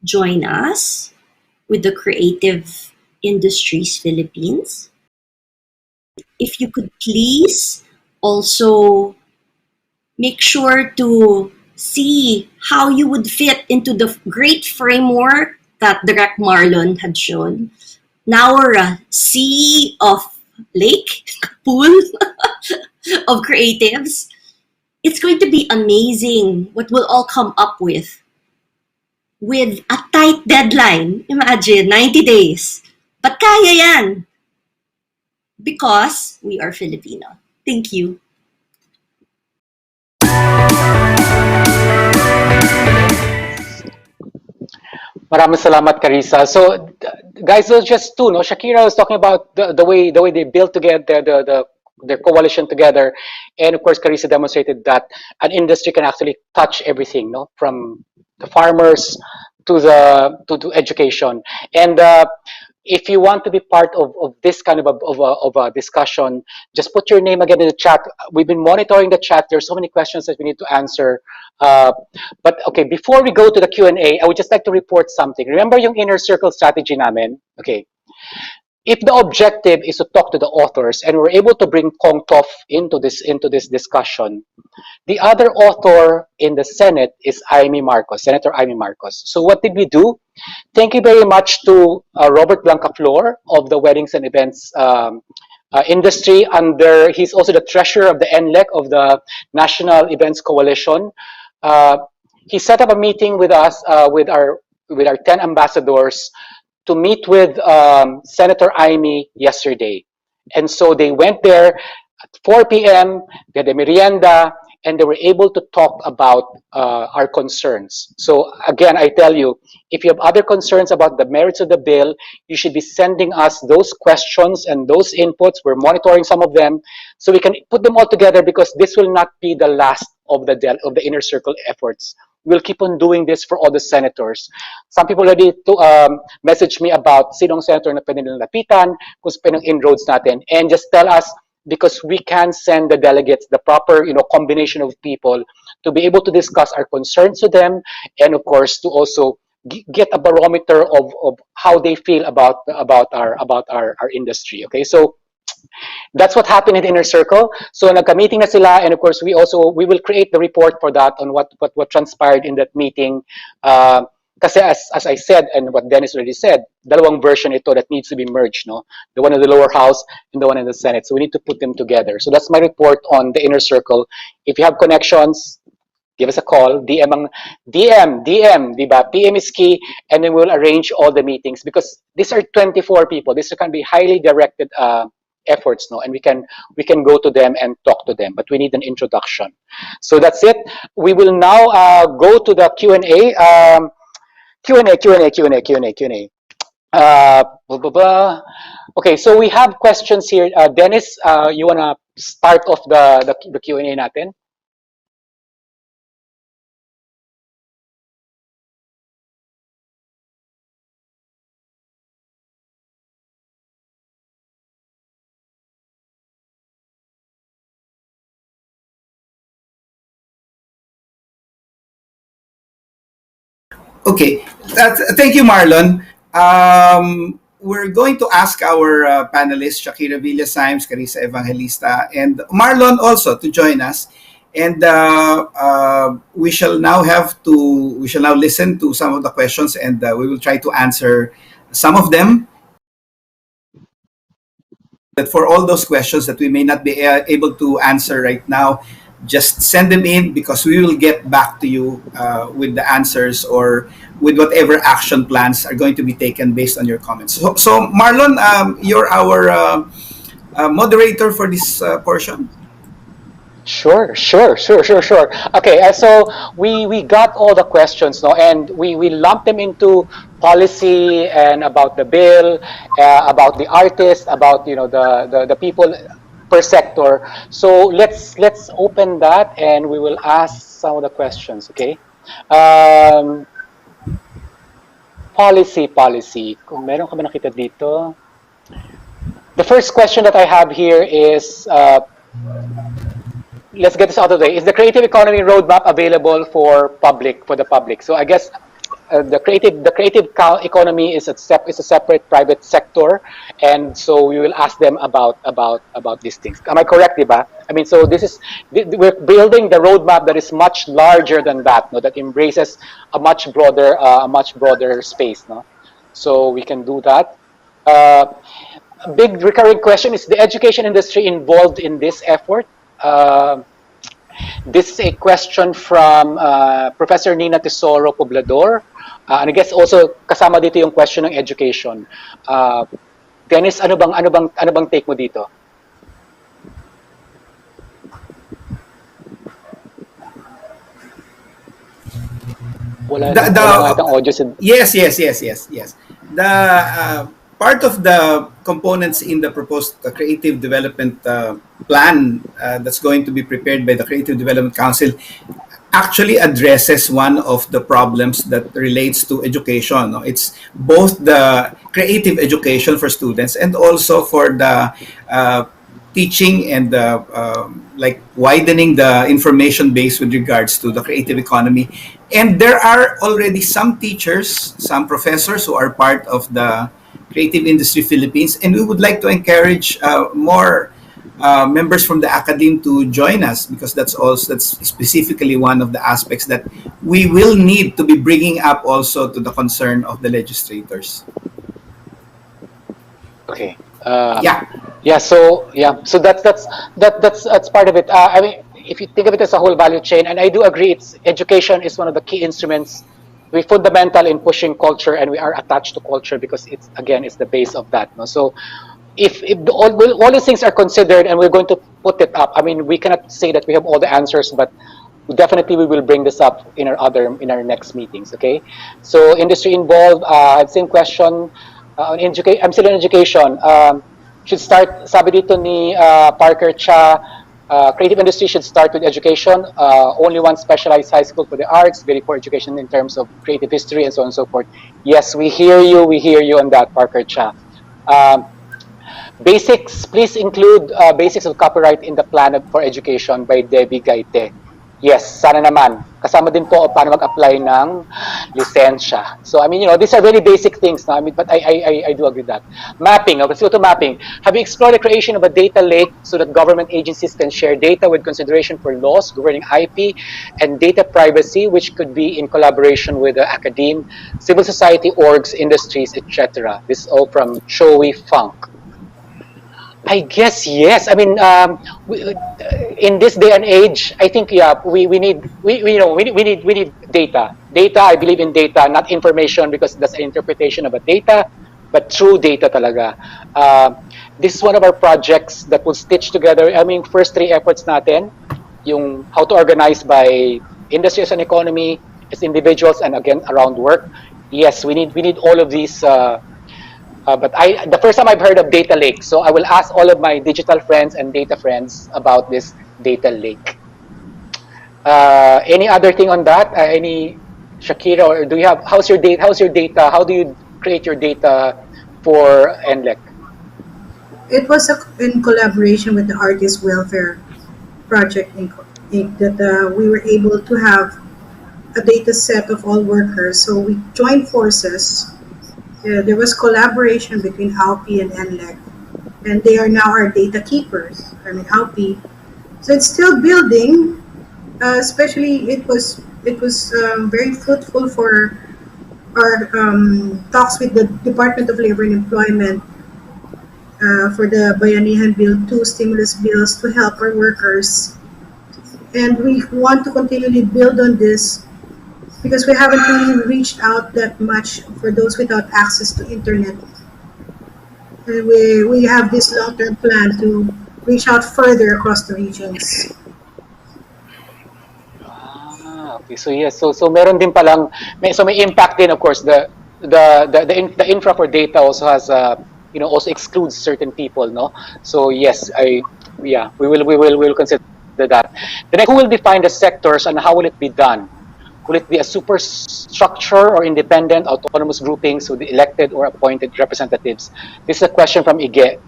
join us with the Creative Industries Philippines. If you could please also make sure to see how you would fit into the great framework that Direct Marlon had shown. Now we're a sea of lake, pool of creatives. It's going to be amazing what we'll all come up with a tight deadline. Imagine, 90 days. But kaya yan. Because we are Filipino. Thank you. Maraming salamat, Carissa. So, guys, those just two. No, Shakira was talking about the way they built together their coalition together, and of course, Carissa demonstrated that an industry can actually touch everything. No, from the farmers to education. And if you want to be part of this kind of a discussion, just put your name again in the chat. We've been monitoring the chat. There's so many questions that we need to answer. But okay, before we go to the Q&A, I would just like to report something. Remember yung inner circle strategy namin? Okay. If the objective is to talk to the authors and we're able to bring Kong Tof into this discussion, the other author in the Senate is Senator Amy Marcos. So what did we do? Thank you very much to Robert Blancaflor of the Weddings and Events industry. He's also the treasurer of the NLEC of the National Events Coalition. He set up a meeting with us with our 10 ambassadors to meet with Senator Amy yesterday. And so they went there at 4 p.m., they had a merienda, and they were able to talk about our concerns. So again, I tell you, if you have other concerns about the merits of the bill, you should be sending us those questions and those inputs. We're monitoring some of them so we can put them all together, because this will not be the last of the inner circle efforts. We'll keep on doing this for all the senators. Some people already message me about sinong senator na pwede nilang lapitan, kung sino inroads natin, and just tell us, because we can send the delegates the proper combination of people to be able to discuss our concerns to them, and of course to also get a barometer of how they feel about our industry. Okay, so that's what happened in the inner circle. So nagka-meeting na sila, and of course we will create the report for that on what transpired in that meeting. Kasi as I said, and what Dennis already said, dalawang version ito that needs to be merged, no? The one in the lower house and the one in the Senate. So we need to put them together. So that's my report on the inner circle. If you have connections, give us a call, DM, di ba? PM is key, and then we'll arrange all the meetings because these are 24 people. This can be highly directed efforts, no, and we can go to them and talk to them, but we need an introduction. So that's it. We will now go to the Q&A. Q&A. Blah, blah, blah. Okay, so we have questions here. Dennis, you wanna start off the Q&A natin? Okay, thank you, Marlon. We're going to ask our panelists, Shakira Villa-Symes, Carissa Evangelista, and Marlon also to join us. And we shall now listen to some of the questions, and we will try to answer some of them. But for all those questions that we may not be able to answer right now, just send them in because we will get back to you with the answers or with whatever action plans are going to be taken based on your comments. So Marlon, you're our moderator for this portion. Sure. Okay, so we got all the questions, no, and we lumped them into policy and about the bill, about the artist, about the people per sector. So let's open that and we will ask some of the questions. Okay, policy. Kung meron ka ba nakita dito? The first question that I have here is. Let's get this out of the way. Is the creative economy roadmap available for the public? So I guess the creative economy is a separate private sector, and so we will ask them about these things. Am I correct, diba? I mean, so we're building the roadmap that is much larger than that, no? That embraces a much broader space, no? So we can do that. A big recurring question is the education industry involved in this effort? This is a question from Professor Nina Tesoro Poblador. And I guess also kasama dito yung question ng education. Dennis, ano bang take mo dito? Wala natang audio. Yes. The part of the components in the proposed creative development plan that's going to be prepared by the Creative Development Council actually addresses one of the problems that relates to education. No? It's both the creative education for students and also for the teaching and like widening the information base with regards to the creative economy. And there are already some teachers, some professors who are part of the Creative Industry Philippines, and we would like to encourage more members from the academe to join us because that's specifically one of the aspects that we will need to be bringing up also to the concern of the legislators. Okay. So that's part of it. I mean, if you think of it as a whole value chain, and I do agree, education is one of the key instruments. We're fundamental in pushing culture, and we are attached to culture because it's the base of that. No? So if all these things are considered and we're going to put it up, I mean, we cannot say that we have all the answers, but definitely we will bring this up in our next meetings. Okay, so industry involved. Same question on education. I'm still in education. Should start. Sabi dito ni Parker Cha. Creative industry should start with education. Only one specialized high school for the arts, very poor education in terms of creative history and so on and so forth. Yes, we hear you on that, Parker Cha. Basics, please include basics of copyright in the plan for education by Debbie Gaite. Yes, sana naman. Kasama din po paano mag-apply ng lisensya. So, I mean, these are very basic things. No? I mean, but I do agree with that. Mapping. Okay, let's go to mapping. Have you explored the creation of a data lake so that government agencies can share data with consideration for laws governing IP and data privacy, which could be in collaboration with the academe, civil society orgs, industries, etc.? This is all from Joey Funk. I guess yes. I mean, in this day and age, I think we need we need data. Data. I believe in data, not information, because that's an interpretation of a data, but true data talaga. This is one of our projects that will stitch together. I mean, first three efforts natin, yung how to organize by industry as an economy, as individuals, and again around work. Yes, we need all of these. But the first time I've heard of data lake, so I will ask all of my digital friends and data friends about this data lake. Any other thing on that? Any Shakira, or do you have? How's your data? How's your data? How do you create your data for NLEC? It was in collaboration with the Artist Welfare Project Inc. that we were able to have a data set of all workers. So we joined forces. There was collaboration between ALPI and NLEC, and they are now our data keepers. I mean, ALPI. So it's still building. Especially, it was very fruitful for our talks with the Department of Labor and Employment for the Bayanihan Bill 2 stimulus bills to help our workers. And we want to continually build on this because we haven't really reached out that much for those without access to internet. And we have this long-term plan to reach out further across the regions. Okay, so yes, so meron din palang may impact din, of course. The infra for data also has also excludes certain people, no? So yes, we will consider that. The next, who will define the sectors and how will it be done? Will it be a superstructure or independent autonomous groupings with elected or appointed representatives? This is a question from Ige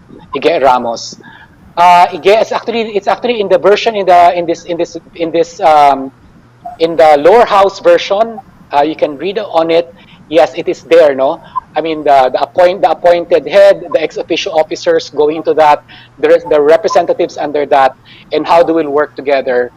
Ramos. Ige, it's actually in the version in the lower house version. You can read on it. Yes, it is there, no? I mean, the appointed head, the ex officio officers going into that, the representatives under that, and how they will work together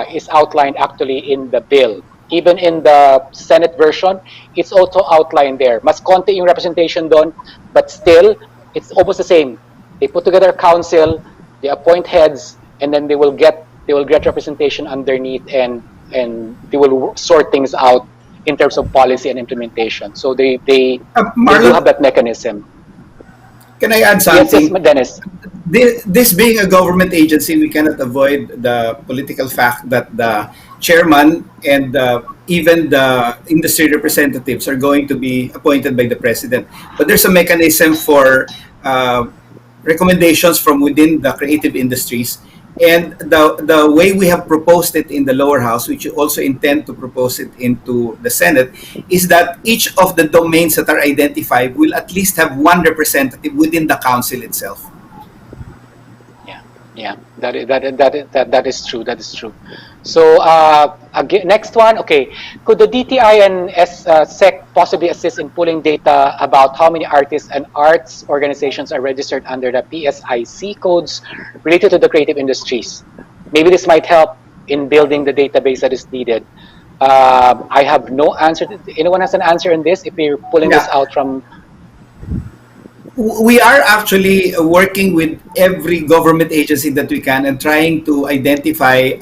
is outlined actually in the bill. Even in the Senate version, it's also outlined there. Mas konti yung representation doon, but still, it's almost the same. They put together a council, they appoint heads, and then they will get representation underneath, and they will sort things out in terms of policy and implementation. So they do have that mechanism. Can I add something? Yes, Dennis. This being a government agency, we cannot avoid the political fact that the chairman and even the industry representatives are going to be appointed by the president. But there's a mechanism for recommendations from within the creative industries. And the way we have proposed it in the lower house, which you also intend to propose it into the Senate, is that each of the domains that are identified will at least have one representative within the council itself. Yeah, that is true. That is true. So again, next one. Okay, could the DTI and SEC possibly assist in pulling data about how many artists and arts organizations are registered under the PSIC codes related to the creative industries? Maybe this might help in building the database that is needed. I have no answer. Anyone has an answer in this? If we're pulling this out from. We are actually working with every government agency that we can and trying to identify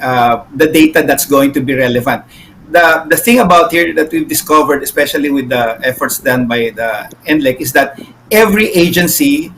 the data that's going to be relevant. The thing about here that we've discovered, especially with the efforts done by the NLEC, is that every agency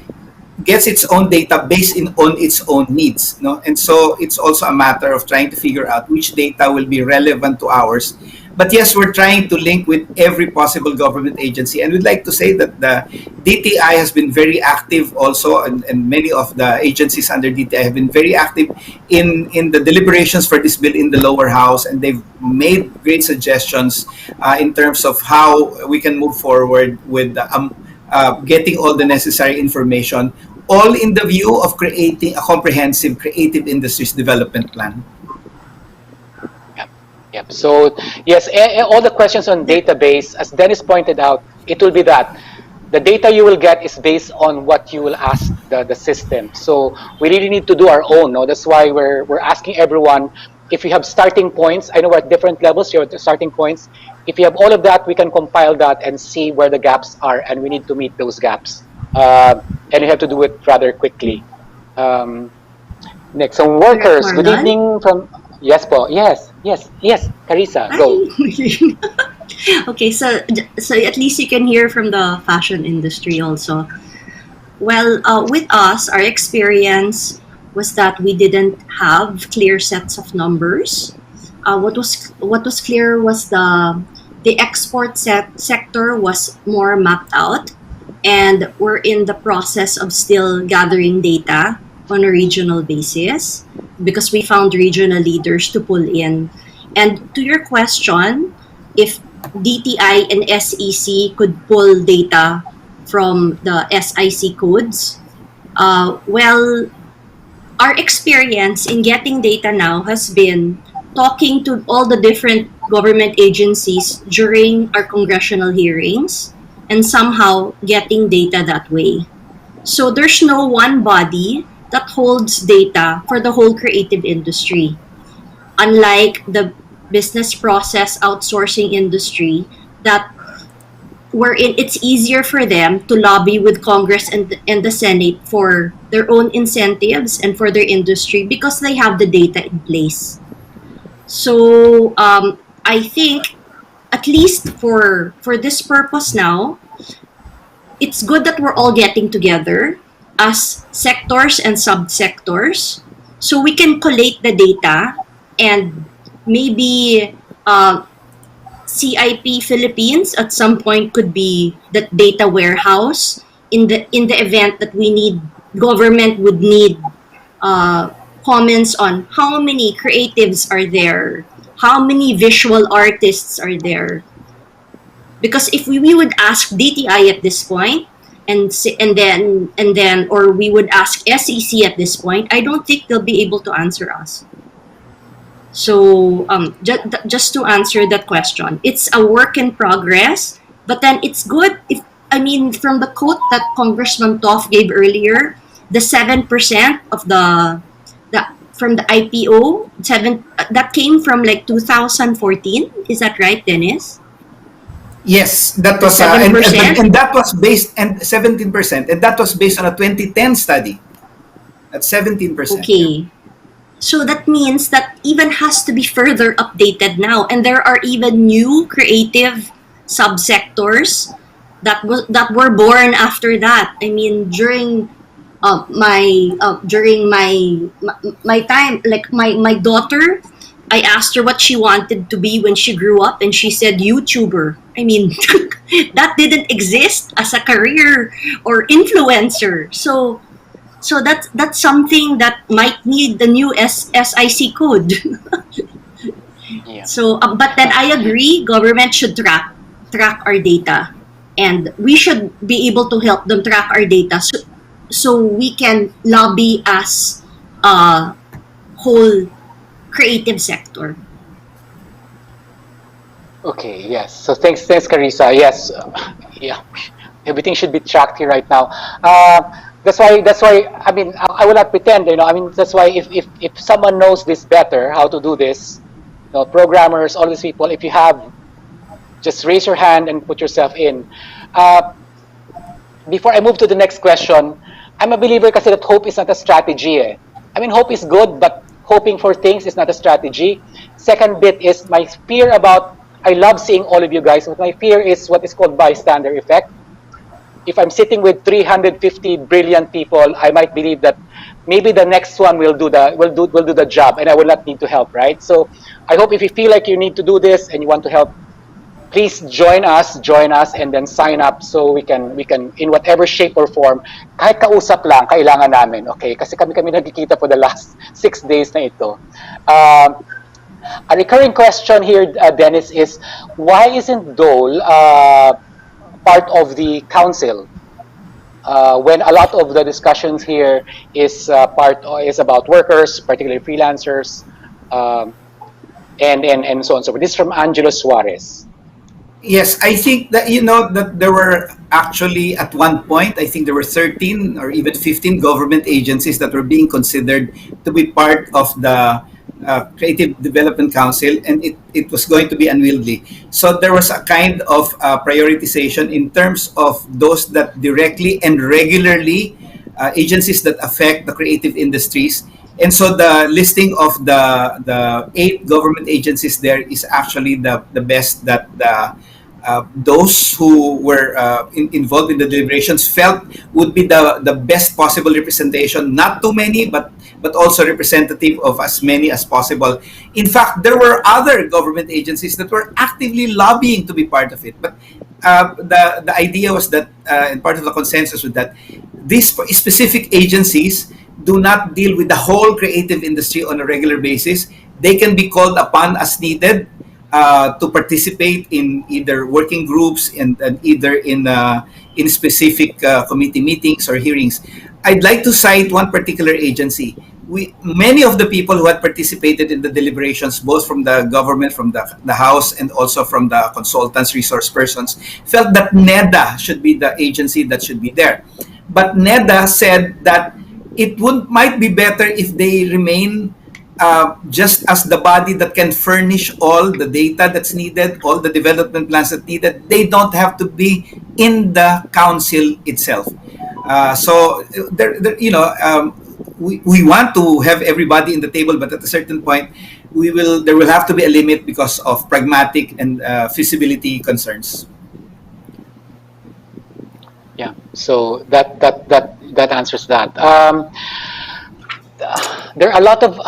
gets its own data based on its own needs, no? And so it's also a matter of trying to figure out which data will be relevant to ours. But yes, we're trying to link with every possible government agency, and we'd like to say that the DTI has been very active also, and many of the agencies under DTI have been very active in the deliberations for this bill in the lower house, and they've made great suggestions in terms of how we can move forward with getting all the necessary information, all in the view of creating a comprehensive creative industries development plan. Yep. So yes, all the questions on database, as Dennis pointed out, it will be that the data you will get is based on what you will ask the system. So we really need to do our own. No, that's why we're asking everyone if you have starting points. I know we're at different levels. You have the starting points. If you have all of that, we can compile that and see where the gaps are, and we need to meet those gaps. And you have to do it rather quickly. Um, Next, some Correct, workers. Good Marlon? evening from yes, po. Yes. Carissa, go. Hi. Okay, so at least you can hear from the fashion industry also. Well, with us, our experience was that we didn't have clear sets of numbers. What was clear was the export sector was more mapped out, and we're in the process of still gathering data on a regional basis because we found regional leaders to pull in. And to your question, if DTI and SEC could pull data from the SIC codes, well, our experience in getting data now has been talking to all the different government agencies during our congressional hearings and somehow getting data that way. So there's no one body that holds data for the whole creative industry. Unlike the business process outsourcing industry that wherein it's easier for them to lobby with Congress and the Senate for their own incentives and for their industry because they have the data in place. So I think at least for this purpose now, it's good that we're all getting together as sectors and subsectors so we can collate the data and maybe CIP Philippines at some point could be that data warehouse in the event that we need government would need uh, comments on how many creatives are there, how many visual artists are there. Because if we would ask DTI at this point, and then or we would ask SEC at this point, I don't think they'll be able to answer us. So just to answer that question, it's a work in progress. But then it's good if I mean from the quote that Congressman Toff gave earlier, the 7% of the from the IPO that came from like 2014. Is that right, Dennis? Yes, that The was seven and percent. that was based and 17%, and that was based on a 2010 study at 17%. Okay. So that means that even has to be further updated now, and there are even new creative subsectors that were born after that. I mean, during my time, like my daughter, I asked her what she wanted to be when she grew up, and she said YouTuber. I mean, that didn't exist as a career or influencer. So that's something that might need the new SIC code. Yeah. So, but then I agree, government should track our data, and we should be able to help them track our data, so we can lobby as a whole creative sector. Okay. Yes. So thanks, Carissa. Yes. Yeah. Everything should be tracked here right now. That's why. I mean, I will not pretend. I mean, that's why if someone knows this better, how to do this, programmers, all these people, if you have, just raise your hand and put yourself in. Uh, Before I move to the next question, I'm a believer kasi that hope is not a strategy. I mean, hope is good, but hoping for things is not a strategy. Second bit is my fear about, I love seeing all of you guys, but my fear is what is called bystander effect. If I'm sitting with 350 brilliant people, I might believe that maybe the next one will do the job, and I will not need to help, right? So I hope if you feel like you need to do this and you want to help, please join us, and then sign up so we can in whatever shape or form, kahit kausap lang kailangan namin, okay? Kasi kami nagkikita for the last 6 days na ito. A recurring question here, Dennis, is why isn't Dole part of the council? When a lot of the discussions here is about workers, particularly freelancers. Um, and so on and so forth. This is from Angelo Suarez. Yes, I think that that there were actually at one point, I think there were 13 or even 15 government agencies that were being considered to be part of the Creative Development Council, and it was going to be unwieldy. So there was a kind of prioritization in terms of those that directly and regularly agencies that affect the creative industries. And so the listing of the 8 government agencies there is actually the best that those who were involved in the deliberations felt would be the best possible representation. Not too many, but also representative of as many as possible. In fact, there were other government agencies that were actively lobbying to be part of it. But the idea was that, and part of the consensus was that these specific agencies do not deal with the whole creative industry on a regular basis. They can be called upon as needed to participate in either working groups and either in specific committee meetings or hearings. I'd like to cite one particular agency. Many of the people who had participated in the deliberations, both from the government, from the House, and also from the consultants, resource persons, felt that NEDA should be the agency that should be there. But NEDA said that might be better if they remain just as the body that can furnish all the data that's needed, all the development plans that needed. They don't have to be in the council itself. So we want to have everybody in the table, but at a certain point, there will have to be a limit because of pragmatic and feasibility concerns. Yeah, so that answers that. There are a lot of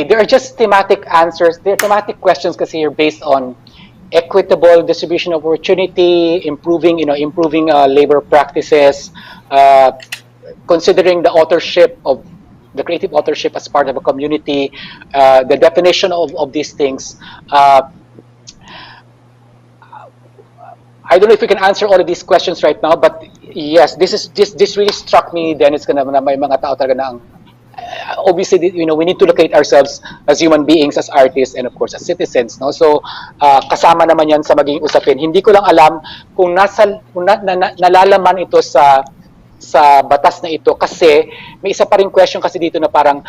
there are just thematic answers. There are thematic questions because here based on equitable distribution of opportunity, improving labor practices, considering the authorship of the creative authorship as part of a community, the definition of these things. I don't know if we can answer all of these questions right now, but yes, this really struck me. Then it's gonna may mga tao talaga na obviously, we need to locate ourselves as human beings, as artists, and of course as citizens, no? So kasama naman yan sa magiging usapin. Hindi ko lang alam kung nalalaman ito sa batas na ito, kasi may isa pa ring question kasi dito na parang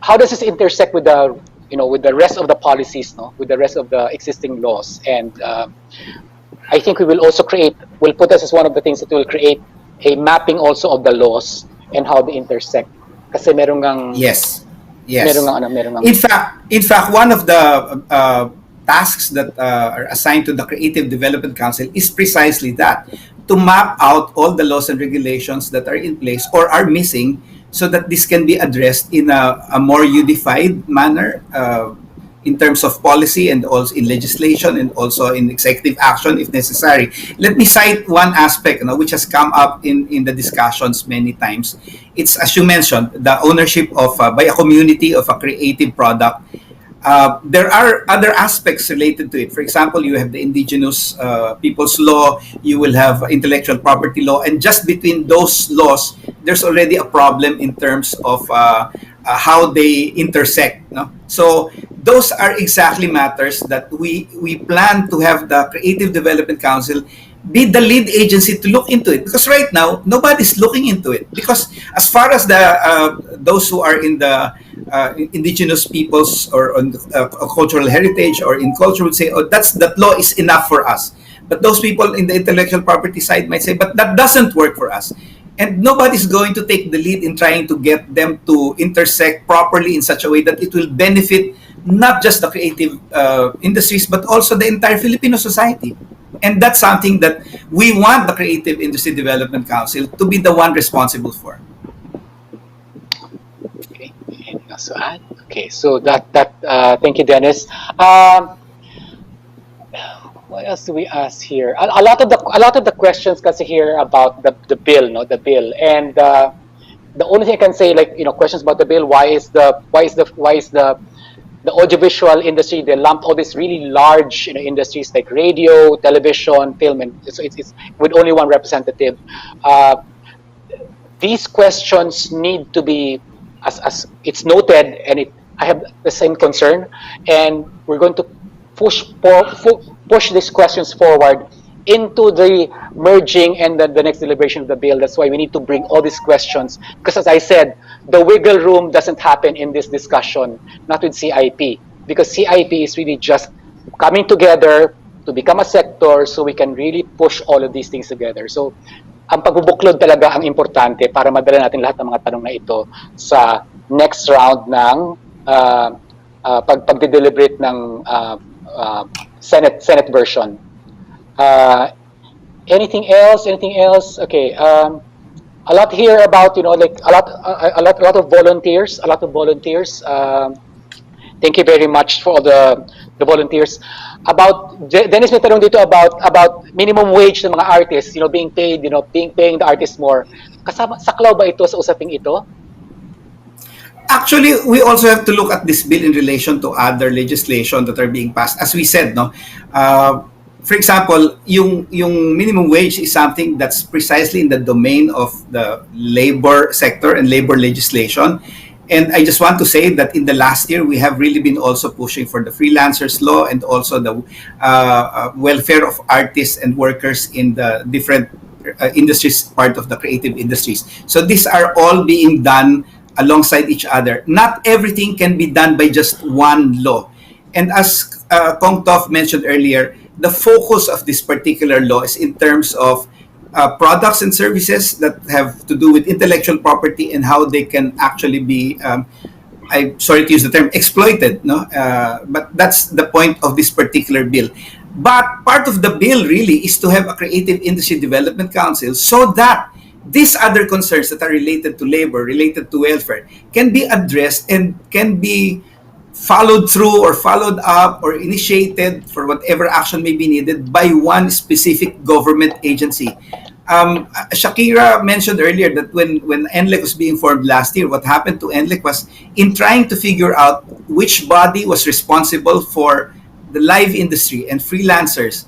how does this intersect with the with the rest of the policies, no? With the rest of the existing laws. And I think we'll put this as one of the things that will create a mapping also of the laws and how they intersect. Kasi meron ngang yes. Meron ngang In fact, one of the tasks that are assigned to the Creative Development Council is precisely that, to map out all the laws and regulations that are in place or are missing, so that this can be addressed in a more unified manner in terms of policy and also in legislation and also in executive action if necessary. Let me cite one aspect which has come up in the discussions many times. It's, as you mentioned, the ownership of by a community of a creative product. There are other aspects related to it. For example, you have the indigenous people's law, you will have intellectual property law, and just between those laws, there's already a problem in terms of how they intersect. No? So those are exactly matters that we plan to have the Creative Development Council be the lead agency to look into it, because right now nobody's looking into it, because as far as those who are in the indigenous peoples or on cultural heritage or in culture would say, oh, that law is enough for us. But those people in the intellectual property side might say, but that doesn't work for us. And nobody's going to take the lead in trying to get them to intersect properly in such a way that it will benefit not just the creative industries, but also the entire Filipino society. And that's something that we want the Creative Industry Development Council to be the one responsible for. Okay, anything else to add? Okay, so that thank you, Dennis. What else do we ask here? A lot of the questions kasi here about the bill, no, the bill, and the only thing I can say, questions about the bill. Why is the audiovisual industry, they lumped all these really large industries like radio, television, film, and so it's with only one representative. These questions need to be, as it's noted, and I have the same concern, and we're going to push these questions forward into the merging and the next deliberation of the bill. That's why we need to bring all these questions, because as I said, the wiggle room doesn't happen in this discussion, not with CIP, because CIP is really just coming together to become a sector so we can really push all of these things together. So ang pagbubuklod talaga ang importante para madala natin lahat ng mga tanong na ito sa next round ng pagde-deliberate ng Senate version. Anything else? Okay. A lot here about, like a lot of volunteers. Thank you very much for all the volunteers. About Dennis may tanong dito about minimum wage ng mga artists, being paying the artists more. Kasama saklaw ba ito sa usaping ito? Actually, we also have to look at this bill in relation to other legislation that are being passed. As we said, no, for example, yung minimum wage is something that's precisely in the domain of the labor sector and labor legislation. And I just want to say that in the last year, we have really been also pushing for the freelancers law and also the welfare of artists and workers in the different industries, part of the creative industries. So these are all being done alongside each other. Not everything can be done by just one law. And as Kong Tof mentioned earlier, the focus of this particular law is in terms of products and services that have to do with intellectual property and how they can actually be, I'm sorry to use the term, exploited. No, but that's the point of this particular bill. But part of the bill really is to have a creative industry development council so that these other concerns that are related to labor, related to welfare, can be addressed and can be followed through or followed up or initiated for whatever action may be needed by one specific government agency. Shakira mentioned earlier that when NLEC was being formed last year, what happened to NLEC was in trying to figure out which body was responsible for the live industry and freelancers.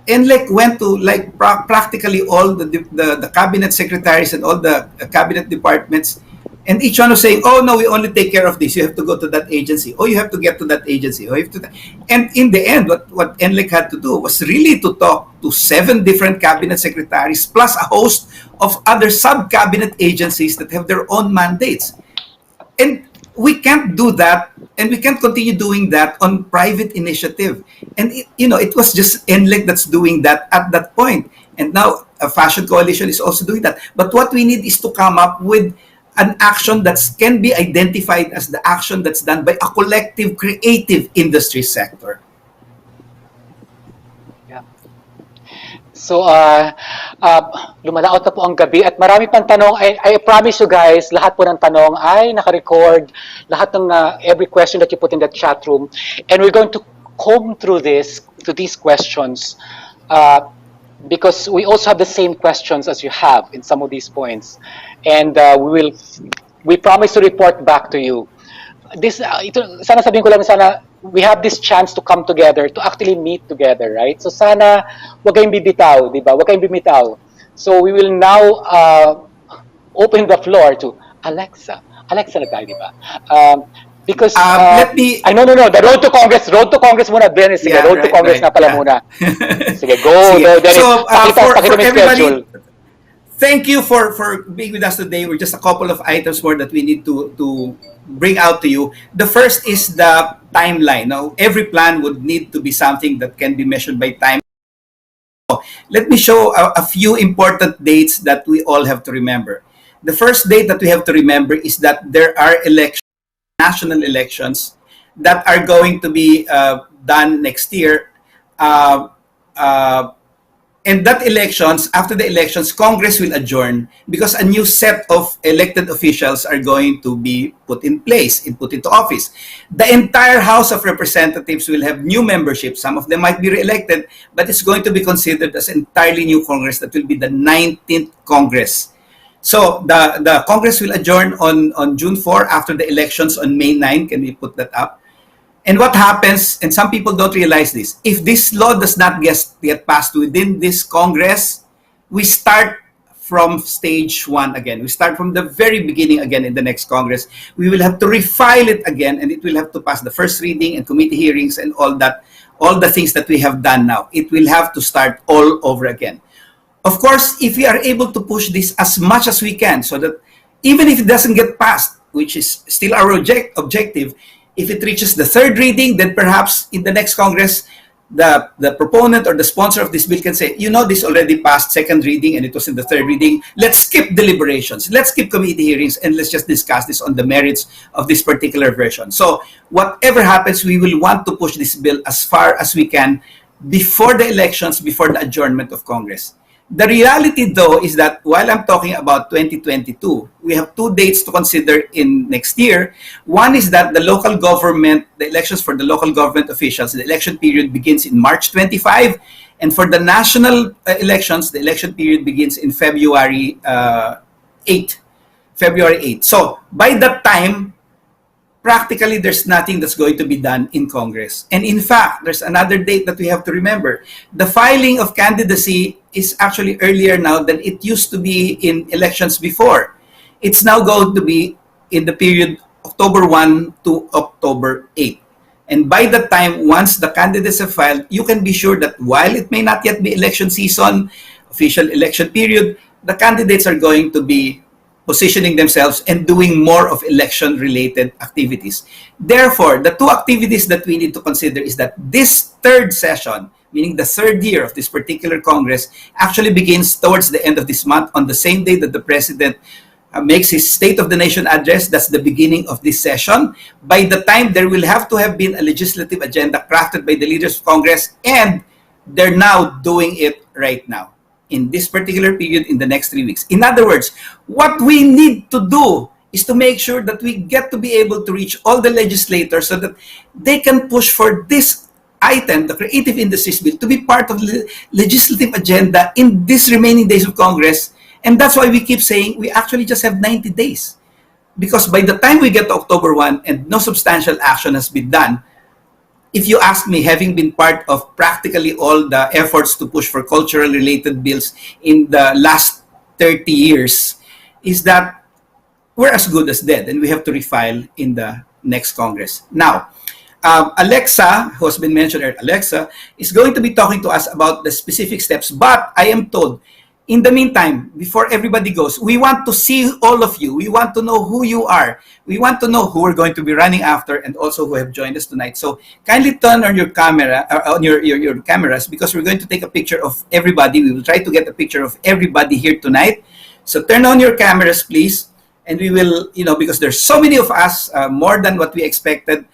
NLEC went to like practically all the cabinet secretaries and all the cabinet departments, and each one was saying, "Oh no, we only take care of this. You have to go to that agency. Oh, you have to get to that agency. Oh, you have to." And in the end, what NLEC had to do was really to talk to 7 different cabinet secretaries plus a host of other sub-cabinet agencies that have their own mandates. And we can't do that, and we can't continue doing that on private initiative. And it was just NLEC that's doing that at that point. And now a Fashion Coalition is also doing that. But what we need is to come up with an action that can be identified as the action that's done by a collective creative industry sector. So, lumalaot na po ang gabi at marami pang tanong. I promise you guys, lahat po ng tanong ay naka-record. Lahat ng every question that you put in the chat room. And we're going to comb through these questions because we also have the same questions as you have in some of these points. And we promise to report back to you. Sana sabihin ko lang, sana we have this chance to come together, to actually meet together, right? So sana wag kayong bibitaw, di ba? Wag kayong bibitaw. So we will now open the floor to Alexa. Alexa na tayo, di ba? Because let me. No. The road to Congress muna, Dennis. Sige, road to Congress na pala muna. Sige, go, Dennis. So for everybody, schedule. thank you for being with us today. We're just a couple of items more that we need to bring out to you. The first is the timeline. Now, every plan would need to be something that can be measured by time. Let me show a few important dates that we all have to remember. The first date that we have to remember is that there are national elections that are going to be done next year. And that after the elections, Congress will adjourn because a new set of elected officials are going to be put in place and put into office. The entire House of Representatives will have new membership. Some of them might be re-elected, but it's going to be considered as entirely new Congress. That will be the 19th Congress. So the Congress will adjourn on June 4 after the elections on May 9. Can we put that up? And what happens, and some people don't realize this, if this law does not get passed within this Congress, we start from stage one again. We start from the very beginning again in the next Congress. We will have to refile it again, and it will have to pass the first reading and committee hearings and all that, all the things that we have done now. It will have to start all over again. Of course, if we are able to push this as much as we can, so that even if it doesn't get passed, which is still our objective, if it reaches the third reading, then perhaps in the next Congress, the proponent or the sponsor of this bill can say, you know, this already passed second reading and it was in the third reading. Let's skip deliberations. Let's skip committee hearings and let's just discuss this on the merits of this particular version. So whatever happens, we will want to push this bill as far as we can before the elections, before the adjournment of Congress. The reality, though, is that while I'm talking about 2022, we have two dates to consider in next year. One is that the local government, the elections for the local government officials, the election period begins in March 25. And for the national elections, the election period begins in February 8. February 8. So by that time, practically there's nothing that's going to be done in Congress. And in fact, there's another date that we have to remember. The filing of candidacy is actually earlier now than it used to be in elections before. It's now going to be in the period October 1 to October 8. And by that time, once the candidates have filed, you can be sure that while it may not yet be election season, official election period, the candidates are going to be positioning themselves and doing more of election-related activities. Therefore, the two activities that we need to consider is that this third session, meaning the third year of this particular Congress, actually begins towards the end of this month on the same day that the President makes his State of the Nation address. That's the beginning of this session. By the time, there will have to have been a legislative agenda crafted by the leaders of Congress, and they're now doing it right now, in this particular period, in the next 3 weeks. In other words, what we need to do is to make sure that we get to be able to reach all the legislators so that they can push for this item, the Creative Industries Bill, to be part of the legislative agenda in these remaining days of Congress. And that's why we keep saying we actually just have 90 days. Because by the time we get to October 1 and no substantial action has been done, if you ask me, having been part of practically all the efforts to push for cultural-related bills in the last 30 years, is that we're as good as dead, and we have to refile in the next Congress. Now, Alexa, who has been mentioned earlier, Alexa, is going to be talking to us about the specific steps, but I am told, in the meantime, before everybody goes, we want to see all of you. We want to know who you are. We want to know who we're going to be running after and also who have joined us tonight. So kindly turn on your camera, on your cameras, because we're going to take a picture of everybody. We will try to get a picture of everybody here tonight. So turn on your cameras, please. And we will, because there's so many of us, more than what we expected.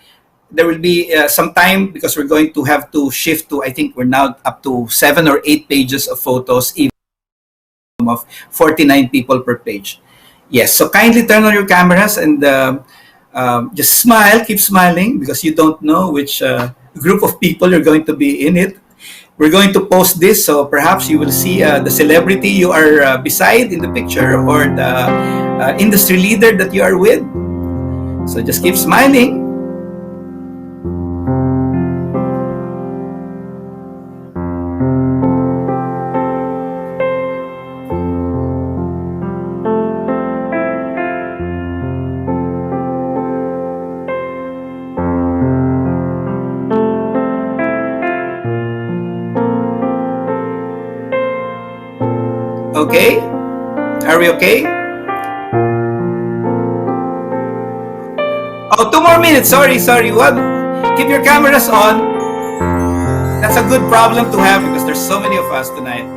There will be some time because we're going to have to shift to, I think we're now up to 7 or 8 pages of photos, of 49 people per page. Yes, so kindly turn on your cameras and just smile, keep smiling, because you don't know which group of people you're going to be in it. We're going to post this, so perhaps you will see the celebrity you are beside in the picture, or the industry leader that you are with. So just keep smiling. Okay? Are we okay? Oh, 2 more minutes. Sorry. What? Keep your cameras on. That's a good problem to have because there's so many of us tonight.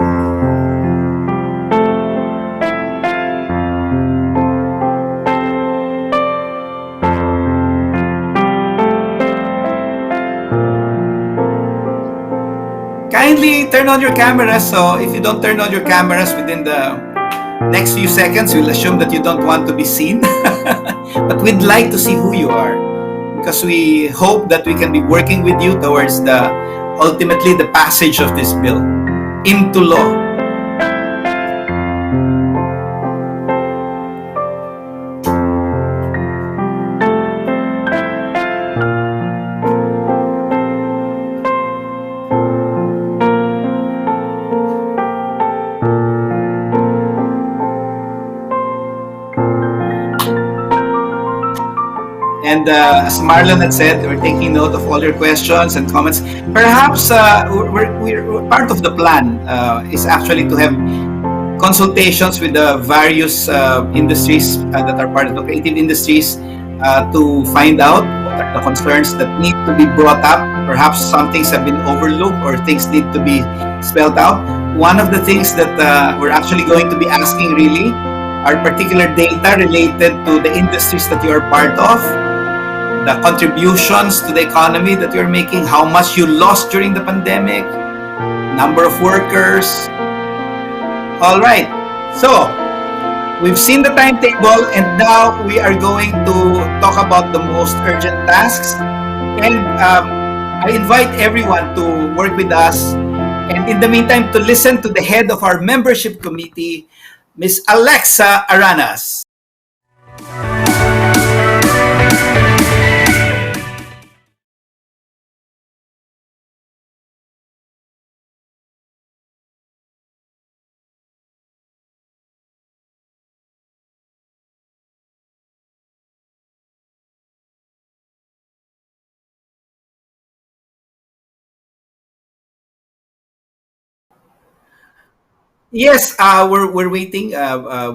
Kindly turn on your cameras. So if you don't turn on your cameras within the next few seconds, we'll assume that you don't want to be seen. But we'd like to see who you are, because we hope that we can be working with you towards ultimately the passage of this bill into law. And as Marlon had said, we're taking note of all your questions and comments. Perhaps we're part of the plan is actually to have consultations with the various industries that are part of the creative industries to find out what are the concerns that need to be brought up. Perhaps some things have been overlooked or things need to be spelled out. One of the things that we're actually going to be asking really are particular data related to the industries that you are part of, the contributions to the economy that you're making, how much you lost during the pandemic, number of workers. All right. So, we've seen the timetable and now we are going to talk about the most urgent tasks. And I invite everyone to work with us. And in the meantime, to listen to the head of our membership committee, Miss Alexa Aranas. Yes, we're waiting.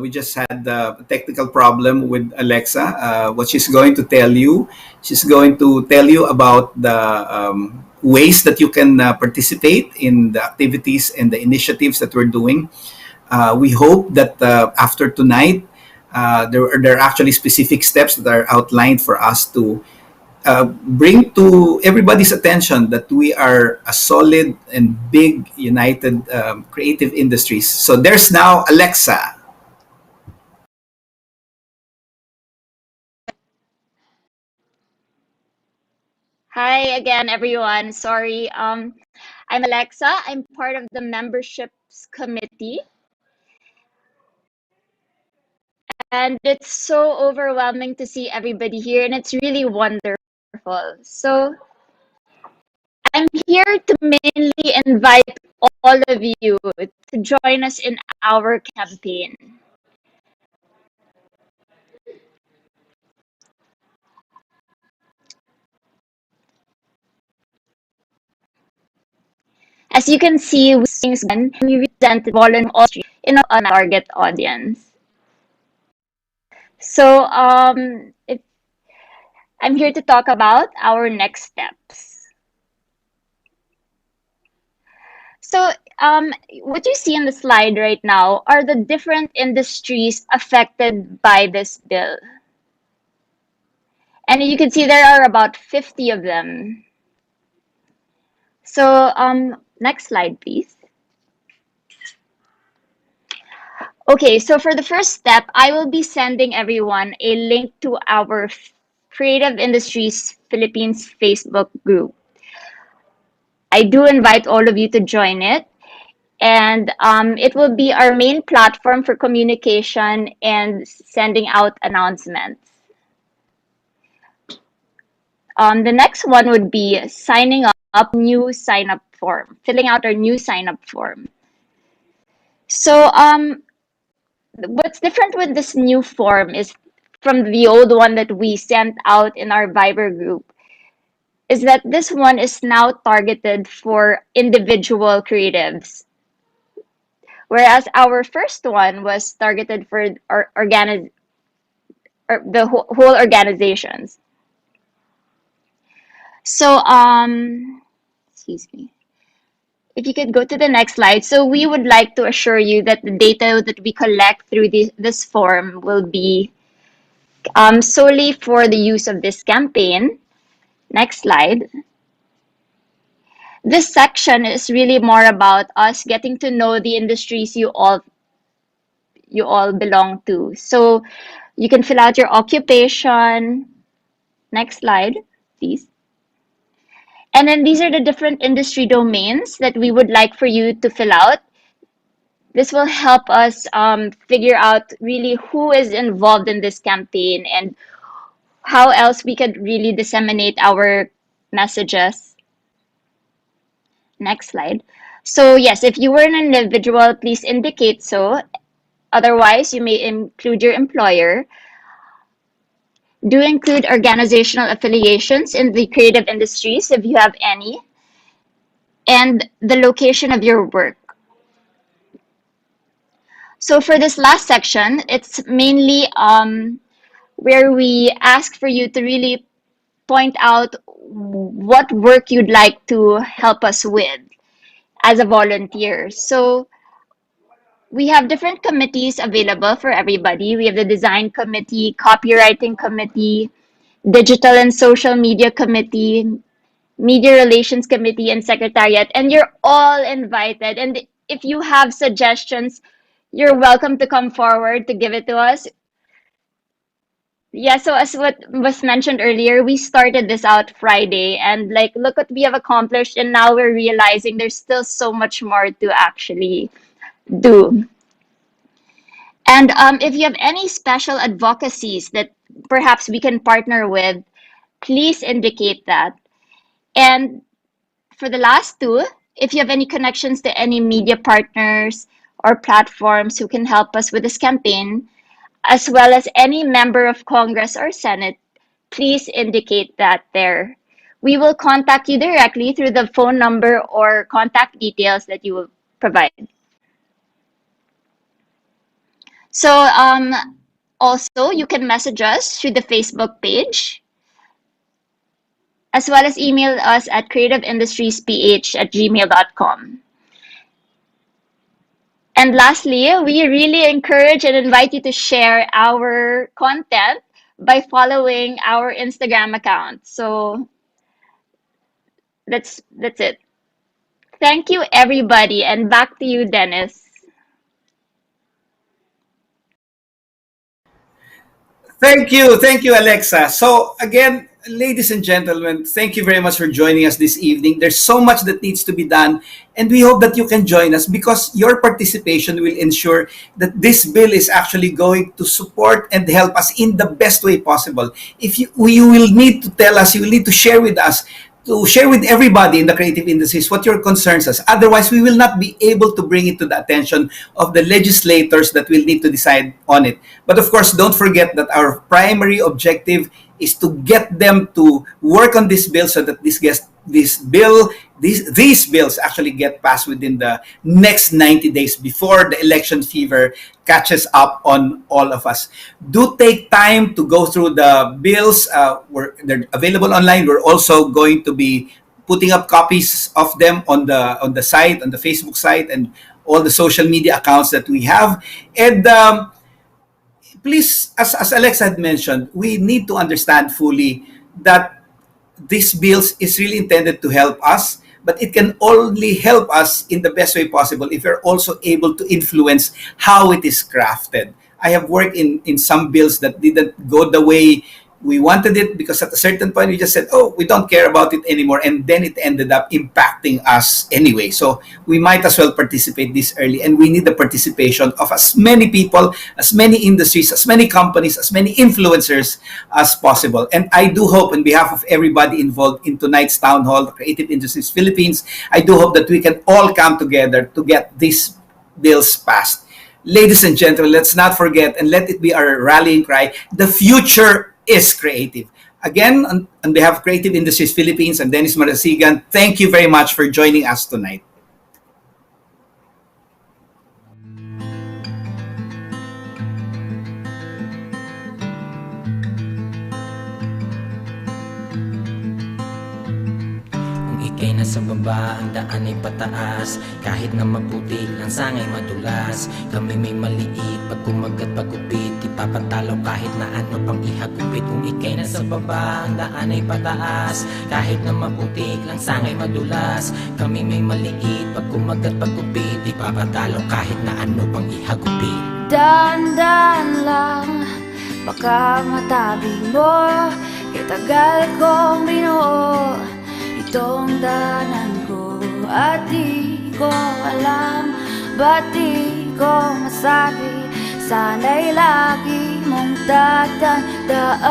We just had a technical problem with Alexa. What she's going to tell you, she's going to tell you about the ways that you can participate in the activities and the initiatives that we're doing. We hope that after tonight, there are actually specific steps that are outlined for us to bring to everybody's attention that we are a solid and big united creative industries. So there's now Alexa. Hi again, everyone. Sorry. I'm Alexa. I'm part of the memberships committee. And it's so overwhelming to see everybody here, and it's really wonderful. So I'm here to mainly invite all of you to join us in our campaign. As you can see, we represent volunteers in our target audience. So I'm here to talk about our next steps. So what you see in the slide right now are the different industries affected by this bill. And you can see there are about 50 of them. So next slide, please. Okay, so for the first step, I will be sending everyone a link to our Creative Industries Philippines Facebook group. I do invite all of you to join it. And it will be our main platform for communication and sending out announcements. The next one would be signing up new sign-up form, filling out our new sign-up form. So what's different with this new form is from the old one that we sent out in our Viber group is that this one is now targeted for individual creatives. Whereas our first one was targeted for the whole organizations. So, excuse me. If you could go to the next slide. So we would like to assure you that the data that we collect through this form will be solely for the use of this campaign. Next slide. This section is really more about us getting to know the industries you all belong to. So you can fill out your occupation. Next slide, please. And then these are the different industry domains that we would like for you to fill out. This will help us figure out really who is involved in this campaign and how else we could really disseminate our messages. Next slide. So yes, if you were an individual, please indicate so. Otherwise, you may include your employer. Do include organizational affiliations in the creative industries if you have any, and the location of your work. So for this last section, it's mainly where we ask for you to really point out what work you'd like to help us with as a volunteer. So we have different committees available for everybody. We have the design committee, copywriting committee, digital and social media committee, media relations committee, and secretariat. And you're all invited. And if you have suggestions, you're welcome to come forward to give it to us. Yeah, so as what was mentioned earlier, we started this out Friday, and like, look what we have accomplished, and now we're realizing there's still so much more to actually do. And if you have any special advocacies that perhaps we can partner with, please indicate that. And for the last two, if you have any connections to any media partners or platforms who can help us with this campaign, as well as any member of Congress or Senate, please indicate that there. We will contact you directly through the phone number or contact details that you will provide. So also, you can message us through the Facebook page, as well as email us at creativeindustriesph@gmail.com. And lastly, we really encourage and invite you to share our content by following our Instagram account. So that's it. Thank you, everybody, and back to you, Dennis. Thank you, Alexa. So again, ladies and gentlemen, thank you very much for joining us this evening. There's so much that needs to be done, and we hope that you can join us because your participation will ensure that this bill is actually going to support and help us in the best way possible. If you will need to tell us, you will need to share with us, to share with everybody in the creative industries what your concerns is. Otherwise, we will not be able to bring it to the attention of the legislators that will need to decide on it. But of course, don't forget that our primary objective is to get them to work on this bill so that these bills actually get passed within the next 90 days before the election fever catches up on all of us. Do take time to go through the bills. They're available online. We're also going to be putting up copies of them on the site, on the Facebook site, and all the social media accounts that we have. And please, as Alex had mentioned, we need to understand fully that this bills is really intended to help us, but it can only help us in the best way possible if we're also able to influence how it is crafted. I have worked in some bills that didn't go the way we wanted it because at a certain point we just said, oh, we don't care about it anymore, and then it ended up impacting us anyway. So we might as well participate this early, and we need the participation of as many people, as many industries, as many companies, as many influencers as possible. And I do hope, on behalf of everybody involved in tonight's town hall, the Creative Industries Philippines, I do hope that we can all come together to get these bills passed. Ladies and gentlemen, let's not forget, and let it be our rallying cry, the future is creative. Again, on behalf of Creative Industries Philippines and Dennis Marasigan, thank you very much for joining us tonight. Ika'y nasa baba, ang daan ay pataas. Kahit na maputik, ang sangay madulas. Kami may maliit, pag kumagat pagupit, ipapantalaw kahit na ano pang ihagupit. Kung ika'y nasa baba, ang daan ay pataas. Kahit na maputik, ang sangay madulas. Kami may maliit, pag kumagat pagupit, ipapantalaw kahit na ano pang ihagupit. Daan-daan lang, baka matabig mo. Kitagal kong binuo itong danan ko, at di ko alam, ba't di ko masabi. Sana'y lagi mong tatandaan,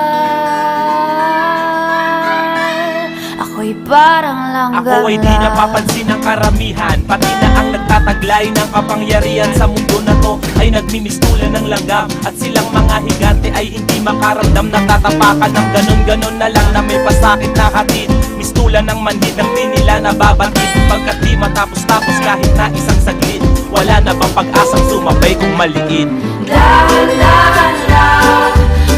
ako'y Ako'y parang langgam Ako ay di napapansin ng karamihan, pati na ang nagtataglay ng kapangyarihan sa mundo na to ay nagmimistulan ng langgam. At silang mga higante ay hindi makaramdam, natatapakan ng ganon-ganon na lang na may pasakit na hatid. Mistulan ng manhid ng di nila nababatid, pagkat di matapos-tapos kahit na isang saglit. Wala na bang pag-asang sumabay kung maliit? Dahan-dahan lang,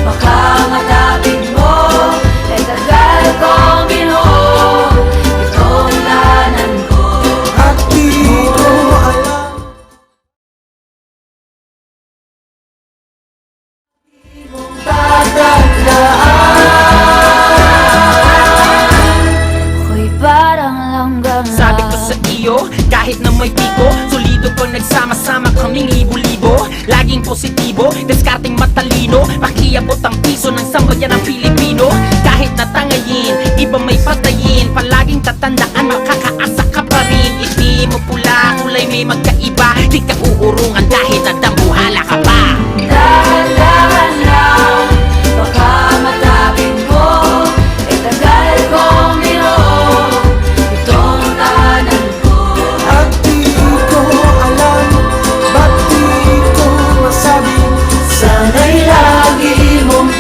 baka matapid mo. Kay tagal kong binuo itong tanan ko. At di ko alam Ako'y parang langgam lang. Sabi ko sa iyo, kahit na may piko, solido pag nagsama-sama kaming libo-libo. Laging positibo, diskarting matalino, pakiabot ang piso ng sambayan ng Pilipino. Kahit natangayin, iba may patayin, palaging tatandaan, makakaasa ka pa rin. Itim mo pula, kulay may magkaiba, di ka uurungan kahit nadambuhala ka pa. Dahan-dahan lang, baka matapid mo. Kay tagal kong binuo itong tanan ko. at di ko alam, ba't di ko masabi? Sana'y lagi mong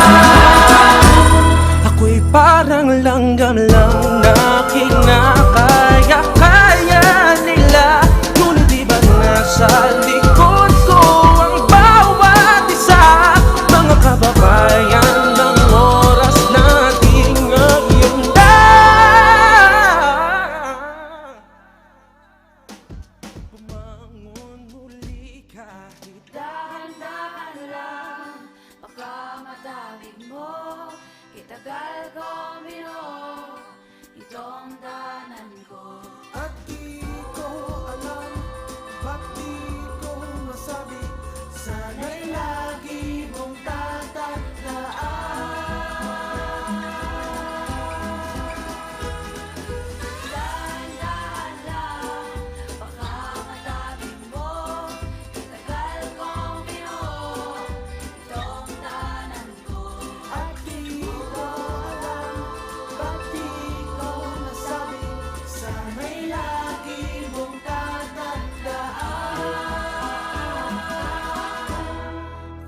tatandaan. Ako'y parang langgam lang na kinakaya-kaya nila. Ngunit di ba nasa likod ko ang bawat isa? Mga kababayan ng oras natin ngayon na bumangon muli kahit Dahan-dahan lang, baka matapid mo. Kitagal kong binuo itong tanan ko. At di ko alam, ba't di ko masabi? Sana'y lagi mong tatandaan. Dahan-dahan lang, baka matapid mo. Kitagal kong binuo itong tanan ko. At di ko alam, ba't di ko masabi? Sana'y lagi mong tatandaan.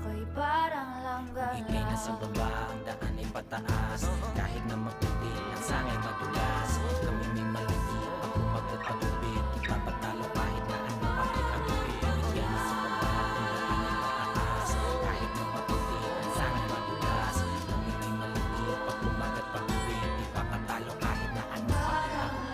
Ako'y parang langgam Ika'y nasa lang. baba, ang daan ay pataas. Kahit na maputi, ang sangay madulas. Kami may maliit, pag umagat patubig, ipapatalo kahit na ano pang ikatubig. Ika'y nasa baba, ang daan ay pataas. Kahit na maputi, ang sangay madulas. Kami may maliit, pag umagat patubig, ipapatalo kahit na ano pang ikatubig.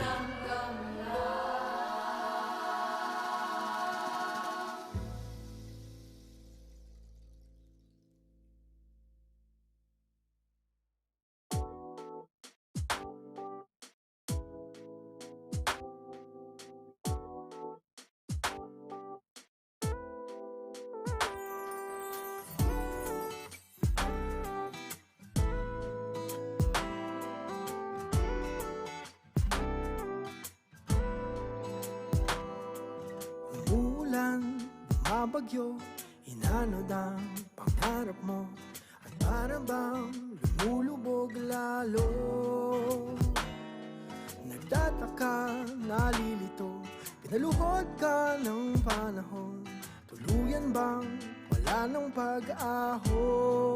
Umuulan, bumabagyo, inanod ang pangarap mo. At para bang lumulubog lalo? Nagtataka, nalilito, pinaluhod ka ng panahon. Tuluyan bang wala ng pag-ahon?